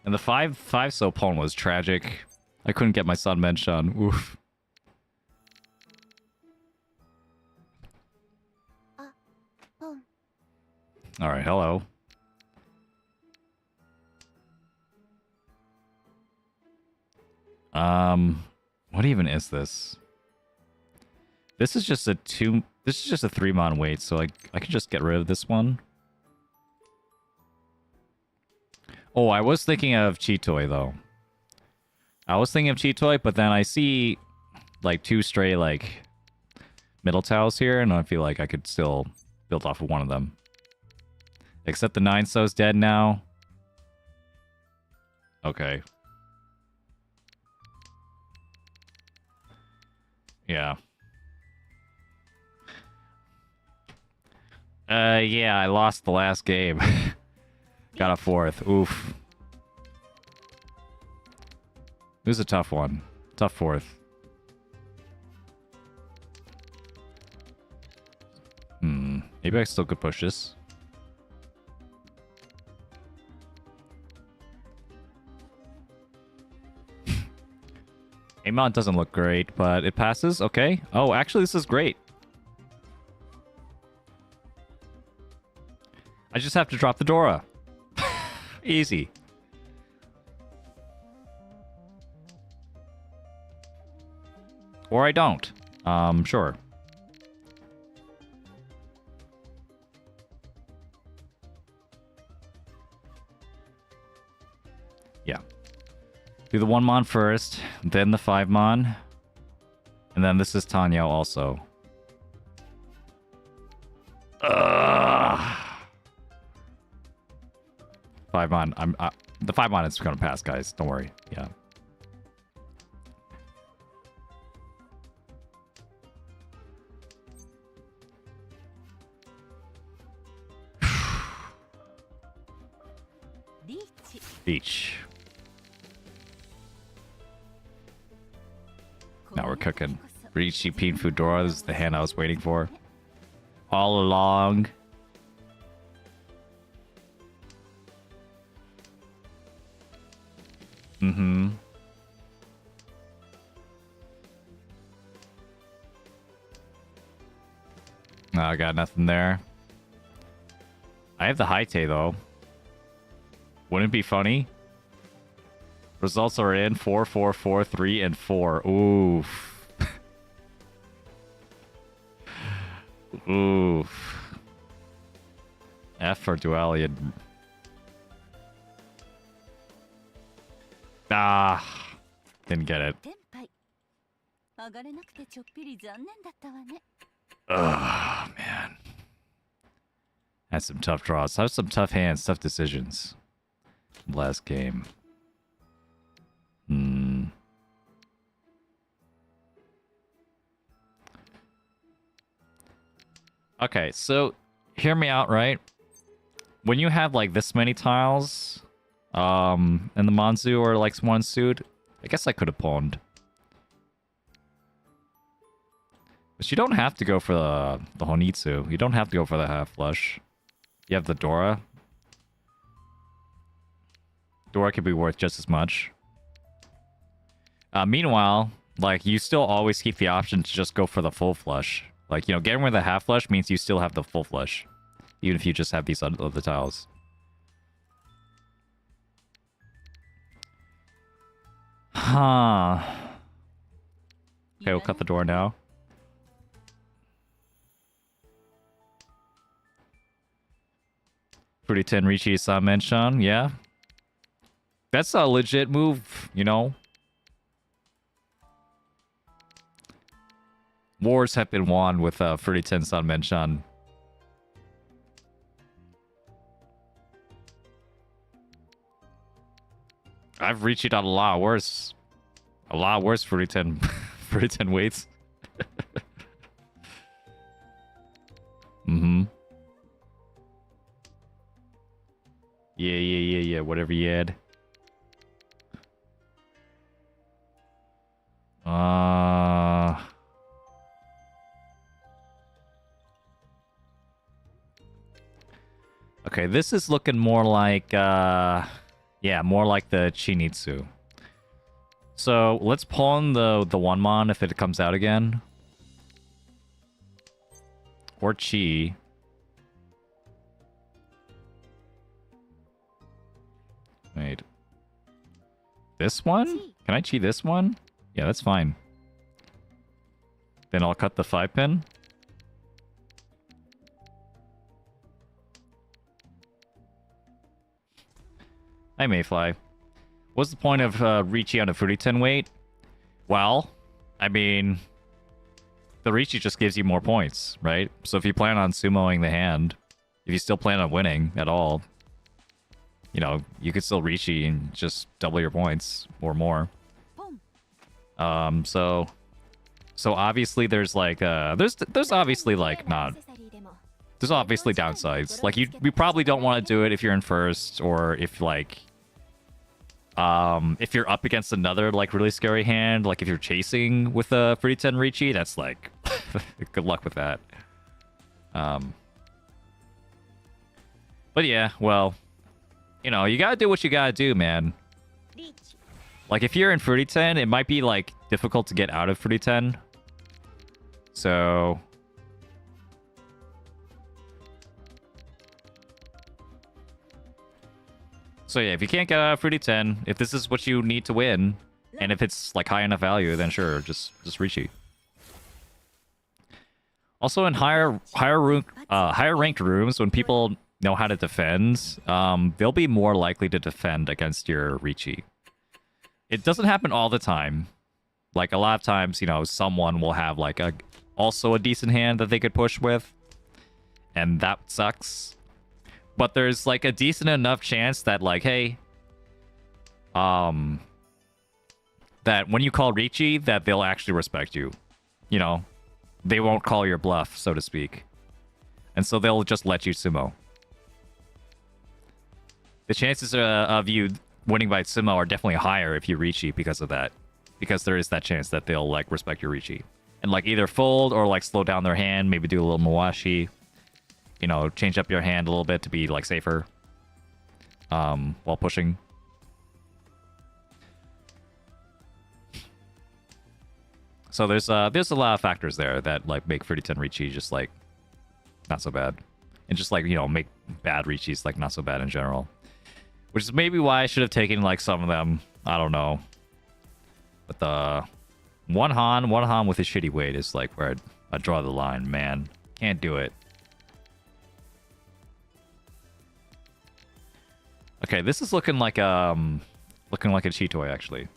And the 5 so pawn was tragic. I couldn't get my Sun Bench on. Oof. Alright, hello. What even is this? This is just a 3-mon wait, so I can just get rid of this one. Oh, I was thinking of Chitoy, though. I was thinking of Chitoy, but then I see, like, 2 stray, like, middle tiles here, and I feel like I could still build off of one of them. Except the 9-so's dead now. Okay. Yeah. Yeah, I lost the last game. Got a 4th. Oof. It was a tough one. Tough 4th. Maybe I still could push this. Amon doesn't look great, but it passes. Okay. Oh, actually, this is great. I just have to drop the Dora. Easy. Or I don't. Sure. Yeah. Do the 1-mon first, then the 5-mon. And then this is Tanya also. 5-mon. The 5-mon is gonna pass, guys. Don't worry. Yeah. Beach. Now we're cooking. Riichi Fudora. This is the hand I was waiting for. All along. No, I got nothing there. I have the Haite, though. Wouldn't it be funny? Results are in 4, 4, 4, 3, and 4. Oof. Oof. F for Dualian. Ah. Didn't get it. Ugh, man. Had some tough draws. Had some tough hands, tough decisions. Last game. Okay, so hear me out, right? When you have like this many tiles, and the Manzu or like one suit, I guess I could have pawned. But you don't have to go for the Honitsu. You don't have to go for the half flush. You have the Dora. Dora could be worth just as much. Meanwhile, like, you still always keep the option to just go for the full flush. Like, you know, getting rid of the half flush means you still have the full flush, even if you just have these other tiles. Huh. Okay, we'll cut the door now. Pretty 10 Riichi Samenshon, yeah. That's a legit move, you know. Wars have been won with Fruity 10 Samenshon. I've reached out a lot worse. A lot worse Fruity 10 Fruity 10 weights. Mm-hmm. Yeah, whatever you had. Okay, this is looking more like yeah, more like the Chinitsu. So let's pawn the one mon if it comes out again. Or Chi. Wait. This one? Can I Chi this one? Yeah, that's fine. Then I'll cut the 5-pin. Hi, Mayfly. What's the point of Riichi on a Fruity 10 weight? Well, I mean, the Riichi just gives you more points, right? So if you plan on sumoing the hand, if you still plan on winning at all, you know, you could still Riichi and just double your points or more. So obviously there's like there's obviously like not. There's obviously downsides. Like you probably don't want to do it if you're in first, or if like if you're up against another like really scary hand, like if you're chasing with a Fruity 10 Riichi, that's like good luck with that. But yeah, well, you know, you gotta do what you gotta do, man. Like if you're in Fruity 10, it might be like difficult to get out of Fruity 10. So yeah, if you can't get out of Fruity 10, if this is what you need to win, and if it's like high enough value, then sure, just Riichi. Also, in higher ranked rooms, when people know how to defend, they'll be more likely to defend against your Riichi. It doesn't happen all the time. Like a lot of times, you know, someone will have like also a decent hand that they could push with, and that sucks. But there's like a decent enough chance that like, hey, that when you call Riichi, that they'll actually respect you. You know, they won't call your bluff, so to speak. And so they'll just let you sumo. The chances of you winning by sumo are definitely higher if you Riichi because of that. Because there is that chance that they'll like respect your Riichi. And like either fold or like slow down their hand, maybe do a little Mawashi. You know, change up your hand a little bit to be like safer while pushing. So there's a lot of factors there that like make Fruity 10 Riichi just like not so bad, and just like, you know, make bad Riichis like not so bad in general, which is maybe why I should have taken like some of them. I don't know, but the one Han with his shitty weight is like where I draw the line, man. Can't do it. Okay, this is looking like a Cheetoy, actually.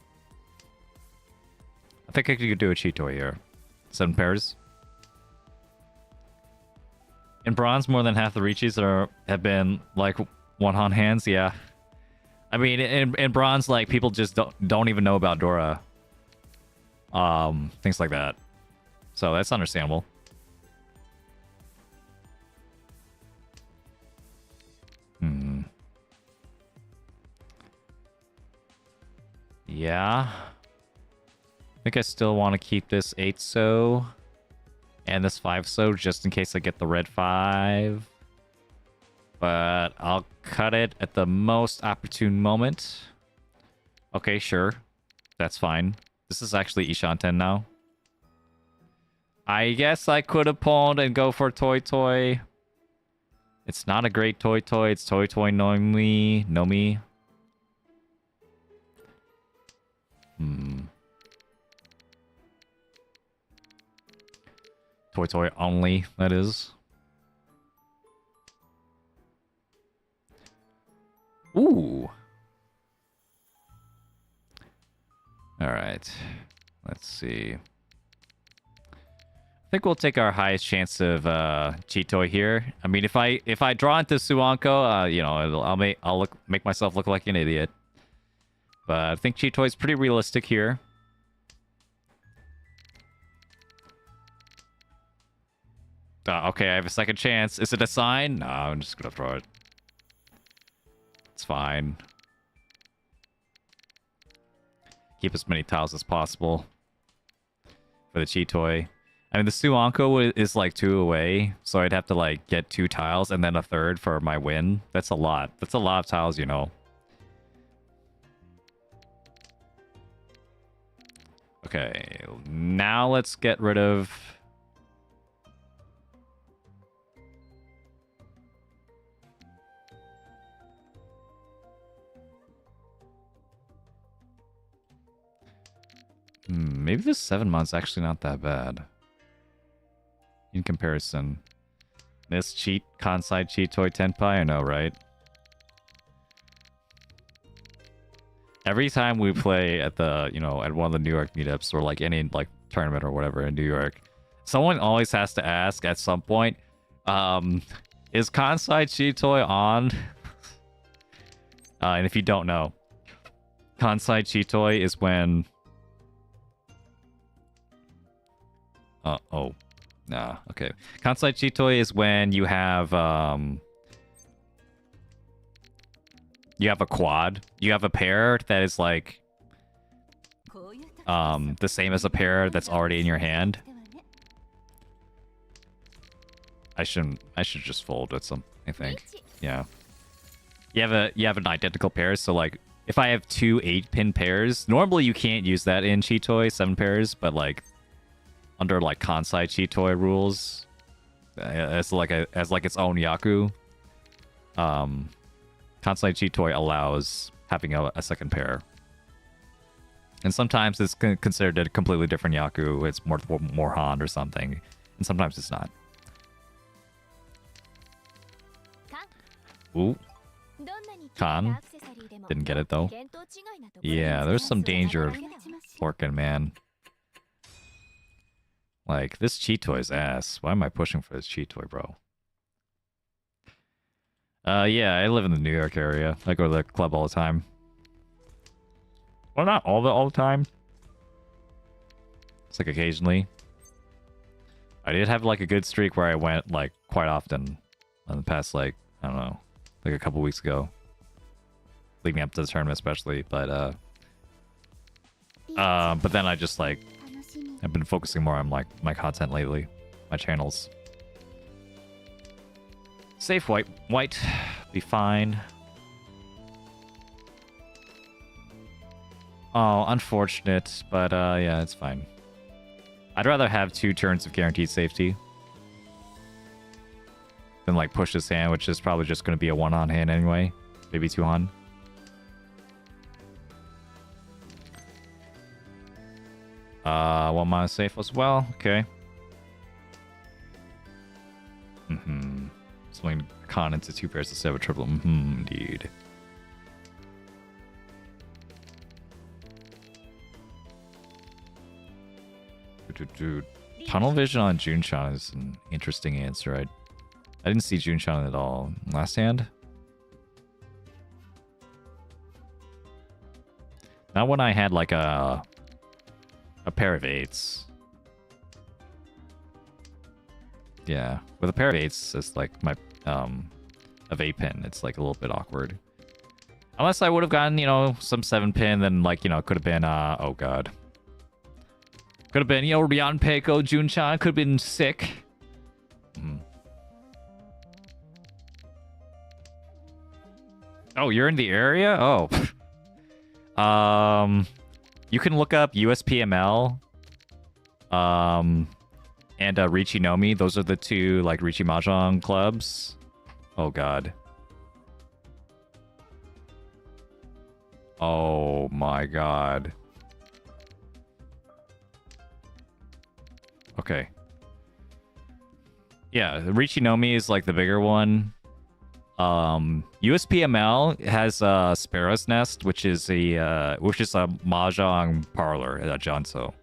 I think I could do a Cheetoy here. 7 pairs. In bronze, more than half the Riichis have been like one Han hands. Yeah, I mean in bronze, like people just don't even know about Dora. Things like that. So that's understandable. Yeah. I think I still want to keep this 8-so and this 5-so just in case I get the red 5. But I'll cut it at the most opportune moment. Okay, sure. That's fine. This is actually Ishanten now. I guess I could have pawned and go for Toy Toy. It's not a great Toy Toy. It's Toy Toy Nomi. Nomi. Toy Toy only, that is. Ooh. Alright. Let's see. I think we'll take our highest chance of Chitoy here. I mean, if I draw into Suanko, you know, I'll make myself look like an idiot. But I think Chitoy's pretty realistic here. Okay, I have a second chance. Is it a sign? No, I'm just gonna throw it. It's fine. Keep as many tiles as possible for the Chitoy. I mean, the Suanko is like 2 away, so I'd have to like get 2 tiles and then a third for my win. That's a lot. That's a lot of tiles, you know. Okay, now let's get rid of... maybe this 7 months actually not that bad. In comparison. This Kansai Chitoy Tenpai, I know, right? Every time we play at the, you know, at one of the New York meetups or like any like tournament or whatever in New York, someone always has to ask at some point, is Kansai Chitoy on? And if you don't know, Kansai Chitoy is when... okay. Kansai Chitoy is when you have a quad. You have a pair that is like the same as a pair that's already in your hand. I should just fold with some, I think. Yeah. You have an identical pair, so like if I have 2 8-pin pairs, normally you can't use that in Chitoy 7 pairs, but like under like Kansai Chitoy rules, as like its own Yaku, Kansai Chitoy allows having a second pair. And sometimes it's considered a completely different Yaku. It's more Han or something, and sometimes it's not. Ooh, Khan didn't get it though. Yeah, there's some danger lurking, man. Like, this Chitoy's ass. Why am I pushing for this Chitoy, bro? Yeah, I live in the New York area. I go to the club all the time. Well, not all the time. It's like occasionally. I did have like a good streak where I went like quite often in the past, like, I don't know, like a couple weeks ago. Leading up to the tournament especially, but then I just like I've been focusing more on like my content lately, my channels. Safe white, be fine. Oh, unfortunate, but yeah, it's fine. I'd rather have 2 turns of guaranteed safety than like push this hand, which is probably just going to be a 1-on hand anyway, maybe 2-on. One mana safe as well. Okay. Swing con into 2 pairs instead of a triple. Indeed. Tunnel vision on Junchan is an interesting answer. I didn't see Junchan at all last hand. Not when I had like a pair of 8s. Yeah, with a pair of 8s, it's like my of 8-pin. It's like a little bit awkward. Unless I would have gotten, you know, some 7-pin, then like, you know, it could have been oh god. Could have been, you know, Ryan Peiko, Junchan, could have been sick. Oh, you're in the area? Oh. You can look up USPML, and Riichi Nomi. Those are the two like Riichi Mahjong clubs. Oh god. Oh my god. Okay. Yeah, the Riichi Nomi is like the bigger one. USPML has Sparrow's Nest, which is a mahjong parlor at Janso.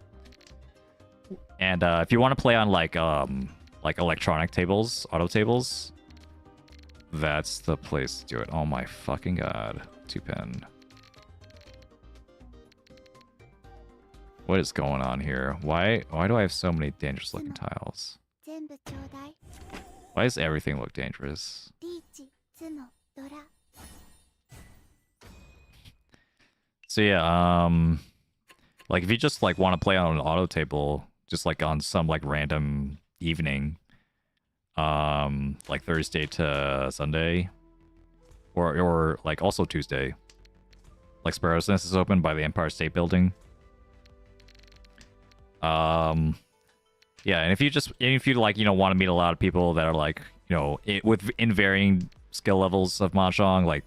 And if you want to play on like electronic tables, auto tables, that's the place to do it. Oh my fucking god. 2-pin. What is going on here? Why do I have so many dangerous looking tiles? Why does everything look dangerous? So yeah, like if you just like want to play on an auto table, just like on some like random evening, like Thursday to Sunday, or like also Tuesday, like Sparrow's Nest is open by the Empire State Building. Yeah, and if you like, you know, want to meet a lot of people that are like, you know, in varying skill levels of mahjong, like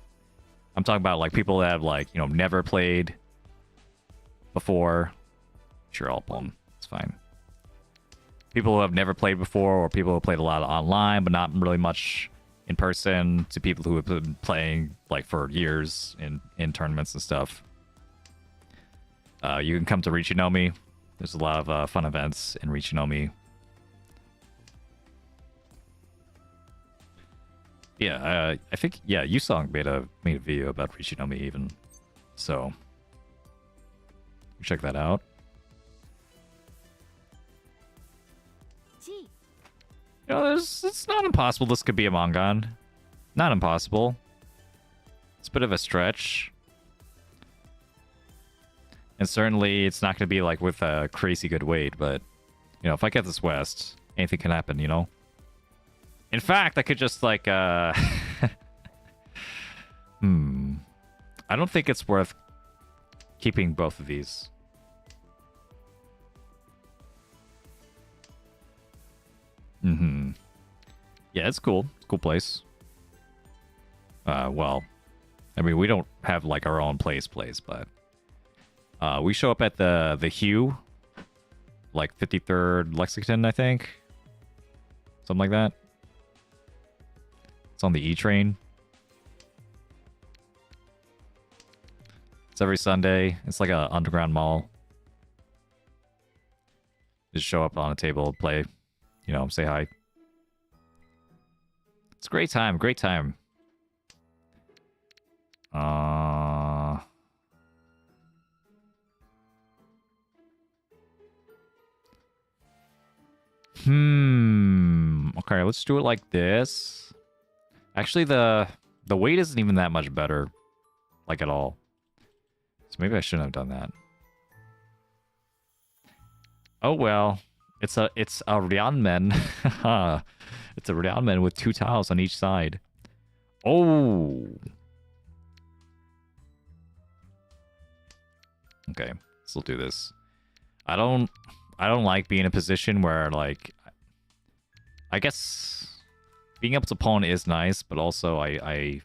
I'm talking about like people that have like, you know, never played before. Sure, I'll pull them. It's fine. People who have never played before, or people who played a lot online but not really much in person, to people who have been playing like for years in tournaments and stuff. You can come to Riichi Nomi. There's a lot of fun events in Riichi Nomi. Yeah, I think, yeah, Yusong made a video about Riichi Nomi even. So, check that out. You know, it's not impossible this could be a Mongon. Not impossible. It's a bit of a stretch. And certainly it's not going to be like with a crazy good weight, but, you know, if I get this west, anything can happen, you know? In fact, I could just like, I don't think it's worth keeping both of these. Yeah, it's cool. It's a cool place. Well, I mean, we don't have like our own place, but we show up at the Hue, like 53rd Lexington, I think. Something like that. It's on the E train. It's every Sunday. It's like a underground mall. Just show up on a table, play, you know, say hi. It's a great time, great time. Okay, let's do it like this. Actually, the weight isn't even that much better, like at all. So maybe I shouldn't have done that. Oh well, it's a Ryanmen. It's a Ryanmen with 2 tiles on each side. Oh. Okay, so we'll do this. I don't like being in a position where like, I guess being able to pawn is nice, but also I'm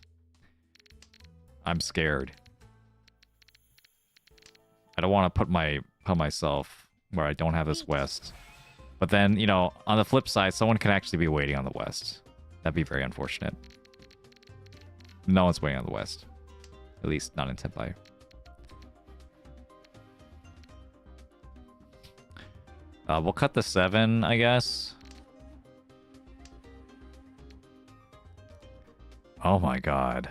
scared. I don't want to put myself where I don't have this west. But then, you know, on the flip side, someone can actually be waiting on the west. That'd be very unfortunate. No one's waiting on the west. At least not in Tenpai. We'll cut the 7, I guess. Oh my god.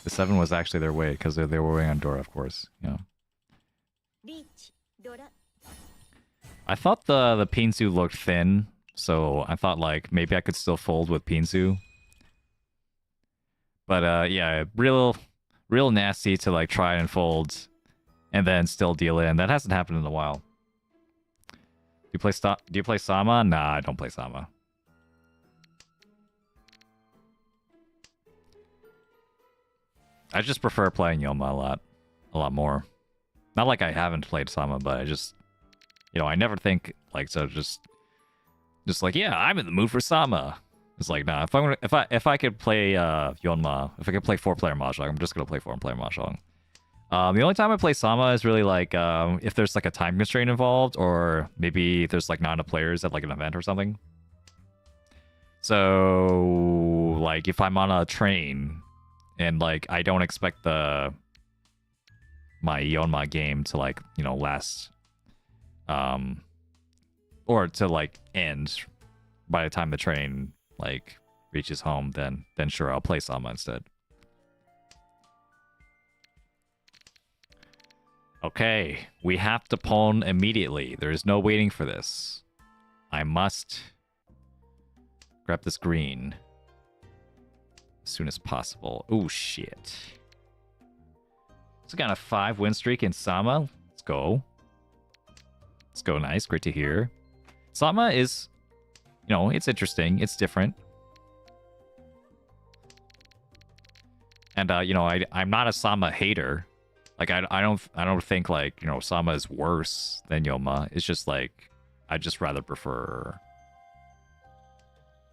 The 7 was actually their way, because they were waiting on Dora, of course. You know. I thought the Pinsu looked thin, so I thought like maybe I could still fold with Pinsu. But yeah, real nasty to like try and fold and then still deal in. That hasn't happened in a while. Do you play Sama? Nah, I don't play Sama. I just prefer playing Yoma a lot more. Not like I haven't played Sama, but I just, I never think like so. Just like, yeah, I'm in the mood for Sama. It's like, nah. If I could play Yonma, if I could play 4-player Mahjong, I'm just gonna play 4-player Mahjong. The only time I play Sama is really like if there's like a time constraint involved, or maybe there's like not enough players at like an event or something. So like if I'm on a train and like I don't expect my Yonma game to like last or to like end by the time the train like reaches home, then sure, I'll play Sama instead. Okay, we have to pawn immediately. There is no waiting for this. I must grab this green as soon as possible. Oh shit. So got a 5-win streak in Sama. Let's go. Let's go, nice. Great to hear. Sama is, it's interesting. It's different. And I'm not a Sama hater. Like I don't think like Sama is worse than Yoma. It's just like I just rather prefer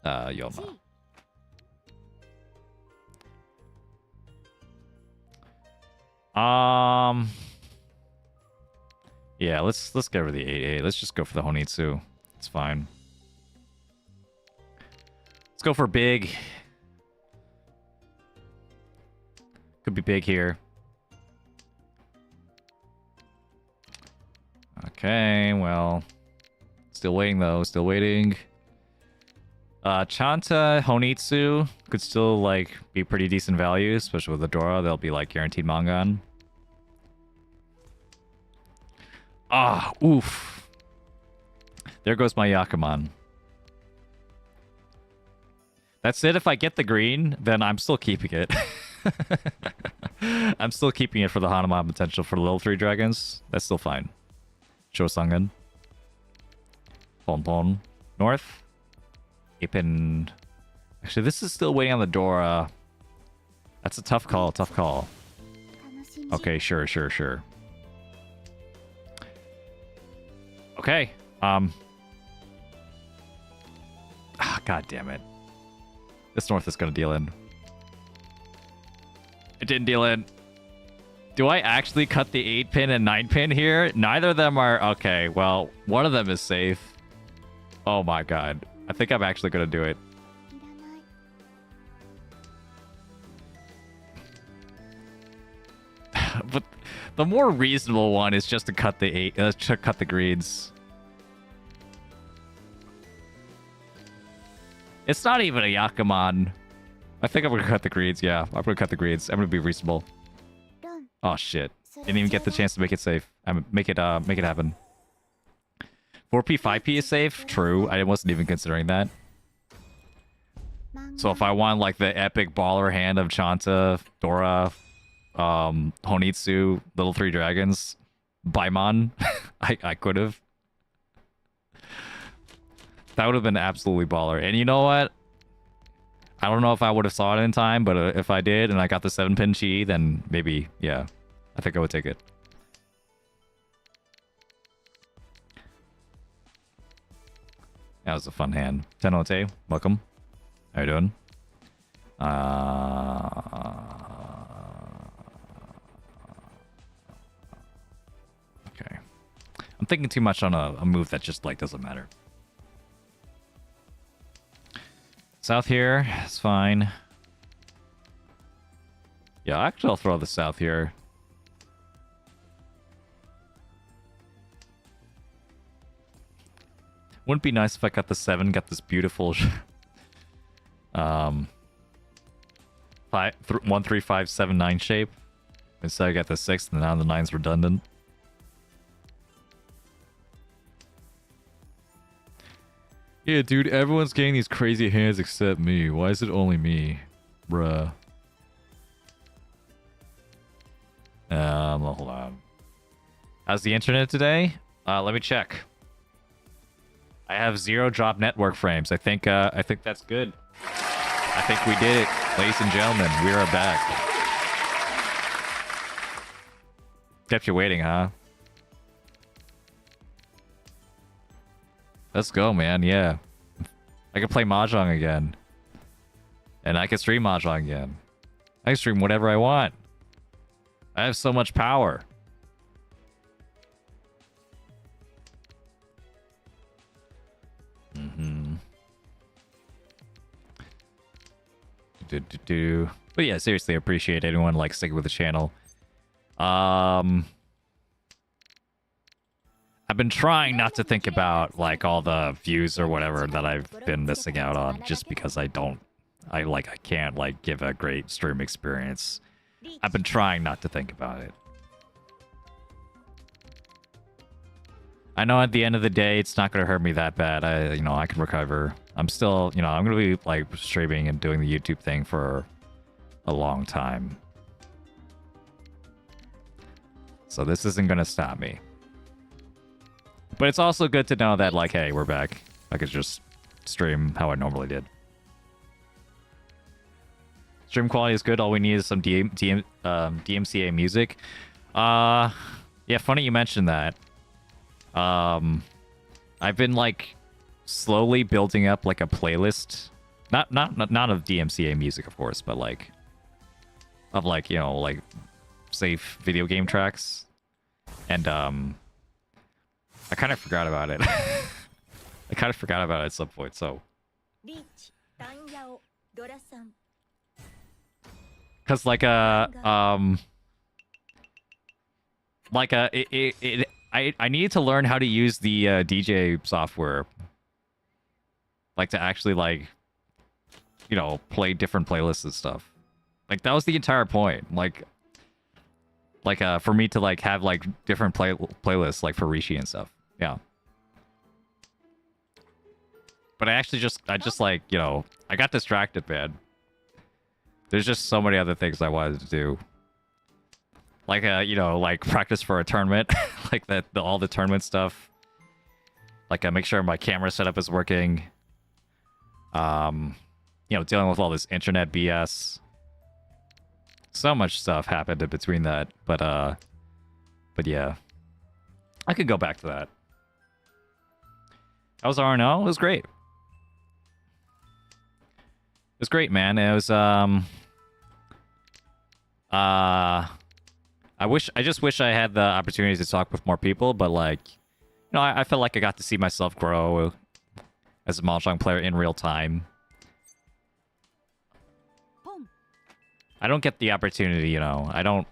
Yoma. Yeah, let's get rid of the 8-8. Let's just go for the Honitsu. It's fine. Let's go for big. Could be big here. Okay, well, still waiting though. Still waiting. Chanta, Honitsu could still like be pretty decent value, especially with the Dora. They'll be like guaranteed Mangan. Ah, oof. There goes my Yakuman. That's it. If I get the green, then I'm still keeping it. I'm still keeping it for the Hanuman potential for the level 3 dragons. That's still fine. Shosangan. Pon. North. Yapping. Actually, this is still waiting on the Dora. That's a tough call. Tough call. Okay, sure. Okay. God damn it. This North is gonna deal in. It didn't deal in. Do I actually cut the 8-pin and 9-pin here? Neither of them are... Okay, well, one of them is safe. Oh my god. I think I'm actually gonna do it. But the more reasonable one is just to cut the cut the greens. It's not even a Yakuman. I think I'm gonna cut the greens. Yeah, I'm gonna cut the greens. I'm gonna be reasonable. Oh shit! Didn't even get the chance to make it safe. Make it happen. 4P 5P is safe. True. I wasn't even considering that. So if I want like the epic baller hand of Chanta, Dora, Honitsu, Little 3 Dragons, Baimon, I could have. That would have been absolutely baller. And you know what? I don't know if I would have saw it in time, but if I did and I got the 7-pin chi, then maybe, yeah. I think I would take it. That was a fun hand. Tenote, welcome. How you doing? Okay. I'm thinking too much on a move that just, like, doesn't matter. South here, it's fine. Yeah, actually I'll throw the south here. Wouldn't be nice if I got the 7, got this beautiful 1, 3, 5, 7, 9 shape. Instead I got the 6 and now the 9's redundant. Yeah, dude, everyone's getting these crazy hands except me. Why is it only me? Bruh. Hold on. How's the internet today? Let me check. I have 0 drop network frames. I think that's good. I think we did it, ladies and gentlemen. We are back. Kept you waiting, huh? Let's go, man. Yeah. I can play Mahjong again. And I can stream Mahjong again. I can stream whatever I want. I have so much power. But yeah, seriously, I appreciate anyone like sticking with the channel. I've been trying not to think about like all the views or whatever that I've been missing out on, just because I can't like give a great stream experience. I've been trying not to think about it. I know at the end of the day, it's not going to hurt me that bad. I can recover. I'm still, I'm going to be like streaming and doing the YouTube thing for a long time. So this isn't going to stop me. But it's also good to know that, like, hey, we're back. I could just stream how I normally did. Stream quality is good. All we need is some DMCA music. Yeah, funny you mentioned that. I've been like slowly building up like a playlist, not of DMCA music, of course, but like of like like safe video game tracks, and I kind of forgot about it. I kind of forgot about it at some point. So, because I needed to learn how to use the DJ software, like to actually like, play different playlists and stuff. Like that was the entire point. Like for me to like have like different playlists like for Riichi and stuff. Yeah. But I just like I got distracted, man. There's just so many other things I wanted to do. Like like practice for a tournament, like all the tournament stuff. Like make sure my camera setup is working. Dealing with all this internet BS. So much stuff happened in between that, but yeah, I could go back to that. How was RNO? It was great. It was great, man. It was I just wish I had the opportunity to talk with more people, but like, I felt like I got to see myself grow as a Mahjong player in real time. I don't get the opportunity, I don't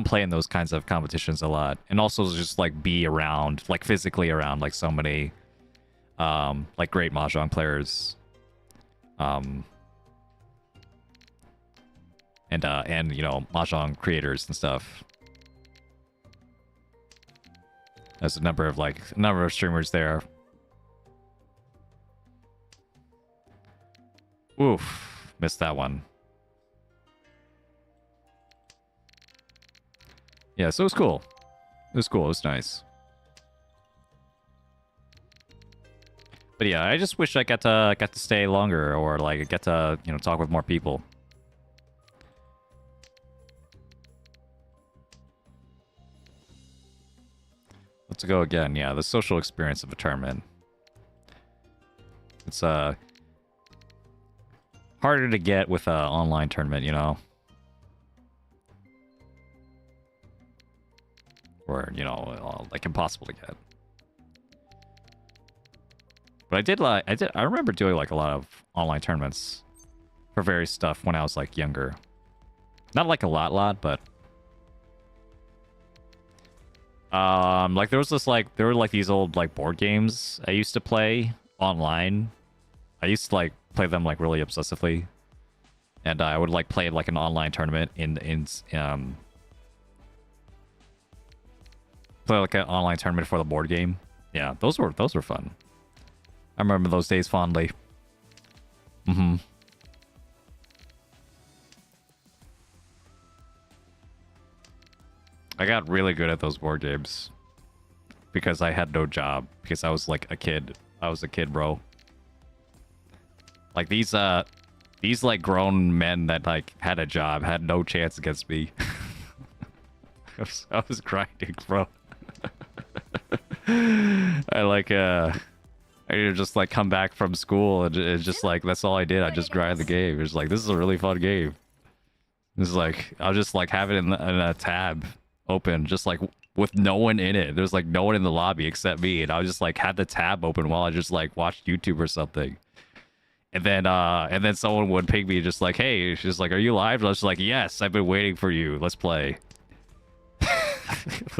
play in those kinds of competitions a lot, and also just like be around, like physically around, like so many, like great Mahjong players, and Mahjong creators and stuff. There's a number of streamers there. Oof, missed that one. Yeah, so it was cool. It was cool. It was nice. But yeah, I just wish I got to stay longer, or like get to talk with more people. Let's go again. Yeah, the social experience of a tournament. It's harder to get with an online tournament, or like impossible to get. But I remember doing like a lot of online tournaments for various stuff when I was like younger. Not like a lot, but like there were like these old like board games I used to play online. I used to like play them like really obsessively, and I would like play like an online tournament play like an online tournament for the board game. Yeah, those were fun. I remember those days fondly. I got really good at those board games because I had no job, because I was like a kid I was a kid, bro. Like these like grown men that like had a job had no chance against me. I was grinding, bro. I just like come back from school and it's just like that's all I did. I just grind the game. It's like this is a really fun game. It's like I'll just like have it in a tab open, just like with no one in it. There's like no one in the lobby except me, and I just like had the tab open while I just like watched YouTube or something. And then someone would ping me just like, hey, she's like, are you live? And I was just like, yes, I've been waiting for you. Let's play.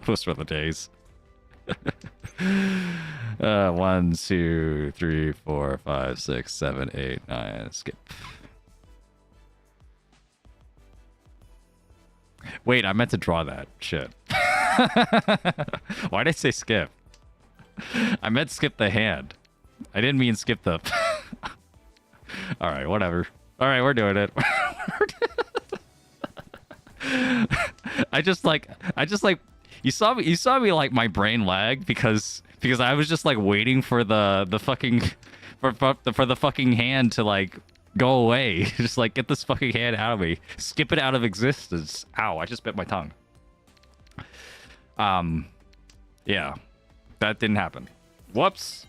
Those were the days. 1, 2, 3, 4, 5, 6, 7, 8, 9. Skip. Wait, I meant to draw that. Shit. Why did I say skip? I meant skip the hand. I didn't mean skip the... Alright, whatever. Alright, we're doing it. I just like you saw me like my brain lag because I was just like waiting for the fucking for the fucking hand to like go away. Just like get this fucking hand out of me. Skip it out of existence. Ow, I just bit my tongue. Yeah. That didn't happen. Whoops.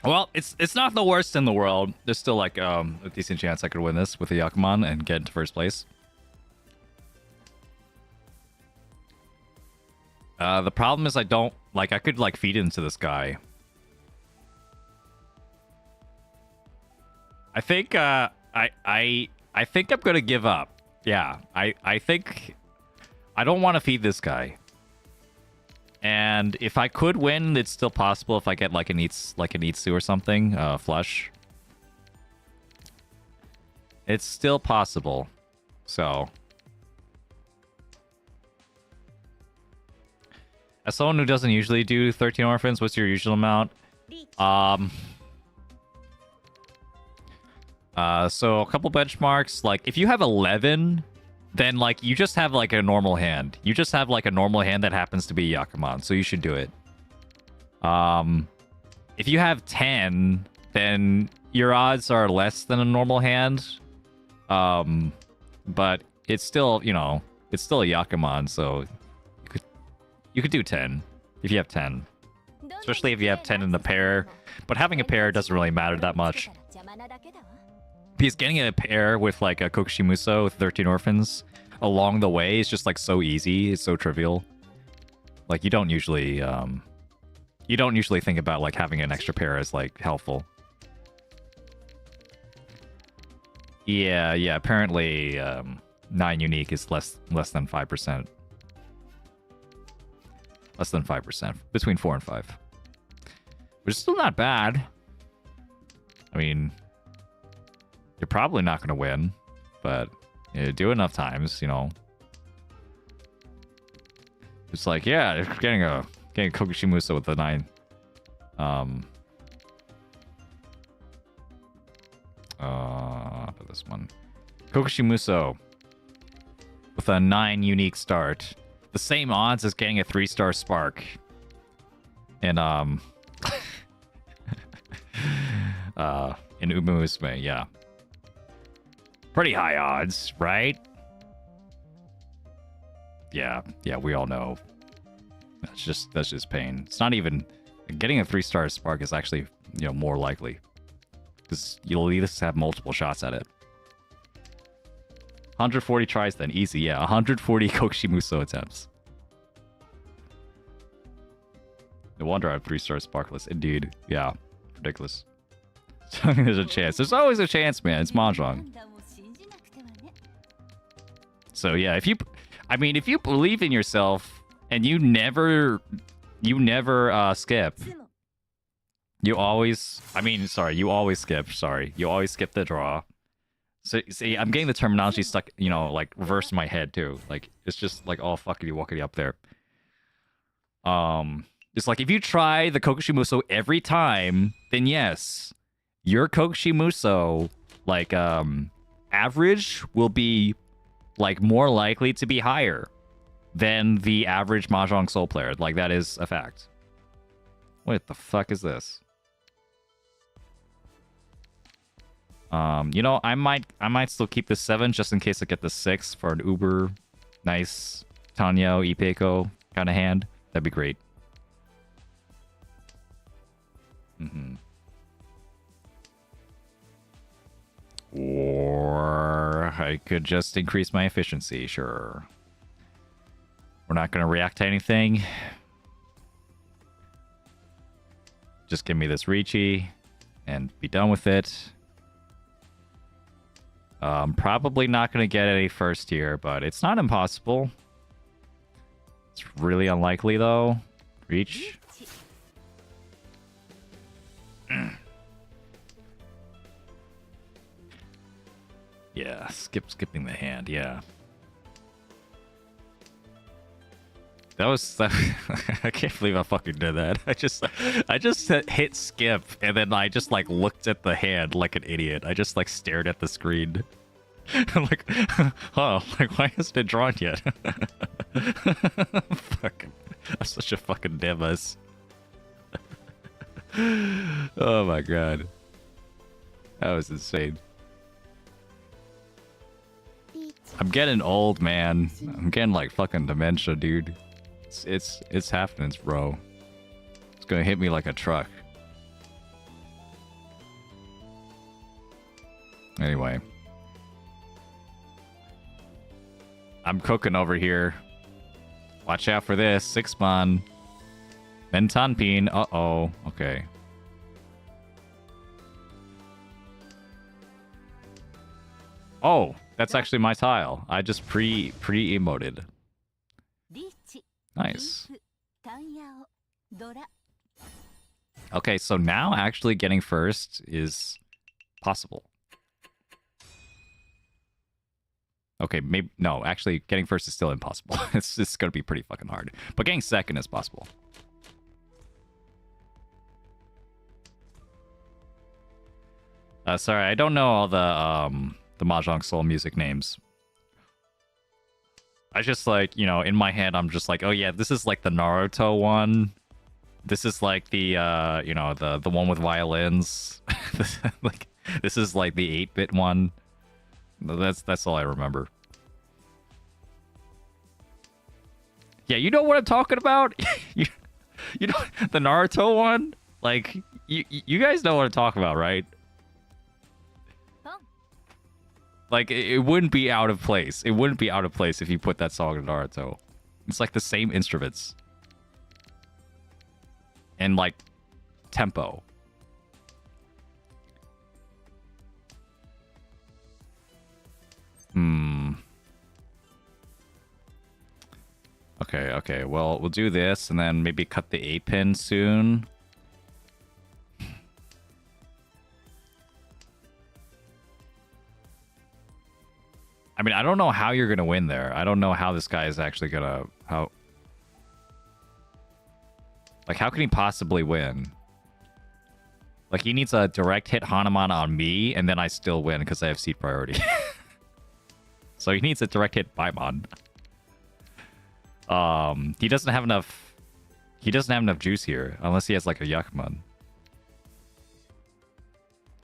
Well, it's not the worst in the world. There's still like a decent chance I could win this with a Yakuman and get into first place. The problem is I don't like I could like feed into this guy. I think I think I'm gonna give up. Yeah, I think I don't want to feed this guy. And if I could win, it's still possible if I get like an Itsu or something, flush. It's still possible. So, as someone who doesn't usually do 13 orphans, what's your usual amount? So a couple benchmarks. Like if you have 11. Then, like, you just have, like, a normal hand. You just have, like, a normal hand that happens to be Yakuman, so you should do it. If you have 10, then your odds are less than a normal hand. But it's still, you know, it's still a Yakuman, so you could do 10 if you have 10. Especially if you have 10 in the pair. But having a pair doesn't really matter that much. Because getting a pair with like a Kokushimuso with 13 orphans along the way is just like so easy. It's so trivial. Like you don't usually think about like having an extra pair as like helpful. Yeah. Apparently, 9 unique is less than 5%. Less than 5%, between 4 and 5, which is still not bad. I mean. You're probably not going to win, but you do enough times, you know. It's like, yeah, getting Kokushimuso with the 9. For this one, Kokushimuso with a 9 unique start, the same odds as getting a 3-star spark, and in Umamusume, yeah. Pretty high odds, right? Yeah, we all know. That's just pain. It's not even getting a 3-star spark is actually, you know, more likely. Because you'll at least have multiple shots at it. 140 tries then, easy, yeah. 140 Kokushimuso attempts. No wonder I have 3-star sparkless. Indeed. Yeah. Ridiculous. There's a chance. There's always a chance, man. It's Mahjong. So yeah, if you believe in yourself and you never skip, you always skip. Sorry, you always skip the draw. So see, I'm getting the terminology stuck, you know, like reversed in my head too. Like it's just like all fuckity wuckity up there. It's like if you try the Kokushimuso every time, then yes, your Kokushimuso like average will be like more likely to be higher. than the average Mahjong Soul player. Like, that is a fact. What the fuck is this? You know, I might still keep the 7 just in case I get the 6 for an uber nice Tanyo Ipeiko kind of hand. That'd be great. Or I could just increase my efficiency, sure. We're not gonna react to anything. Just give me this Riichi and be done with it. Probably not going to get any first here, but it's not impossible. It's really unlikely, though. Reach. Yeah, skipping the hand, yeah. That was... I can't believe I fucking did that. I just hit skip, and then I just, like, looked at the hand like an idiot. I just, like, stared at the screen. I'm like, oh, like, why hasn't it drawn yet? Fucking... I'm such a fucking dumbass. Oh my god. That was insane. I'm getting old, man. I'm getting, like, fucking dementia, dude. It's happening, bro. It's gonna hit me like a truck. Anyway. I'm cooking over here. Watch out for this. 6-mon. Mentanpin. Uh-oh. Okay. Oh, that's actually my tile. I just pre-emoted. Nice. Okay, so now actually getting first is possible. Okay, maybe... No, actually, getting first is still impossible. It's going to be pretty fucking hard. But getting second is possible. Sorry, I don't know all the Mahjong Soul music names. I just, like, you know, in my head, I'm just like, oh yeah, this is like the Naruto one. This is like the, you know, the one with violins. Like, this is like the 8-bit one. That's all I remember. Yeah, you know what I'm talking about? you know, the Naruto one? Like, you guys know what I'm talking about, right? Like, it wouldn't be out of place. It wouldn't be out of place if you put that song in Naruto. It's like the same instruments. And, like, tempo. Okay. Well, we'll do this and then maybe cut the 8-pin soon. I mean, I don't know how you're gonna win there. I don't know how this guy is actually gonna... Like, how can he possibly win? Like, he needs a direct hit Hanuman on me, and then I still win because I have seat priority. So he needs a direct hit Paimon. He doesn't have enough... He doesn't have enough juice here, unless he has, like, a Yakuman.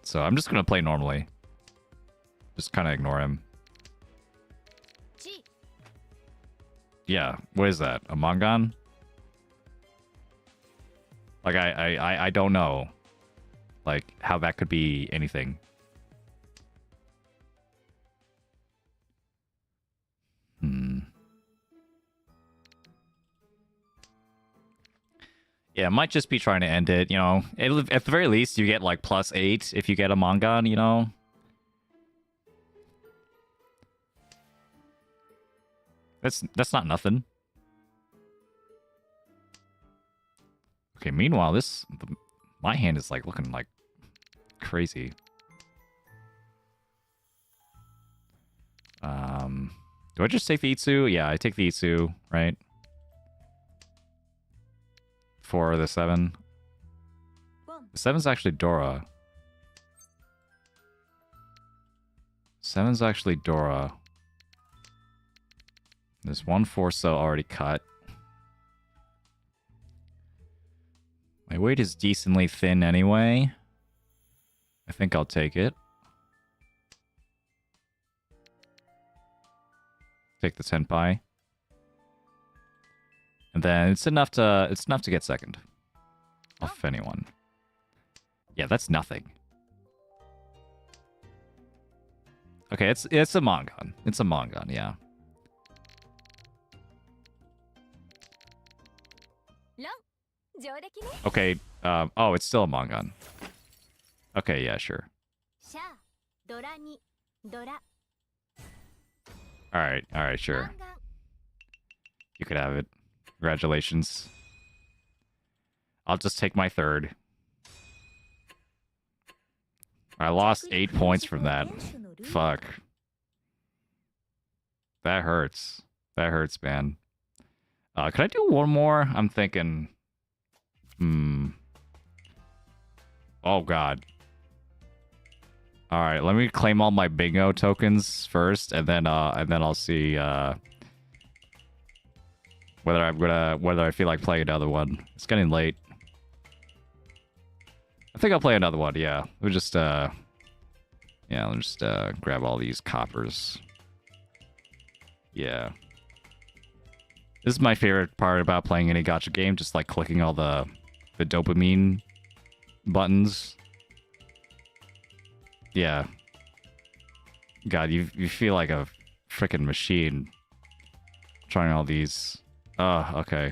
So I'm just gonna play normally. Just kind of ignore him. Yeah, what is that? A Mangan? Like, I don't know. Like, how that could be anything. Yeah, it might just be trying to end it, you know. At the very least, you get, like, +8 if you get a Mangan, you know. That's not nothing. Okay, meanwhile, my hand is, like, looking, like, crazy. Do I just take the Itsu? Yeah, I take the Itsu, right? For the 7. The 7's actually Dora. 7's actually Dora. There's one Forso already cut. My weight is decently thin anyway. I think I'll take it. Take the Senpai. And then it's enough to get second. Off anyone. Yeah, that's nothing. Okay, it's a Mongon. It's a Mongon, yeah. Okay, oh, it's still a Mongon. Okay, yeah, sure. Alright, sure. You could have it. Congratulations. I'll just take my third. I lost 8 points from that. Fuck. That hurts. That hurts, man. Could I do one more? I'm thinking... Oh, God. Alright, let me claim all my bingo tokens first, and then I'll see, whether I feel like playing another one. It's getting late. I think I'll play another one, yeah. We'll just, yeah, let's just, grab all these coppers. Yeah. This is my favorite part about playing any gacha game, just, like, clicking all the dopamine buttons. Yeah. God, you feel like a freaking machine trying all these. Okay.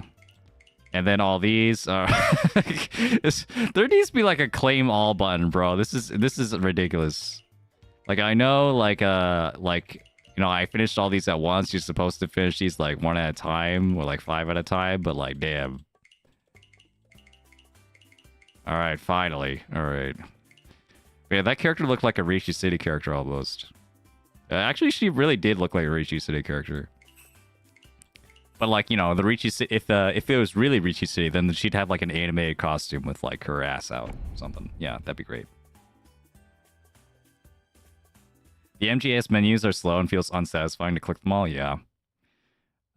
And then all these there needs to be like a claim all button, bro. This is ridiculous. Like, I know, like you know, I finished all these at once. You're supposed to finish these like one at a time or like 5 at a time, but like, damn. All right, finally. All right. Yeah, that character looked like a Riichi City character almost. Actually, she really did look like a Riichi City character. But like, you know, the Riichi City, if it was really Riichi City, then she'd have like an animated costume with like her ass out or something. Yeah, that'd be great. The MGS menus are slow and feels unsatisfying to click them all. Yeah.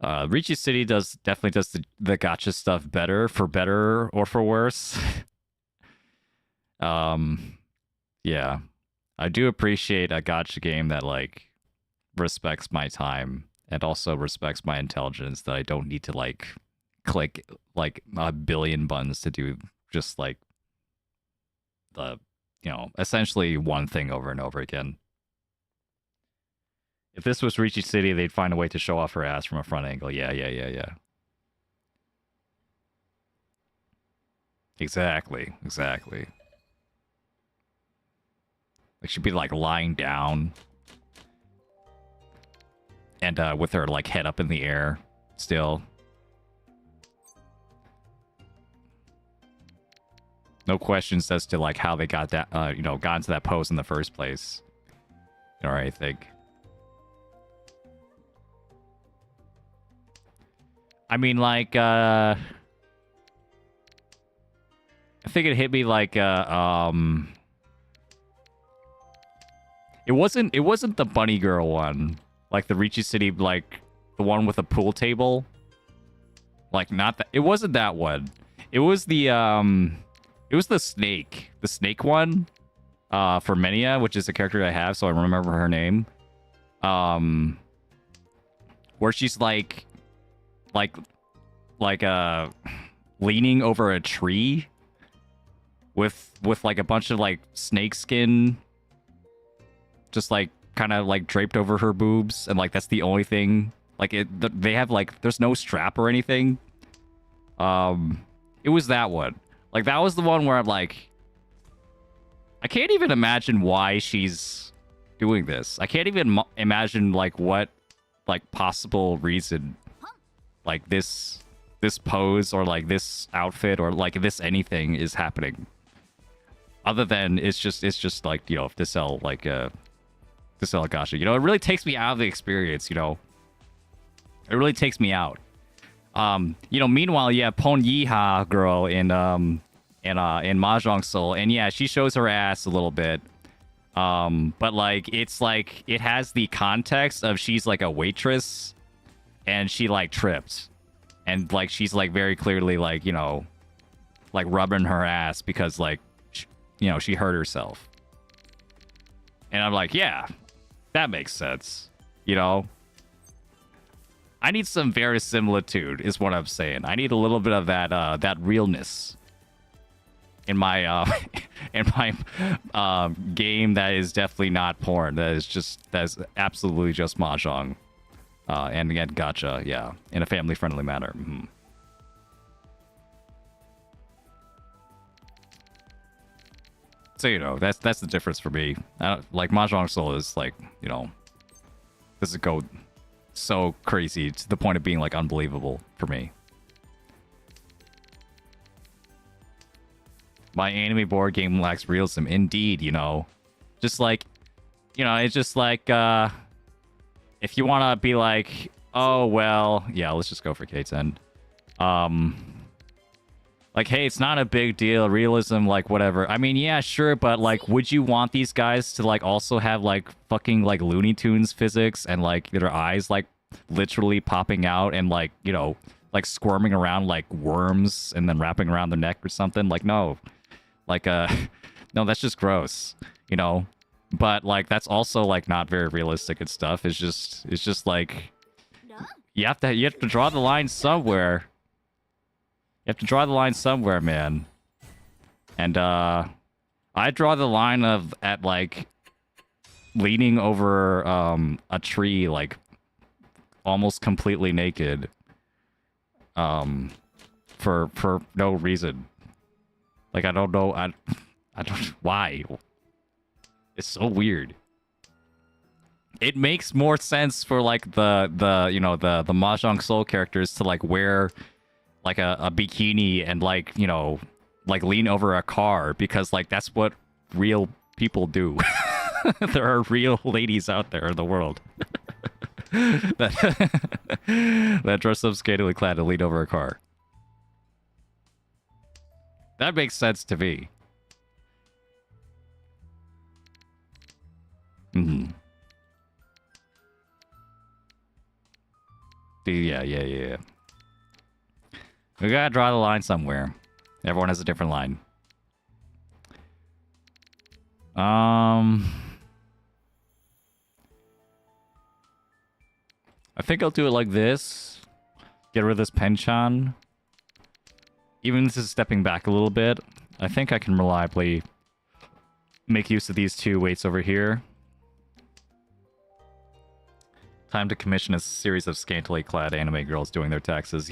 Riichi City definitely does the gacha stuff better or for worse. Yeah. I do appreciate a gacha game that like respects my time and also respects my intelligence, that I don't need to like click like a billion buttons to do just like the, you know, essentially one thing over and over again. If this was Riichi City, they'd find a way to show off her ass from a front angle. Yeah. Exactly. Like, she'd be like lying down and with her like head up in the air still. No questions as to like how they got that you know, got into that pose in the first place. All right, I think. I mean, like, I think it hit me like, it wasn't the bunny girl one, like the Riichi City, like the one with a pool table. Like, not that, it wasn't that one. It was the snake one, for Menia, which is a character I have, so I remember her name. Where she's like leaning over a tree with like a bunch of like snake skin just like kind of like draped over her boobs, and like that's the only thing. Like they have like, there's no strap or anything. It was that one. Like, that was the one where I'm like, I can't even imagine why she's doing this. I can't even imagine like what like possible reason like this pose or like this outfit or like this anything is happening, other than it's just like, you know, to sell like to sell a gacha. You know, it really takes me out of the experience. You know, it really takes me out. You know, meanwhile, yeah, Pon Yiha girl in Mahjong Soul, and yeah, she shows her ass a little bit. But like, it's like, it has the context of she's like a waitress, and she like tripped, and like she's like very clearly like, you know, like rubbing her ass because like you know, she hurt herself. And I'm like, yeah, that makes sense. You know, I need some verisimilitude is what I'm saying. I need a little bit of that realness in my in my game that is definitely not porn. That's absolutely just mahjong. And again, gotcha, yeah, in a family-friendly manner. Mm-hmm. So, you know, that's the difference for me. Like, Mahjong Soul is, like, you know, does it go so crazy to the point of being, like, unbelievable for me. My anime board game lacks realism. Indeed, you know. Just, like, you know, it's just, like, if you want to be like, oh, well, yeah, let's just go for K10. Like, hey, it's not a big deal. Realism, like, whatever. I mean, yeah, sure, but, like, would you want these guys to, like, also have, like, fucking, like, Looney Tunes physics and, like, their eyes, like, literally popping out and, like, you know, like, squirming around like worms and then wrapping around their neck or something? Like, no. Like, no, that's just gross, you know? But, like, that's also, like, not very realistic and stuff. It's just, like, you have to draw the line somewhere. You have to draw the line somewhere, man. And, I draw the line at, like, leaning over, a tree, like, almost completely naked. For no reason. Like, I don't know, I don't, why? It's so weird. It makes more sense for, like, the you know, the Mahjong Soul characters to, like, wear like a bikini and, like, you know, like lean over a car, because, like, that's what real people do. There are real ladies out there in the world that dress up scantily clad and lean over a car. That makes sense to me. Mm-hmm. Yeah. We gotta draw the line somewhere. Everyone has a different line. I think I'll do it like this. Get rid of this Penchan. Even if this is stepping back a little bit, I think I can reliably make use of these two weights over here. Time to commission a series of scantily clad anime girls doing their taxes.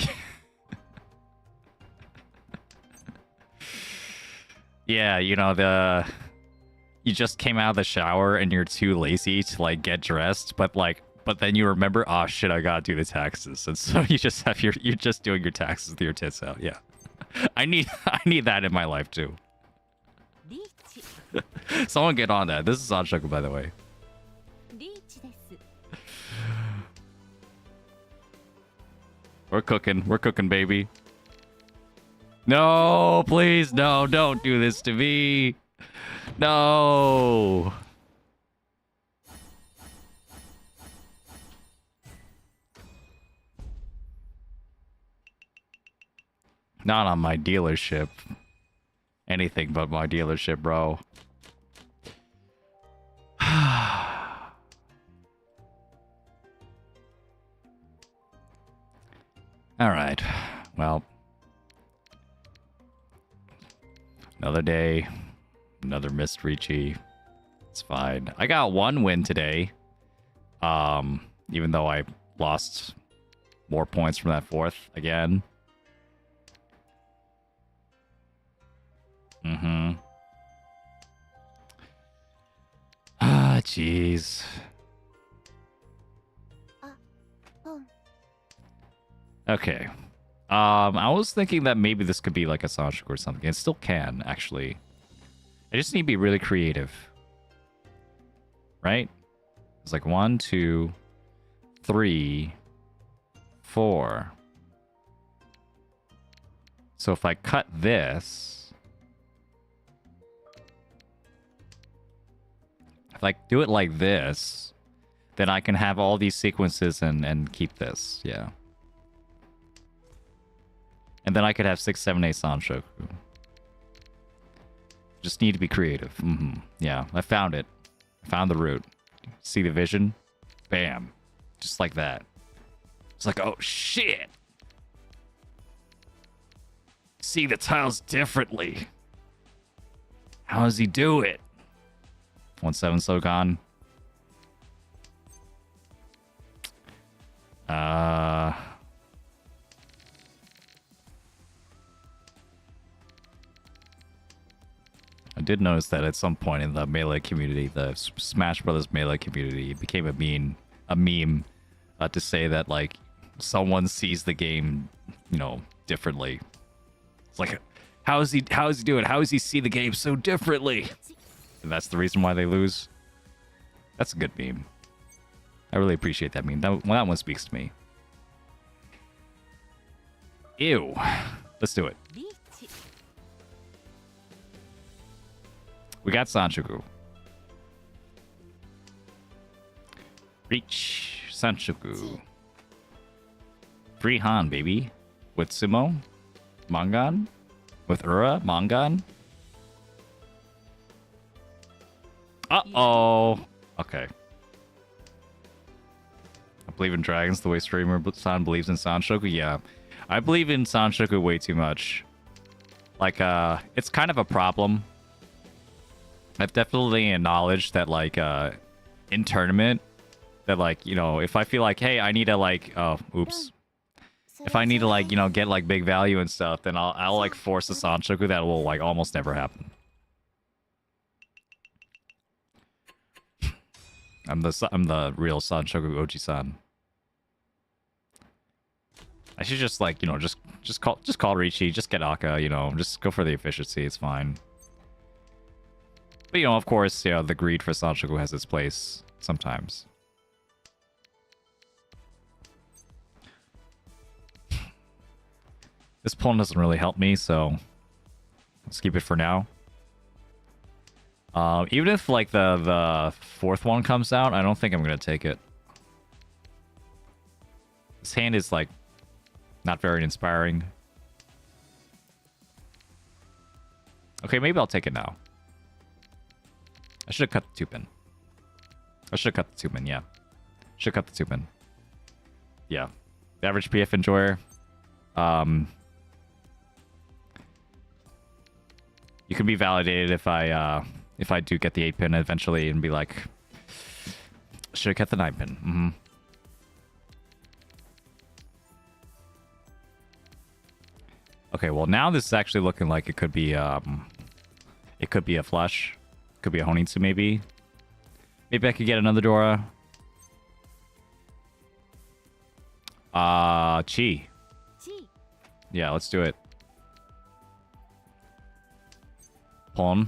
Yeah, you know, you just came out of the shower and you're too lazy to, like, get dressed, but then you remember, oh shit, I gotta do the taxes, and so you're just doing your taxes with your tits out. Yeah, I need that in my life too. Someone get on that. This is Anshoku, by the way. We're cooking, baby. No, please, no, don't do this to me. No. Not on my dealership. Anything but my dealership, bro. Alright. Well. Another day. Another missed Riichi. It's fine. I got one win today. Even though I lost more points from that fourth again. Mm-hmm. Ah, jeez. Okay. I was thinking that maybe this could be like a Sanshuk or something. It still can, actually. I just need to be really creative. Right? It's like 1, 2, 3, 4. So if I cut this... If I do it like this, then I can have all these sequences and keep this. Yeah. And then I could have 6, 7, 8 Sanshoku. Just need to be creative. Yeah, I found it. I found the route. See the vision? Bam. Just like that. It's like, oh shit! See the tiles differently. How does he do it? 1-7 Sogan. I did notice that at some point in the Melee community, the Smash Brothers Melee community, it became a meme to say that, like, someone sees the game, you know, differently. It's like, how is he doing? How does he see the game so differently? And that's the reason why they lose. That's a good meme. I really appreciate that meme. That one speaks to me. Ew. Let's do it. We got Sanshoku. Reach Sanshoku. Free Han, baby. With Sumo. Mangan. With Ura. Mangan. Uh-oh. Okay. I believe in dragons the way streamer San believes in Sanshoku. Yeah. I believe in Sanshoku way too much. Like, it's kind of a problem. I've definitely acknowledged that, like, in tournament, that, like, you know, if I feel like, hey, I need to, like, oh, oops. If I need to, like, you know, get, like, big value and stuff, then I'll like, force a Sanshoku. That will, like, almost never happen. I'm the real Sanshoku Oji-san. I should just, like, you know, just call Riichi, just get Aka, you know, just go for the efficiency, it's fine. But, you know, of course, you know, the greed for Sanshoku has its place sometimes. This pawn doesn't really help me, so let's keep it for now. Even if, like, the fourth one comes out, I don't think I'm going to take it. This hand is, like, not very inspiring. Okay, maybe I'll take it now. I should have cut the 2-pin. I should have cut the 2-pin, yeah. Should have cut the 2-pin. Yeah. The average PF enjoyer. You can be validated if I do get the 8-pin eventually and be like, should have kept the 9-pin. Okay, well now this is actually looking like it could be a flush. Could be a Honitsu, maybe. Maybe I could get another Dora. Chi. Yeah, let's do it. Pawn.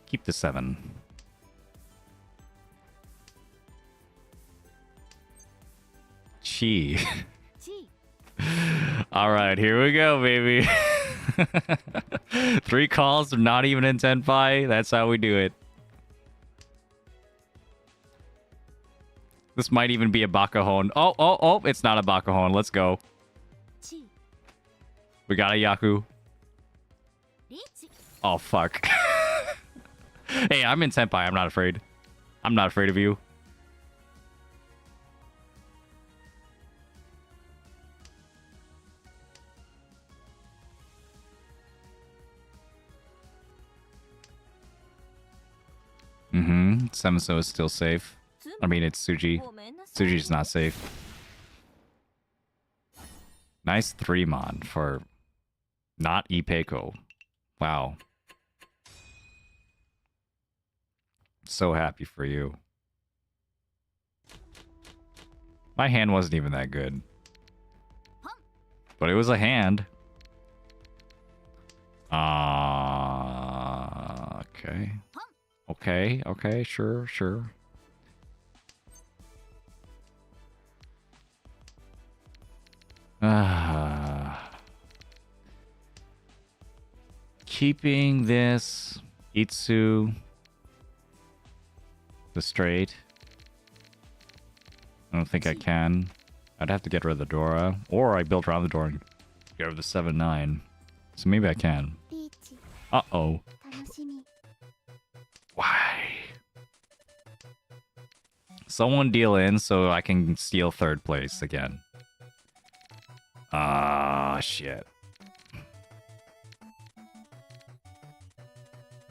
Keep the 7. Chi. Alright, here we go, baby. 3 calls, not even in Tenpai. That's how we do it. This might even be a Bakahon. Oh, it's not a Bakahon. Let's go. We got a Yaku. Oh, fuck. Hey, I'm in Tenpai. I'm not afraid. I'm not afraid of you. Semiso is still safe. I mean, it's Tsuji. Tsuji's not safe. Nice 3-mon for not Ipeiko. Wow. So happy for you. My hand wasn't even that good. But it was a hand. Okay. Okay, sure. Keeping this Itsu. The straight. I don't think I can. I'd have to get rid of the Dora. Or I build around the Dora and get rid of the 7-9. So maybe I can. Uh-oh. Why? Someone deal in so I can steal 3rd place again. Ah, shit.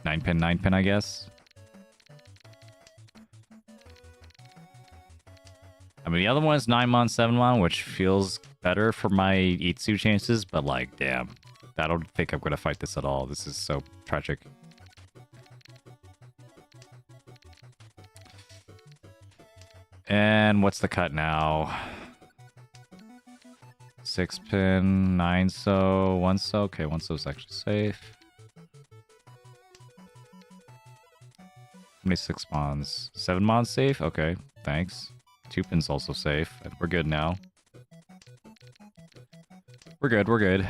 9-pin, 9-pin, I guess. I mean, the other one is 9-mon, 7-mon, which feels better for my Itsu chances, but like, damn. I don't think I'm gonna fight this at all. This is so tragic. And what's the cut now? 6-pin, 9-so, 1-so. Okay, 1-so is actually safe. How many 6-mons? 7-mons safe? Okay, thanks. 2-pin's also safe. We're good now. We're good, we're good.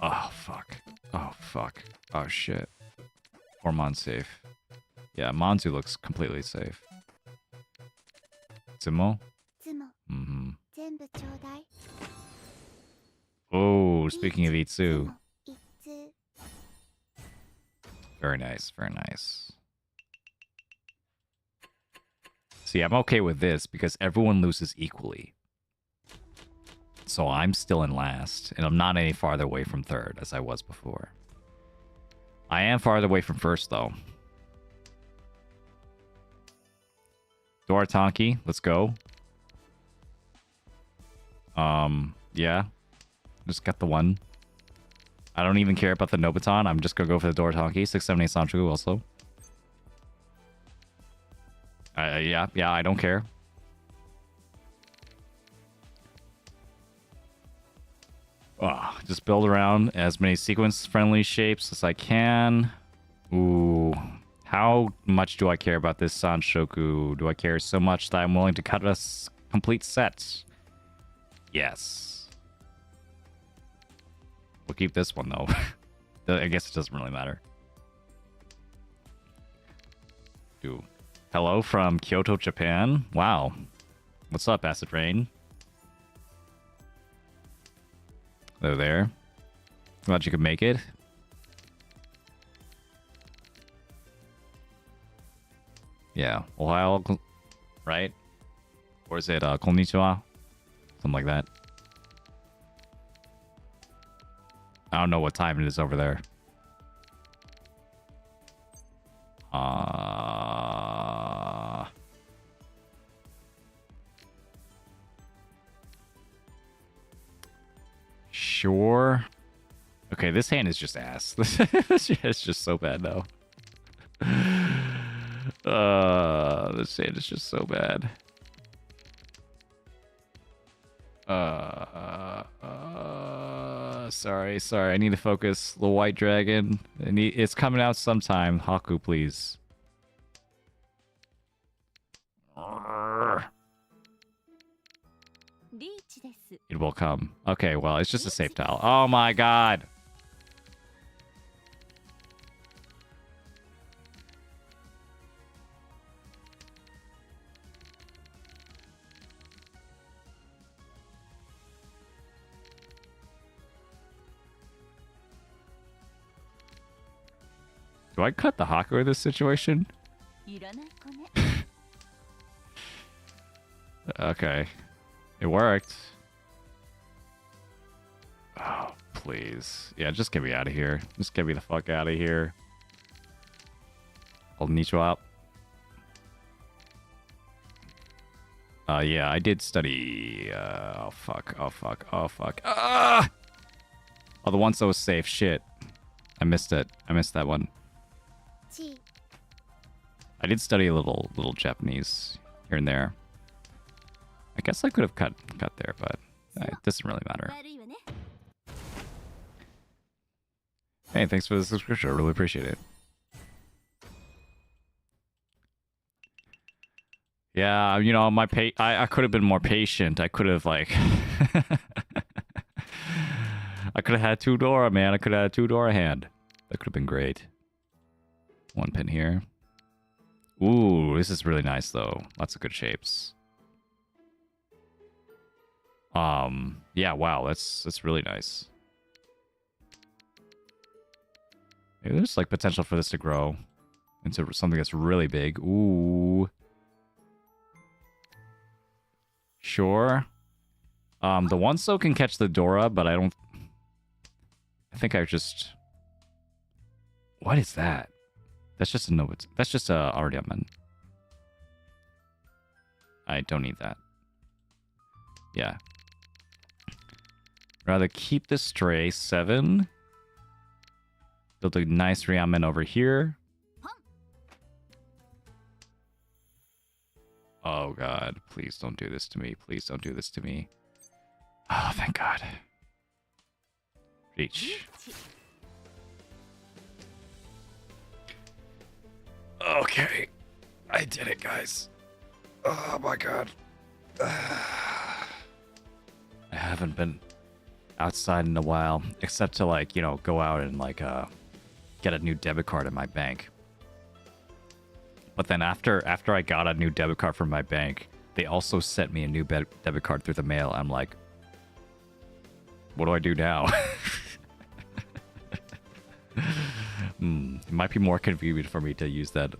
Oh, fuck. Oh, fuck. Oh, shit. 4-mon safe. Yeah, Monzu looks completely safe. Zumo? Mm-hmm. Oh, speaking of Itsu. Very nice, very nice. See, I'm okay with this because everyone loses equally. So I'm still in last, and I'm not any farther away from 3rd as I was before. I am farther away from 1st, though. Doratanki, let's go. Yeah. Just got the one. I don't even care about the Nobuton. I'm just gonna go for the Doratanki. 678 Sanchoku also. Yeah, I don't care. Just build around as many sequence-friendly shapes as I can. Ooh. How much do I care about this Sanshoku? Do I care so much that I'm willing to cut a complete set? Yes. We'll keep this one, though. I guess it doesn't really matter. Ooh. Hello from Kyoto, Japan. Wow. What's up, Acid Rain? Hello there. Glad you could make it. Yeah. Ohio, right? Or is it konnichiwa? Something like that. I don't know what time it is over there. Sure. Okay, this hand is just ass. It's just so bad now. This hand is just so bad. Sorry. I need to focus. The white dragon. It's coming out sometime. Haku, please. It will come. Okay, well, it's just a safe tile. Oh my god. Do I cut the Haku in this situation? Okay. It worked. Oh, please. Yeah, just get me out of here. Just get me the fuck out of here. I'll need you up. Yeah, I did study. Oh, fuck. Ah! Oh, the one that was safe. Shit. I missed it. I missed that one. I did study a little Japanese here and there. I guess I could have cut there, but it doesn't really matter. Hey, thanks for the subscription. I really appreciate it. Yeah, you know, I could have been more patient. I could have like I could have had 2 Dora, man. I could have had 2 Dora hand. That could have been great. 1 pin here. Ooh, this is really nice though. Lots of good shapes. Yeah, wow, that's really nice. Maybe there's like potential for this to grow into something that's really big. Ooh. Sure. The one so can catch the Dora, but I don't... I think I just... What is that? That's just a no. That's just a Aryaman. I don't need that. Yeah. Rather keep this stray 7. Build a nice Ryaman over here. Oh god, please don't do this to me. Please don't do this to me. Oh, thank god. Reach. Okay. I did it, guys. Oh my god. I haven't been outside in a while, except to like, you know, go out and like get a new debit card in my bank. But then after I got a new debit card from my bank, they also sent me a new debit card through the mail. I'm like, what do I do now? It might be more convenient for me to use that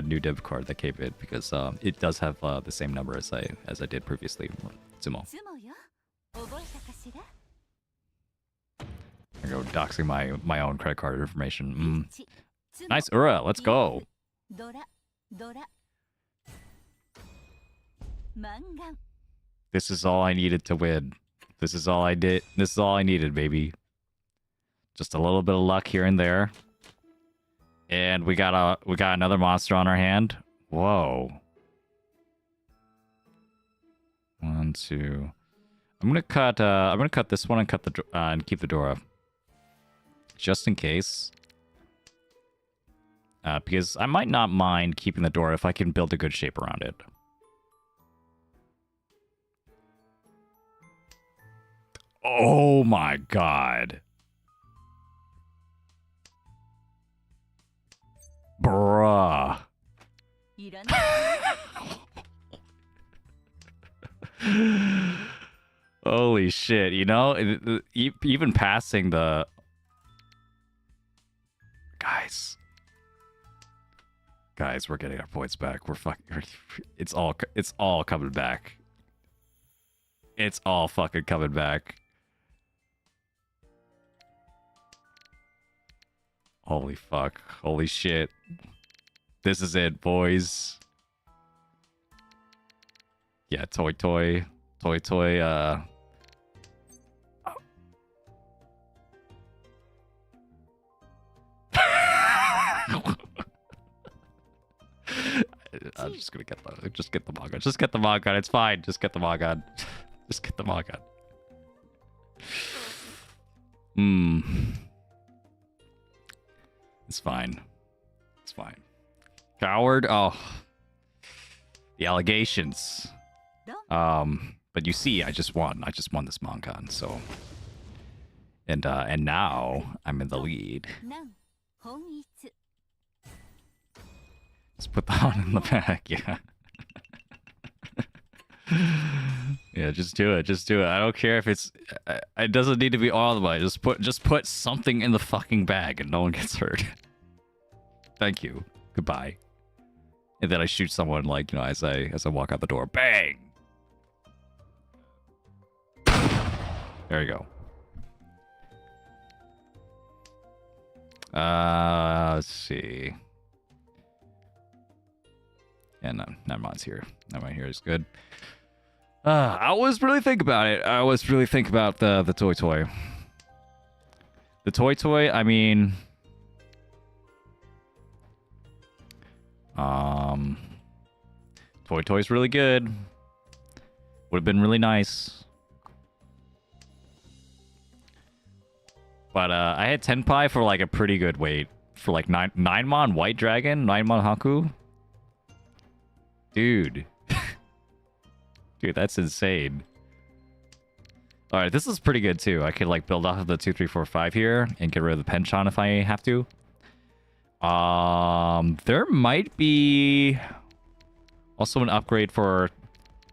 new debit card that came in, because it does have the same number as I did previously. Sumo. I go doxing my own credit card information. Nice Ura, let's go. This is all I needed to win. This is all I did. This is all I needed, baby. Just a little bit of luck here and there. And we got another monster on our hand. Whoa. 1, 2. I'm gonna cut this one and cut the and keep the Dora. Just in case. Because I might not mind keeping the Dora if I can build a good shape around it. Oh my god. Bruh. Holy shit, you know? Even passing the... Guys, we're getting our points back. We're fucking... It's all coming back. It's all fucking coming back. Holy fuck. Holy shit. This is it, boys. Yeah, toy, I'm just gonna get the Mahjong. Just get the Mahjong. It's fine. Just get the Mahjong. Just get the Mahjong. It's fine. It's fine. Coward. Oh, the allegations. But you see, I just won. I just won this Mahjong. So, and now I'm in the lead. Let's put that one in the back. Yeah. Yeah, just do it. Just do it. I don't care if it's... It doesn't need to be all the way. Just put something in the fucking bag and no one gets hurt. Thank you. Goodbye. And then I shoot someone, like, you know, as I walk out the door. Bang! There you go. Let's see. Yeah, no, Nemron's here. Nemron here is good. I always really think about it. I always really think about the toy. The toy, I mean... Toy's really good. Would have been really nice. But I had Tenpai for like a pretty good weight. For like 9-mon White Dragon, 9-mon Haku. Dude. Dude, that's insane. All right, this is pretty good too. I could like build off of the 2, 3, 4, 5 here and get rid of the penchant if I have to. There might be also an upgrade for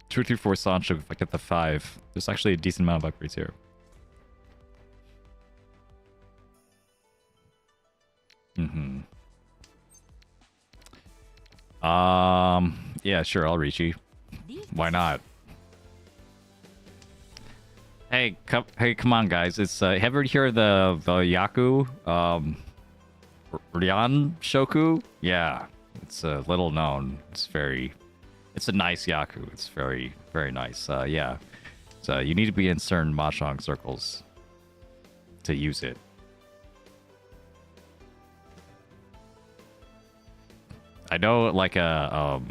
2, 3, 4 Sancho if I get the 5. There's actually a decent amount of upgrades here. Yeah, sure, I'll reach you. Why not? Hey, come on, guys. It's have you ever heard the Yaku? Ryan Shoku? Yeah, it's a little known. It's a nice Yaku. It's very, very nice. Yeah. So you need to be in certain Mahjong circles to use it. I know, like there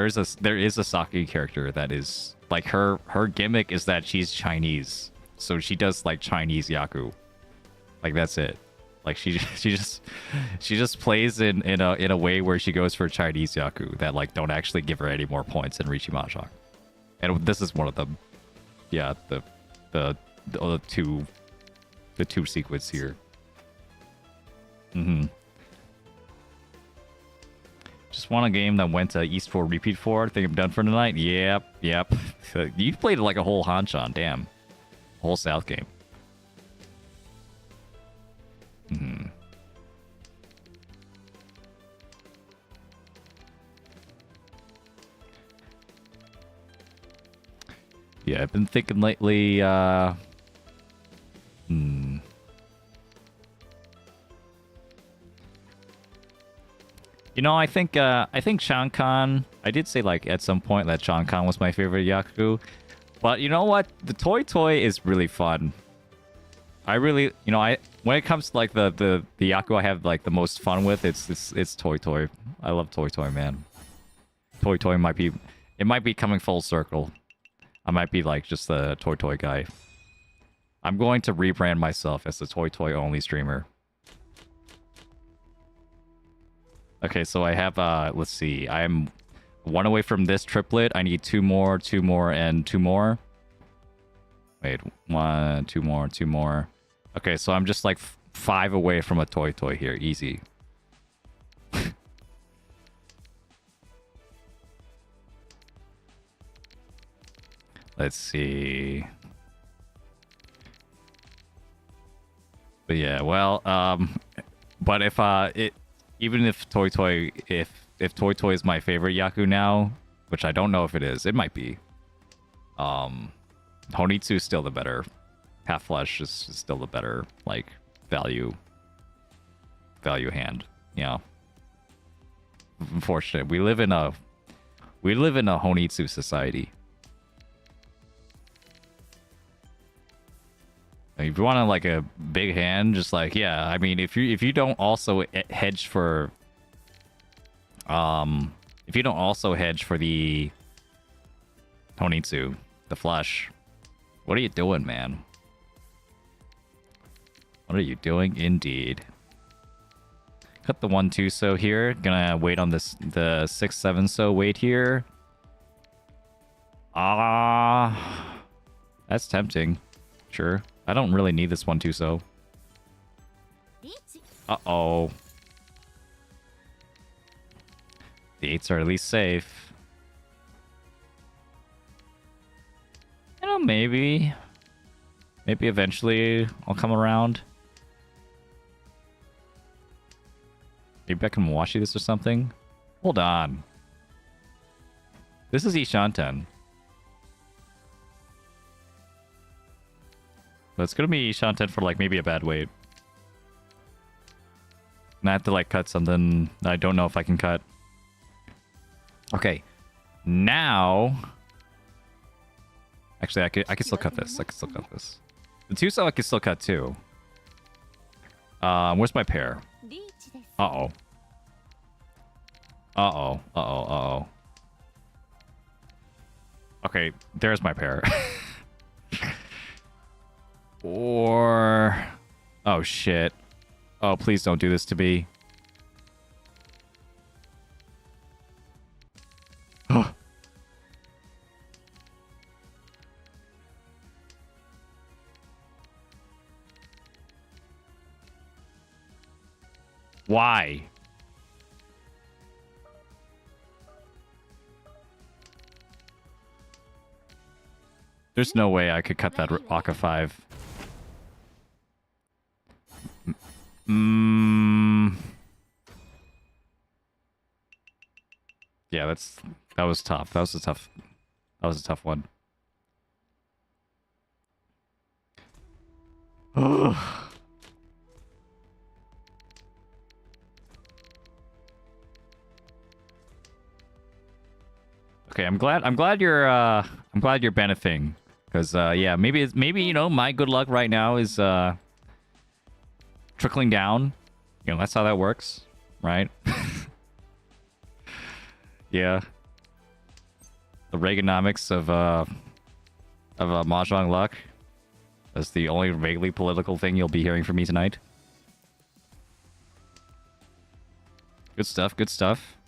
is a Saki character that is like her gimmick is that she's Chinese, so she does like Chinese Yaku, like that's it. Like she just plays in a way where she goes for Chinese Yaku that like don't actually give her any more points than Riichi Mahjong, and this is one of them. Yeah, the two sequence here. Just want a game that went to East 4 repeat 4. Think I'm done for tonight? Yep. You played like a whole Hanchan, damn. Whole South game. Yeah, I've been thinking lately, You know, I think Shankan. I did say like at some point that Shankan was my favorite Yaku, but you know what? The Toy is really fun. I really, when it comes to like the Yaku I have like the most fun with, it's Toy. I love Toy, man. Toy might be coming full circle. I might be like just the Toy guy. I'm going to rebrand myself as the Toy only streamer. Okay, so I have, let's see. I'm 1 away from this triplet. I need 2 more, 2 more, and 2 more. Wait, 1, 2 more, 2 more. Okay, so I'm just like 5 away from a Toy here. Easy. Let's see. But yeah, well, but if, even if if Toy is my favorite Yaku now, which I don't know if it is, it might be. Honitsu is still the better. Half Flesh is still the better like value hand. Yeah. Unfortunate. We live in a Honitsu society. If you want like a big hand, just like, yeah, I mean, if you don't also hedge for if you don't also hedge for the Honitsu, the flush, what are you doing, man? What are you doing indeed? Cut the 1-2 so here. Gonna wait on this the 6-7 so wait here. That's tempting. Sure. I don't really need this 1-2 so. Uh-oh. The 8s are at least safe. You know, maybe. Maybe eventually I'll come around. Maybe I can washi this or something. Hold on. This is Ishanten. But it's gonna be Ishanten for like maybe a bad weight. And I have to like cut something I don't know if I can cut. Okay. Now... Actually, I could still cut this. I could still cut this. The 2-cell I could still cut too. Where's my pair? Uh-oh. Uh-oh. Uh-oh. Uh-oh. Okay, there's my pair. Or... Oh, shit. Oh, please don't do this to me. Why? There's no way I could cut that Aka 5. Yeah, that was tough. That was a tough one. Ugh. Okay, I'm glad you're benefiting, because yeah, maybe you know, my good luck right now is trickling down. You know, that's how that works, right? Yeah. The Reaganomics of Mahjong luck. That's the only vaguely political thing you'll be hearing from me tonight. Good stuff, good stuff.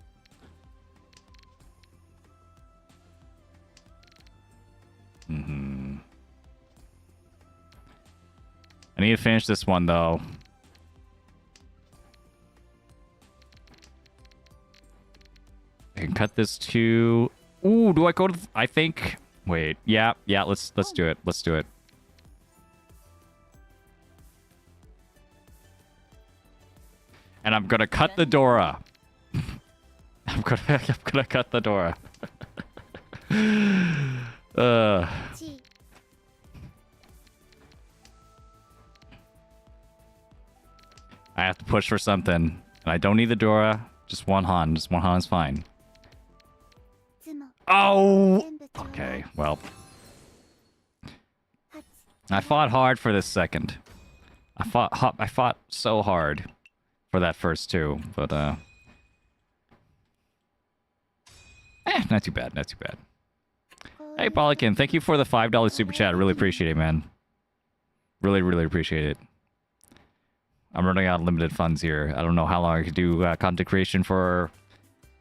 I need to finish this one, though. I can cut this to... Ooh, do I go to... I think... Wait, yeah, let's do it. Let's do it. And I'm gonna cut the Dora. I'm gonna cut the Dora. I have to push for something. And I don't need the Dora. Just one Han. Just one Han is fine. Oh! Okay, well. I fought hard for this second. I fought so hard for that first two, but not too bad, not too bad. Hey, Polykin, thank you for the $5 super chat. I really appreciate it, man. Really, really appreciate it. I'm running out of limited funds here. I don't know how long I could do content creation for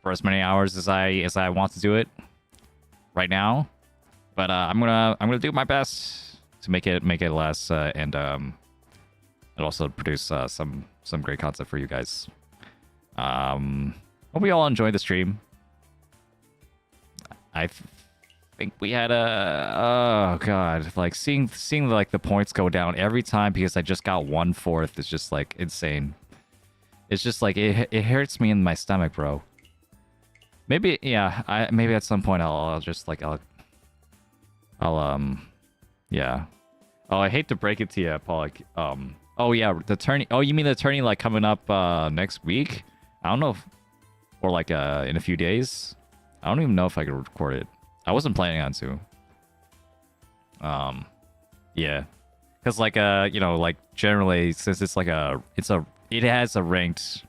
as many hours as I want to do it right now, but I'm gonna do my best to make it last and also produce some great content for you guys. Hope we all enjoyed the stream. I think we had oh god, like seeing like the points go down every time because I just got 1/4 is just like insane. It's just like it hurts me in my stomach, bro. Maybe yeah, maybe at some point I'll just like I'll yeah. Oh, I hate to break it to you, Paul. Oh yeah, the tourney. Oh, you mean the tourney like coming up next week? I don't know if, or like in a few days. I don't even know if I could record it. I wasn't planning on to. Yeah, because like you know, like generally since it's like it has a ranked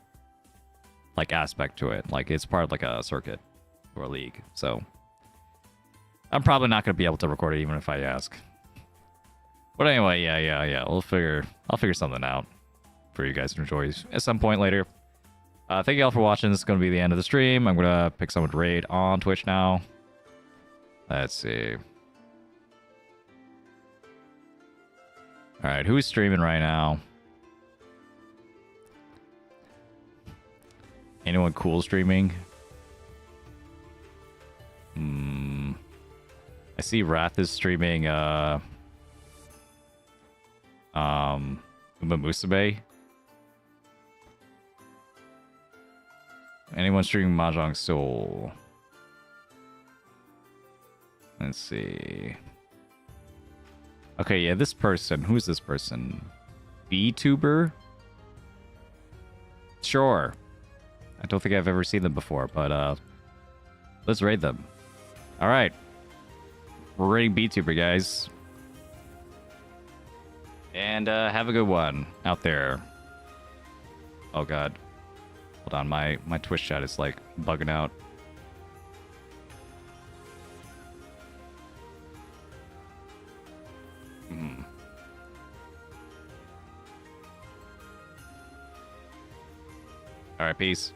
like aspect to it. Like it's part of like a circuit or a league. So I'm probably not gonna be able to record it even if I ask. But anyway, yeah. I'll figure something out for you guys to enjoy at some point later. Thank you all for watching. This is going to be the end of the stream. I'm going to pick someone to raid on Twitch now. Let's see. Alright, who's streaming right now? Anyone cool streaming? I see Wrath is streaming, Uma Musume. Anyone streaming Mahjong Soul? Let's see. Okay, yeah, this person. Who's this person? VTuber? Sure. I don't think I've ever seen them before, but let's raid them. Alright. We're raiding VTuber, guys. And have a good one out there. Oh god. Hold on, my Twitch chat is like bugging out. Alright, peace.